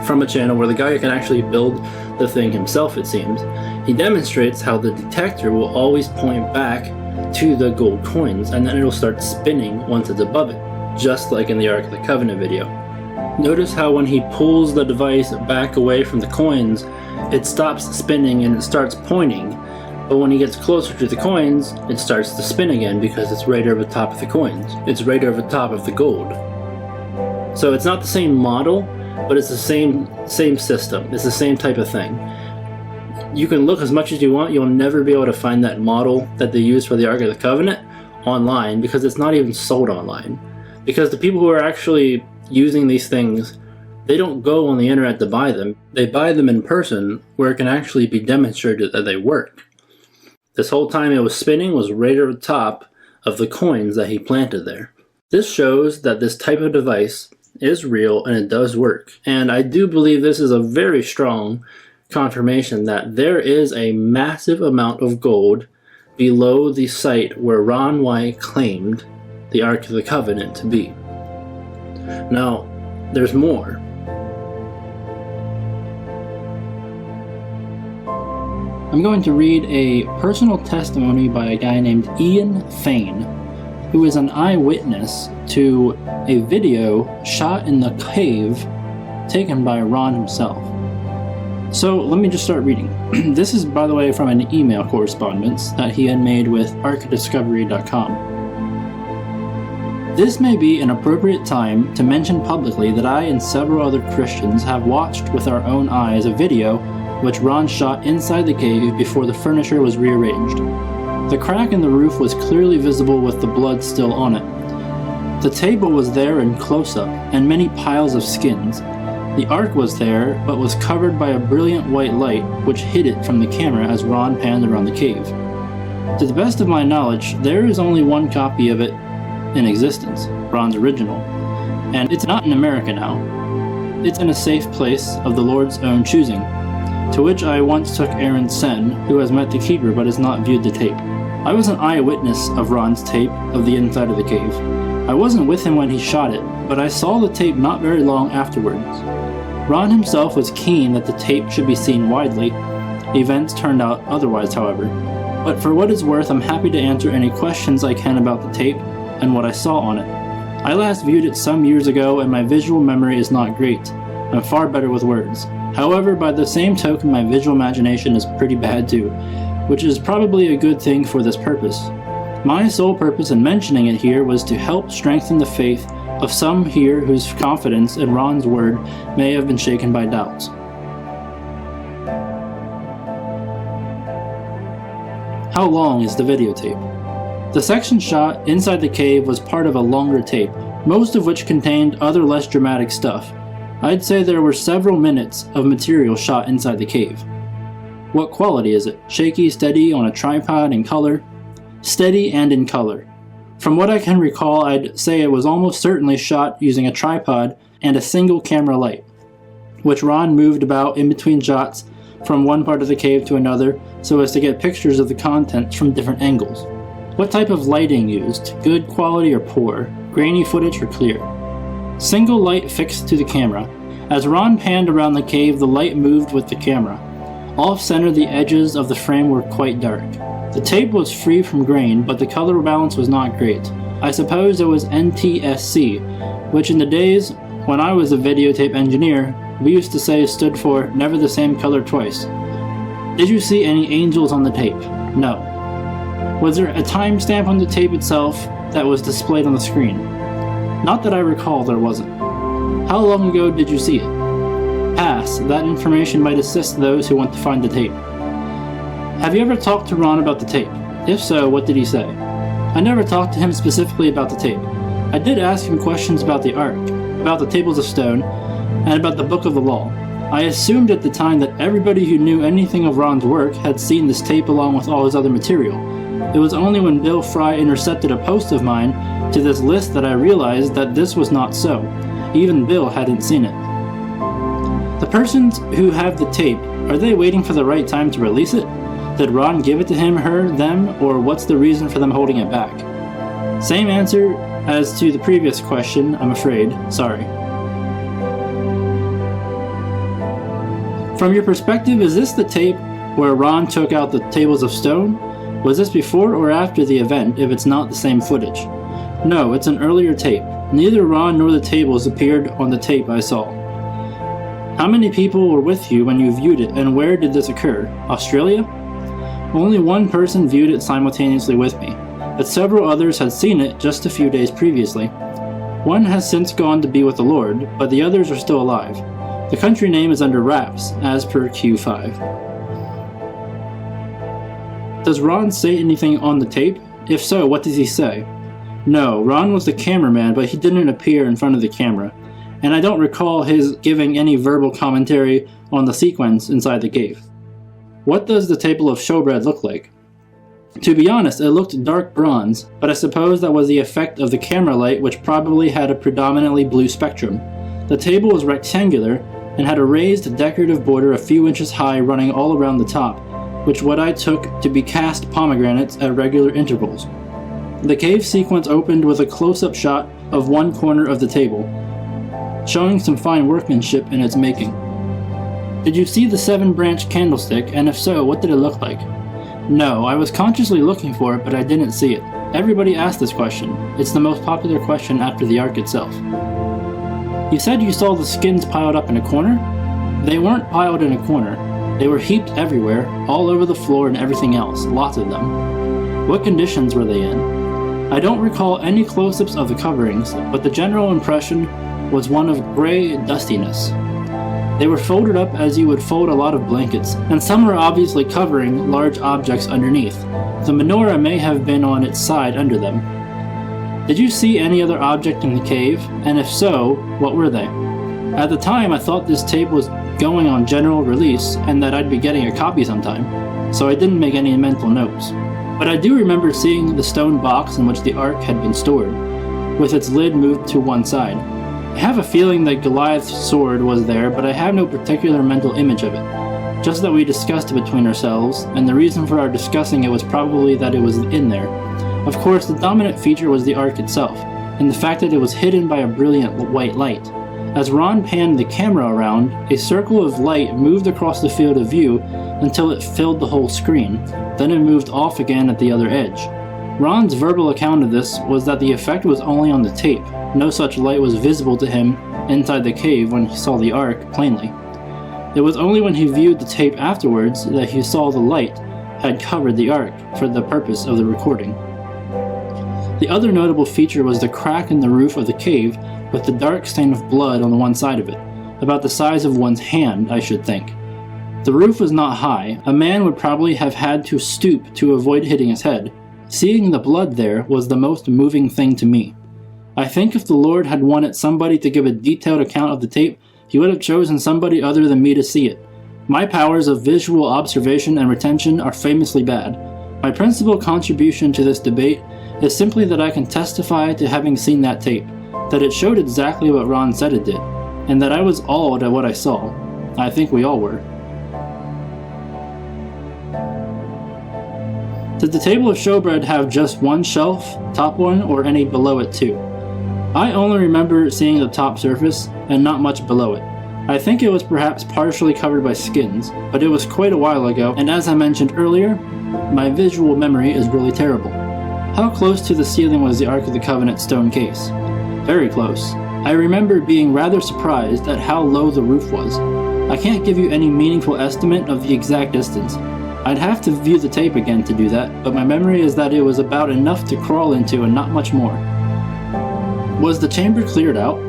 from a channel where the guy can actually build the thing himself, it seems. He demonstrates how the detector will always point back to the gold coins, and then it'll start spinning once it's above it, just like in the Ark of the Covenant video. Notice how when he pulls the device back away from the coins, it stops spinning and it starts pointing. But when he gets closer to the coins, it starts to spin again because it's right over top of the coins. It's right over top of the gold. So it's not the same model, but it's the same system. It's the same type of thing. You can look as much as you want, you'll never be able to find that model that they use for the Ark of the Covenant online because it's not even sold online. Because the people who are actually using these things, they don't go on the internet to buy them. They buy them in person where it can actually be demonstrated that they work. This whole time it was spinning was right over the top of the coins that he planted there. This shows that this type of device is real and it does work. And I do believe this is a very strong confirmation that there is a massive amount of gold below the site where Ron Wyatt claimed the Ark of the Covenant to be. Now, there's more. I'm going to read a personal testimony by a guy named Ian Fain, who is an eyewitness to a video shot in the cave taken by Ron himself. So let me just start reading. This is, by the way, from an email correspondence that he had made with arcdiscovery.com. This may be an appropriate time to mention publicly that I and several other Christians have watched with our own eyes a video which Ron shot inside the cave before the furniture was rearranged. The crack in the roof was clearly visible with the blood still on it. The table was there in close-up, and many piles of skins. The Ark was there, but was covered by a brilliant white light which hid it from the camera as Ron panned around the cave. To the best of my knowledge, there is only one copy of it in existence, Ron's original, and it's not in America now. It's in a safe place of the Lord's own choosing, to which I once took Aaron Sen, who has met the keeper but has not viewed the tape. I was an eyewitness of Ron's tape of the inside of the cave. I wasn't with him when he shot it, but I saw the tape not very long afterwards. Ron himself was keen that the tape should be seen widely. Events turned out otherwise, however. But for what it's worth, I'm happy to answer any questions I can about the tape and what I saw on it. I last viewed it some years ago and my visual memory is not great. I'm far better with words. However, by the same token, my visual imagination is pretty bad too, which is probably a good thing for this purpose. My sole purpose in mentioning it here was to help strengthen the faith of some here whose confidence in Ron's word may have been shaken by doubts. How long is the videotape? The section shot inside the cave was part of a longer tape, most of which contained other less dramatic stuff. I'd say there were several minutes of material shot inside the cave. What quality is it? Shaky, steady, on a tripod, in color? Steady and in color. From what I can recall, I'd say it was almost certainly shot using a tripod and a single camera light, which Ron moved about in between shots from one part of the cave to another so as to get pictures of the contents from different angles. What type of lighting used? Good quality or poor? Grainy footage or clear? Single light fixed to the camera. As Ron panned around the cave, the light moved with the camera. Off-center, the edges of the frame were quite dark. The tape was free from grain, but the color balance was not great. I suppose it was NTSC, which in the days when I was a videotape engineer, we used to say stood for never the same color twice. Did you see any angels on the tape? No. Was there a timestamp on the tape itself that was displayed on the screen? Not that I recall there wasn't. How long ago did you see it? Pass. That information might assist those who want to find the tape. Have you ever talked to Ron about the tape? If so, what did he say? I never talked to him specifically about the tape. I did ask him questions about the Ark, about the tables of stone, and about the Book of the Law. I assumed at the time that everybody who knew anything of Ron's work had seen this tape along with all his other material. It was only when Bill Fry intercepted a post of mine to this list that I realized that this was not so. Even Bill hadn't seen it. The persons who have the tape, are they waiting for the right time to release it? Did Ron give it to him, her, them, or what's the reason for them holding it back? Same answer as to the previous question, I'm afraid. Sorry. From your perspective, is this the tape where Ron took out the tables of stone? Was this before or after the event, if it's not the same footage? No, it's an earlier tape. Neither Ron nor the tables appeared on the tape I saw. How many people were with you when you viewed it, and where did this occur? Australia? Only one person viewed it simultaneously with me, but several others had seen it just a few days previously. One has since gone to be with the Lord, but the others are still alive. The country name is under wraps, as per Q5. Does Ron say anything on the tape? If so, what does he say? No, Ron was the cameraman, but he didn't appear in front of the camera, and I don't recall his giving any verbal commentary on the sequence inside the cave. What does the table of showbread look like? To be honest, it looked dark bronze, but I suppose that was the effect of the camera light, which probably had a predominantly blue spectrum. The table was rectangular and had a raised decorative border a few inches high running all around the top, which what I took to be cast pomegranates at regular intervals. The cave sequence opened with a close-up shot of one corner of the table, showing some fine workmanship in its making. Did you see the 7-branch candlestick, and if so, what did it look like? No, I was consciously looking for it, but I didn't see it. Everybody asked this question. It's the most popular question after the Ark itself. You said you saw the skins piled up in a corner? They weren't piled in a corner. They were heaped everywhere, all over the floor and everything else, lots of them. What conditions were they in? I don't recall any close-ups of the coverings, but the general impression was one of gray dustiness. They were folded up as you would fold a lot of blankets, and some were obviously covering large objects underneath. The menorah may have been on its side under them. Did you see any other object in the cave? And if so, what were they? At the time, I thought this tape was going on general release and that I'd be getting a copy sometime, so I didn't make any mental notes. But I do remember seeing the stone box in which the Ark had been stored, with its lid moved to one side. I have a feeling that Goliath's sword was there, but I have no particular mental image of it. Just that we discussed it between ourselves, and the reason for our discussing it was probably that it was in there. Of course, the dominant feature was the Ark itself, and the fact that it was hidden by a brilliant white light. As Ron panned the camera around, a circle of light moved across the field of view until it filled the whole screen, then it moved off again at the other edge. Ron's verbal account of this was that the effect was only on the tape. No such light was visible to him inside the cave when he saw the Ark plainly. It was only when he viewed the tape afterwards that he saw the light had covered the Ark for the purpose of the recording. The other notable feature was the crack in the roof of the cave with the dark stain of blood on one side of it, about the size of one's hand, I should think. The roof was not high. A man would probably have had to stoop to avoid hitting his head. Seeing the blood there was the most moving thing to me. I think if the Lord had wanted somebody to give a detailed account of the tape, he would have chosen somebody other than me to see it. My powers of visual observation and retention are famously bad. My principal contribution to this debate is simply that I can testify to having seen that tape, that it showed exactly what Ron said it did, and that I was awed at what I saw. I think we all were. Did the table of showbread have just one shelf, top one, or any below it too? I only remember seeing the top surface, and not much below it. I think it was perhaps partially covered by skins, but it was quite a while ago, and as I mentioned earlier, my visual memory is really terrible. How close to the ceiling was the Ark of the Covenant stone case? Very close. I remember being rather surprised at how low the roof was. I can't give you any meaningful estimate of the exact distance. I'd have to view the tape again to do that, but my memory is that it was about enough to crawl into and not much more. Was the chamber cleared out?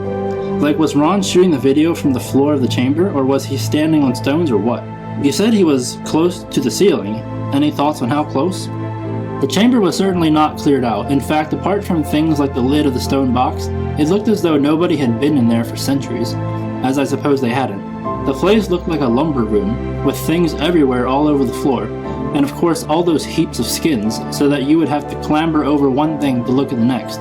Like, was Ron shooting the video from the floor of the chamber, or was he standing on stones, or what? You said he was close to the ceiling. Any thoughts on how close? The chamber was certainly not cleared out. In fact, apart from things like the lid of the stone box, it looked as though nobody had been in there for centuries, as I suppose they hadn't. The place looked like a lumber room, with things everywhere all over the floor, and of course all those heaps of skins, so that you would have to clamber over one thing to look at the next.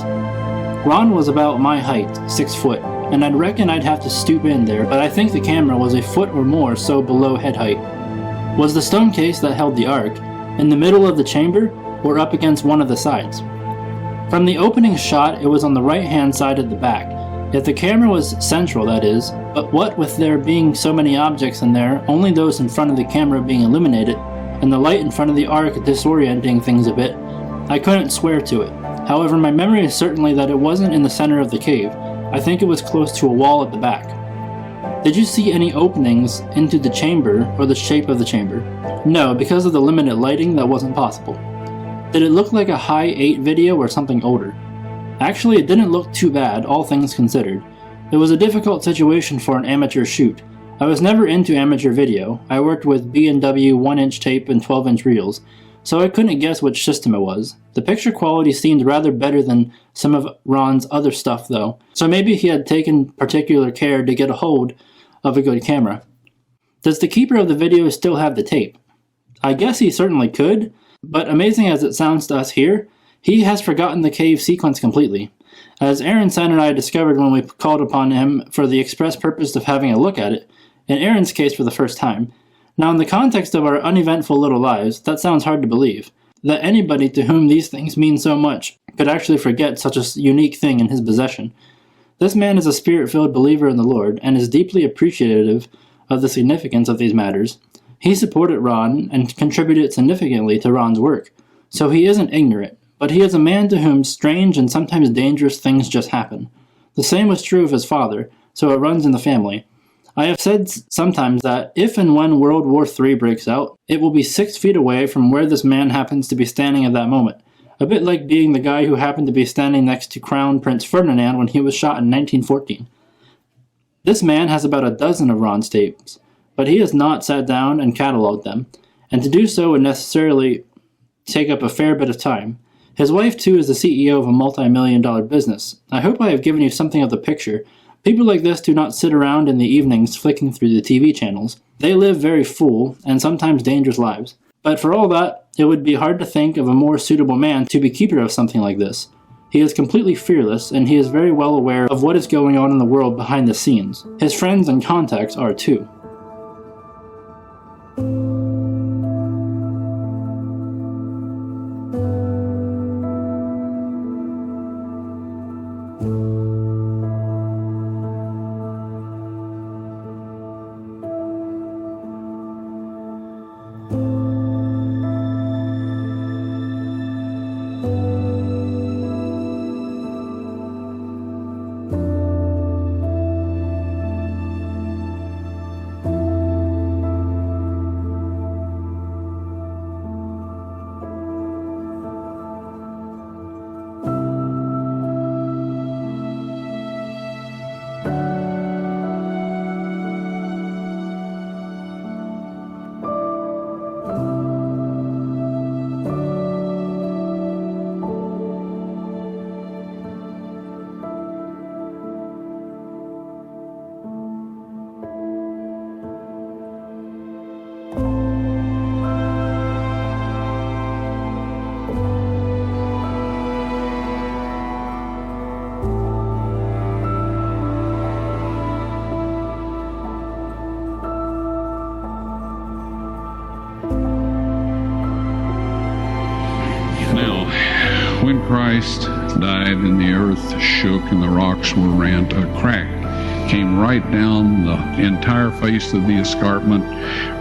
Ron was about my height, 6 foot, and I'd reckon I'd have to stoop in there, but I think the camera was a foot or more so below head height. Was the stone case that held the Ark in the middle of the chamber, or up against one of the sides? From the opening shot, it was on the right-hand side at the back. If the camera was central, that is, but what with there being so many objects in there, only those in front of the camera being illuminated, and the light in front of the Ark disorienting things a bit, I couldn't swear to it. However, my memory is certainly that it wasn't in the center of the cave. I think it was close to a wall at the back. Did you see any openings into the chamber or the shape of the chamber? No, because of the limited lighting, that wasn't possible. Did it look like a high 8 video or something older? Actually, it didn't look too bad, all things considered. It was a difficult situation for an amateur shoot. I was never into amateur video. I worked with B&W 1-inch tape and 12-inch reels, so I couldn't guess which system it was. The picture quality seemed rather better than some of Ron's other stuff though, so maybe he had taken particular care to get a hold of a good camera. Does the keeper of the video still have the tape? I guess he certainly could, but amazing as it sounds to us here, he has forgotten the cave sequence completely. As Aaron Sen and I discovered when we called upon him for the express purpose of having a look at it, in Aaron's case for the first time. Now in the context of our uneventful little lives, that sounds hard to believe, that anybody to whom these things mean so much could actually forget such a unique thing in his possession. This man is a spirit-filled believer in the Lord, and is deeply appreciative of the significance of these matters. He supported Ron, and contributed significantly to Ron's work, so he isn't ignorant, but he is a man to whom strange and sometimes dangerous things just happen. The same was true of his father, so it runs in the family. I have said sometimes that if and when World War III breaks out, it will be 6 feet away from where this man happens to be standing at that moment. A bit like being the guy who happened to be standing next to Crown Prince Ferdinand when he was shot in 1914. This man has about a dozen of Ron's tapes, but he has not sat down and cataloged them, and to do so would necessarily take up a fair bit of time. His wife, too, is the CEO of a multi-million-dollar business. I hope I have given you something of the picture. People like this do not sit around in the evenings flicking through the TV channels. They live very full, and sometimes dangerous lives. But for all that, it would be hard to think of a more suitable man to be keeper of something like this. He is completely fearless, and he is very well aware of what is going on in the world behind the scenes. His friends and contacts are too. Christ died and the earth shook and the rocks were rent, a crack came right down the entire face of the escarpment,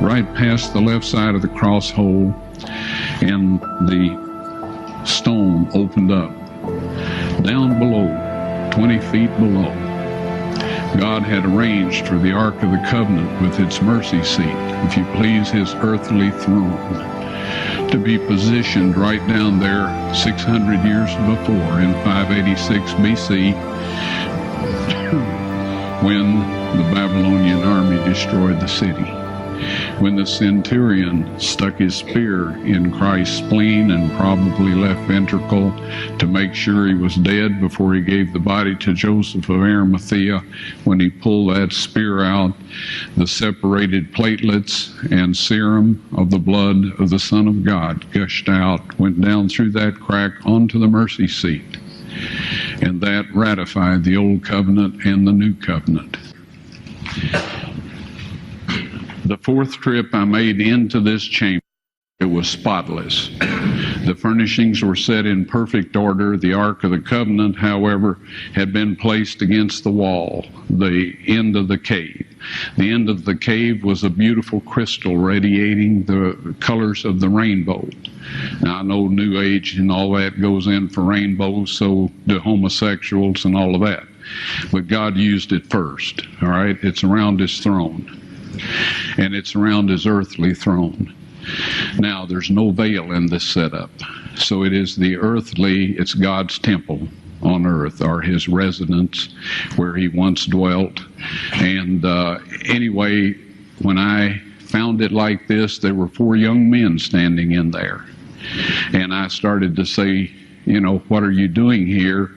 right past the left side of the cross hole, and the stone opened up. Down below, 20 feet below, God had arranged for the Ark of the Covenant with its mercy seat, if you please, his earthly throne, to be positioned right down there 600 years before in 586 BC when the Babylonian army destroyed the city. When the centurion stuck his spear in Christ's spleen and probably left ventricle to make sure he was dead before he gave the body to Joseph of Arimathea, when he pulled that spear out, the separated platelets and serum of the blood of the Son of God gushed out, went down through that crack onto the mercy seat. And that ratified the Old Covenant and the New Covenant. The fourth trip I made into this chamber, it was spotless. The furnishings were set in perfect order. The Ark of the Covenant, however, had been placed against the wall, the end of the cave. The end of the cave was a beautiful crystal radiating the colors of the rainbow. Now, I know New Age and all that goes in for rainbows, so do homosexuals and all of that. But God used it first, all right? It's around his throne. And it's around his earthly throne. Now, there's no veil in this setup. So it is the earthly, it's God's temple on earth, or his residence where he once dwelt. And anyway, when I found it like this, there were 4 young men standing in there. And I started to say, you know, what are you doing here?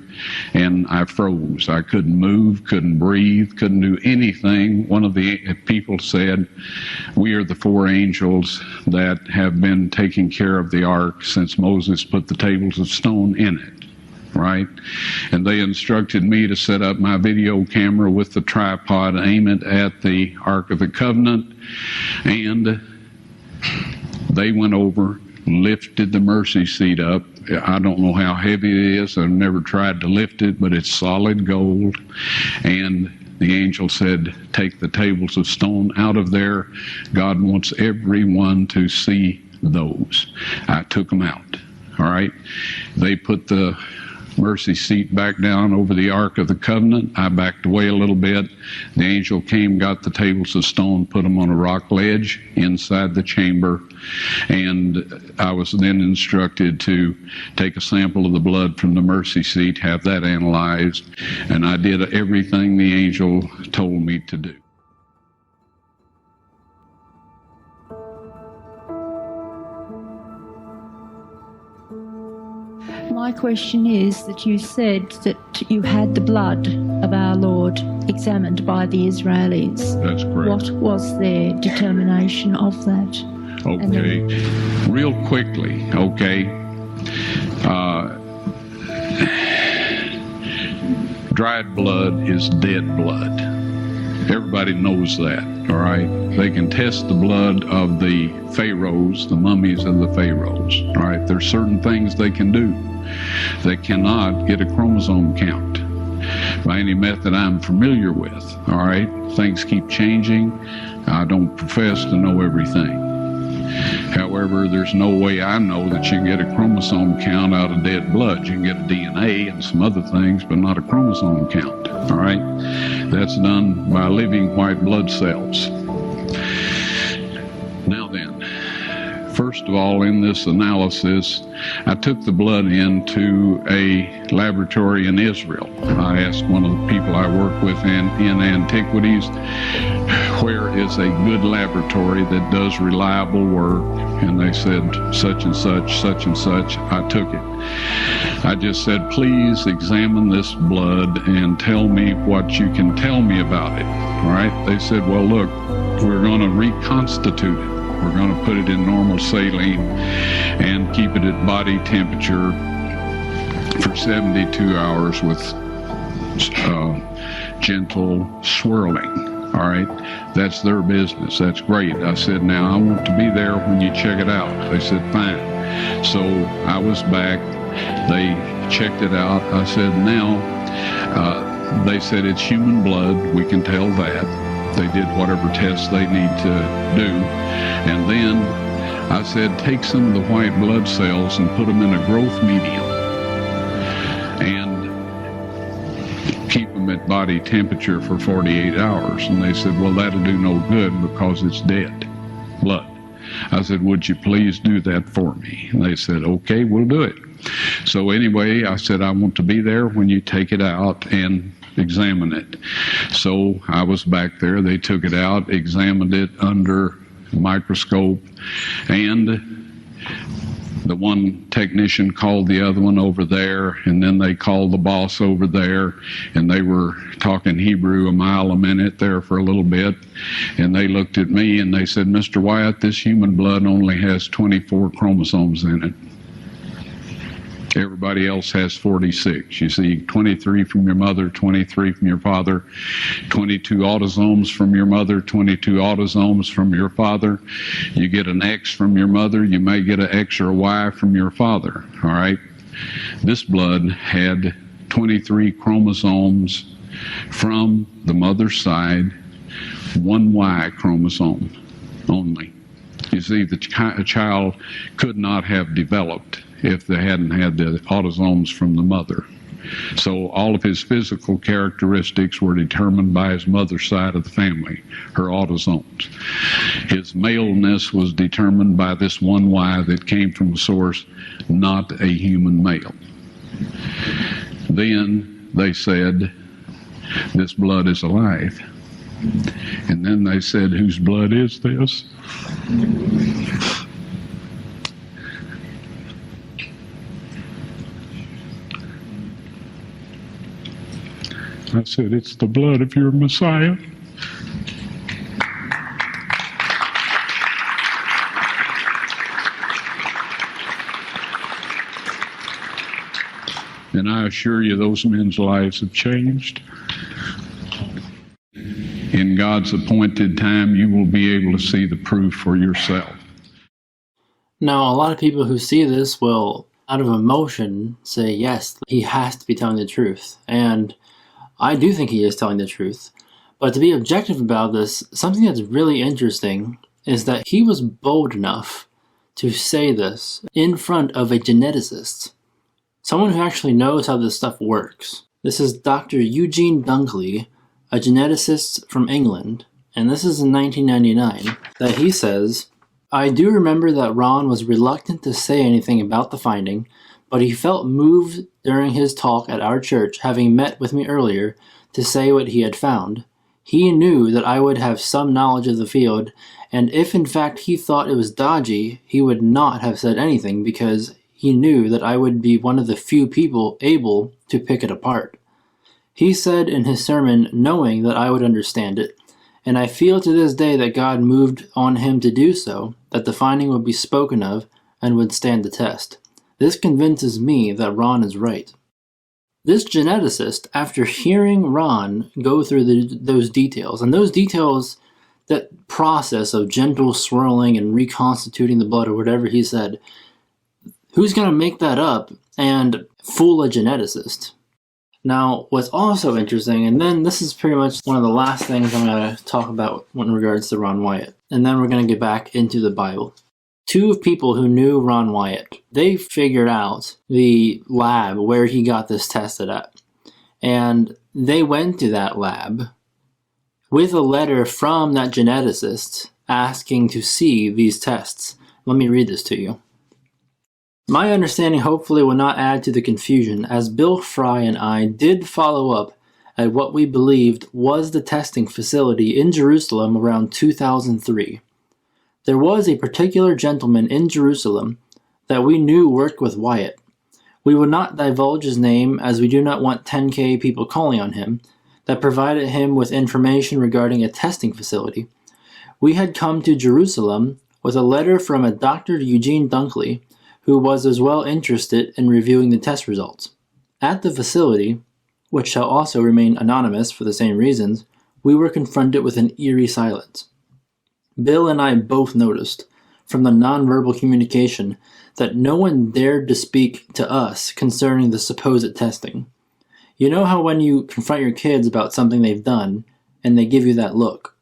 And I froze. I couldn't move, couldn't breathe, couldn't do anything. One of the people said, we are the 4 angels that have been taking care of the ark since Moses put the tables of stone in it, right? And they instructed me to set up my video camera with the tripod, aim it at the Ark of the Covenant, and they went over, lifted the mercy seat up. I don't know how heavy it is. I've never tried to lift it, but it's solid gold. And the angel said, take the tables of stone out of there. God wants everyone to see those. I took them out. All right. They put the mercy seat back down over the Ark of the Covenant. I backed away a little bit. The angel came, got the tables of stone, put them on a rock ledge inside the chamber, and I was then instructed to take a sample of the blood from the mercy seat, have that analyzed, and I did everything the angel told me to do. My question is that you said that you had the blood of our Lord examined by the Israelis. That's correct. What was their determination of that? Okay. Real quickly, okay. Dried blood is dead blood. Everybody knows that, all right? They can test the blood of the pharaohs, the mummies of the pharaohs, all right? There's certain things they can do. They cannot get a chromosome count by any method I'm familiar with, all right? Things keep changing. I don't profess to know everything. However, there's no way I know that you can get a chromosome count out of dead blood. You can get a DNA and some other things, but not a chromosome count, all right? That's done by living white blood cells. Now then, first of all, in this analysis, I took the blood into a laboratory in Israel. I asked one of the people I work with in antiquities, where is a good laboratory that does reliable work? And they said, such and such, such and such. I took it. I just said, please examine this blood and tell me what you can tell me about it. All right? They said, well, look, we're going to reconstitute it. We're going to put it in normal saline and keep it at body temperature for 72 hours with gentle swirling. All right, that's their business. That's great. I said, now I want to be there when you check it out. They said, fine. So I was back. They checked it out. I said, now, they said it's human blood. We can tell that. They did whatever tests they need to do. And then I said, take some of the white blood cells and put them in a growth medium and keep them at body temperature for 48 hours. And they said, well, that'll do no good because it's dead blood. I said, would you please do that for me? And they said, okay, we'll do it. So anyway, I said, I want to be there when you take it out and examine it. So I was back there. They took it out, examined it under a microscope, and the one technician called the other one over there, and then they called the boss over there, and they were talking Hebrew a mile a minute there for a little bit, and they looked at me and they said, Mr. Wyatt, this human blood only has 24 chromosomes in it. Everybody else has 46. You see 23 from your mother, 23 from your father, 22 autosomes from your mother, 22 autosomes from your father. You get an X from your mother, you may get an X or a Y from your father, all right? This blood had 23 chromosomes from the mother's side, one Y chromosome only. You see, the child could not have developed if they hadn't had the autosomes from the mother. So all of his physical characteristics were determined by his mother's side of the family, her autosomes. His maleness was determined by this one Y that came from a source, not a human male. Then they said, this blood is alive. And then they said, whose blood is this? I said, it's the blood of your Messiah. And I assure you, those men's lives have changed. In God's appointed time, you will be able to see the proof for yourself. Now, a lot of people who see this will, out of emotion, say, yes, he has to be telling the truth. And I do think he is telling the truth. But to be objective about this, something that's really interesting is that he was bold enough to say this in front of a geneticist, someone who actually knows how this stuff works. This is Dr. Eugene Dunkley, a geneticist from England, and this is in 1999, that he says, I do remember that Ron was reluctant to say anything about the finding, but he felt moved during his talk at our church, having met with me earlier, to say what he had found. He knew that I would have some knowledge of the field, and if in fact he thought it was dodgy, he would not have said anything because he knew that I would be one of the few people able to pick it apart. He said in his sermon, knowing that I would understand it, and I feel to this day that God moved on him to do so, that the finding would be spoken of and would stand the test. This convinces me that Ron is right. This geneticist, after hearing Ron go through those details, and those details, that process of gentle swirling and reconstituting the blood or whatever he said, who's going to make that up and fool a geneticist? Now, what's also interesting, and then this is pretty much one of the last things I'm going to talk about in regards to Ron Wyatt, and then we're going to get back into the Bible. Two people who knew Ron Wyatt, they figured out the lab where he got this tested at. And they went to that lab with a letter from that geneticist asking to see these tests. Let me read this to you. My understanding hopefully will not add to the confusion, as Bill Fry and I did follow up at what we believed was the testing facility in Jerusalem around 2003. There was a particular gentleman in Jerusalem that we knew worked with Wyatt. We would not divulge his name as we do not want 10K people calling on him, that provided him with information regarding a testing facility. We had come to Jerusalem with a letter from a Dr. Eugene Dunkley, who was as well interested in reviewing the test results. At the facility, which shall also remain anonymous for the same reasons, we were confronted with an eerie silence. Bill and I both noticed, from the nonverbal communication that no one dared to speak to us concerning the supposed testing. You know how when you confront your kids about something they've done, and they give you that look,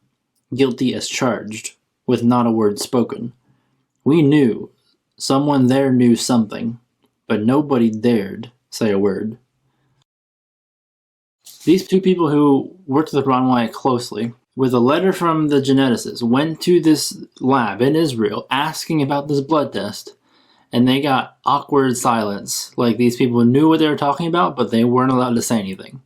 guilty as charged, with not a word spoken? We knew, someone there knew something, but nobody dared say a word. These two people who worked with Ron Wyatt closely, with a letter from the geneticist, went to this lab in Israel asking about this blood test, and they got awkward silence. Like, these people knew what they were talking about, but they weren't allowed to say anything.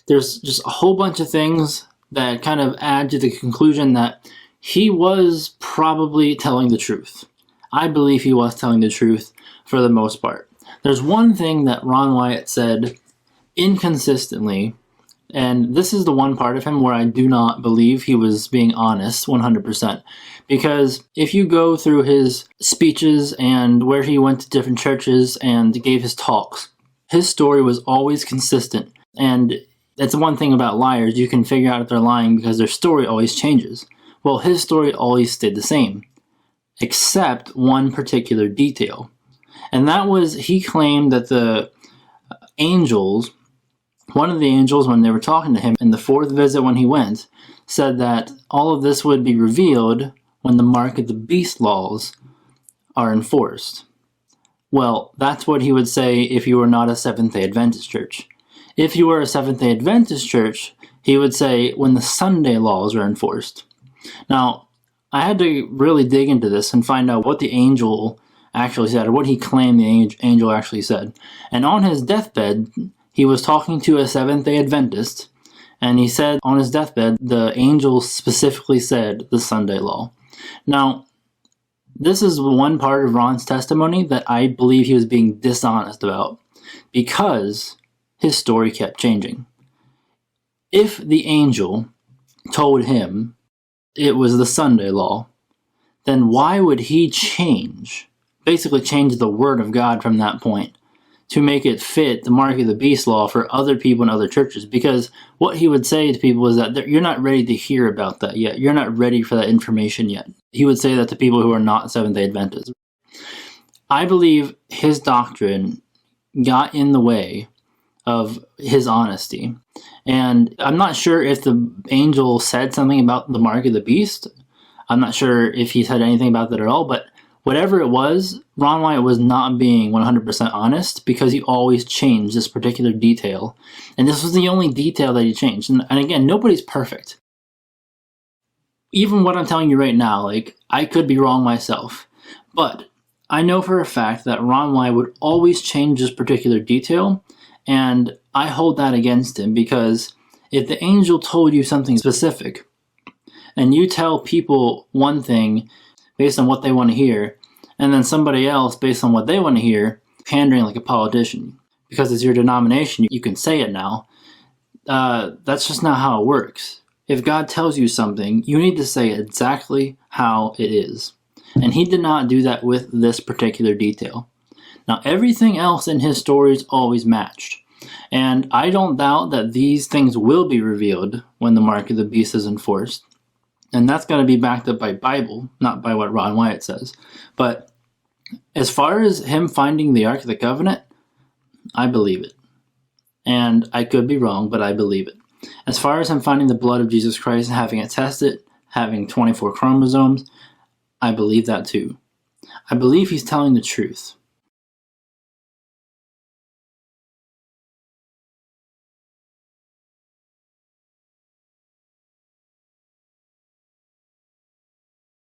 There's just a whole bunch of things that kind of add to the conclusion that he was probably telling the truth. I believe he was telling the truth for the most part. There's one thing that Ron Wyatt said inconsistently, and this is the one part of him where I do not believe he was being honest 100%. Because if you go through his speeches and where he went to different churches and gave his talks, his story was always consistent. And that's the one thing about liars, you can figure out if they're lying because their story always changes. Well, his story always stayed the same, except one particular detail. And that was, he claimed that the angels, one of the angels, when they were talking to him in the fourth visit when he went, said that all of this would be revealed when the mark of the beast laws are enforced. Well, that's what he would say if you were not a Seventh-day Adventist church. If you were a Seventh-day Adventist church, he would say when the Sunday laws are enforced. Now, I had to really dig into this and find out what the angel actually said, or what he claimed the angel actually said. And on his deathbed, he was talking to a Seventh-day Adventist, and he said on his deathbed, the angel specifically said the Sunday law. Now, this is one part of Ron's testimony that I believe he was being dishonest about, because his story kept changing. If the angel told him it was the Sunday law, then why would he basically change the word of God from that point to make it fit the mark of the beast law for other people in other churches? Because what he would say to people is that you're not ready to hear about that yet. You're not ready for that information yet. He would say that to people who are not Seventh-day Adventists. I believe his doctrine got in the way of his honesty. And I'm not sure if the angel said something about the mark of the beast. I'm not sure if he said anything about that at all, but whatever it was, Ron Wyatt was not being 100% honest, because he always changed this particular detail. And this was the only detail that he changed. And again, nobody's perfect. Even what I'm telling you right now, I could be wrong myself. But I know for a fact that Ron Wyatt would always change this particular detail, and I hold that against him, because if the angel told you something specific, and you tell people one thing based on what they want to hear, and then somebody else based on what they want to hear, pandering like a politician, because it's your denomination, you can say it now. That's just not how it works. If God tells you something, you need to say exactly how it is. And he did not do that with this particular detail. Now, everything else in his stories always matched. And I don't doubt that these things will be revealed when the mark of the beast is enforced. And that's going to be backed up by Bible, not by what Ron Wyatt says. But as far as him finding the Ark of the Covenant, I believe it. And I could be wrong, but I believe it. As far as him finding the blood of Jesus Christ and having it tested, having 24 chromosomes, I believe that too. I believe he's telling the truth.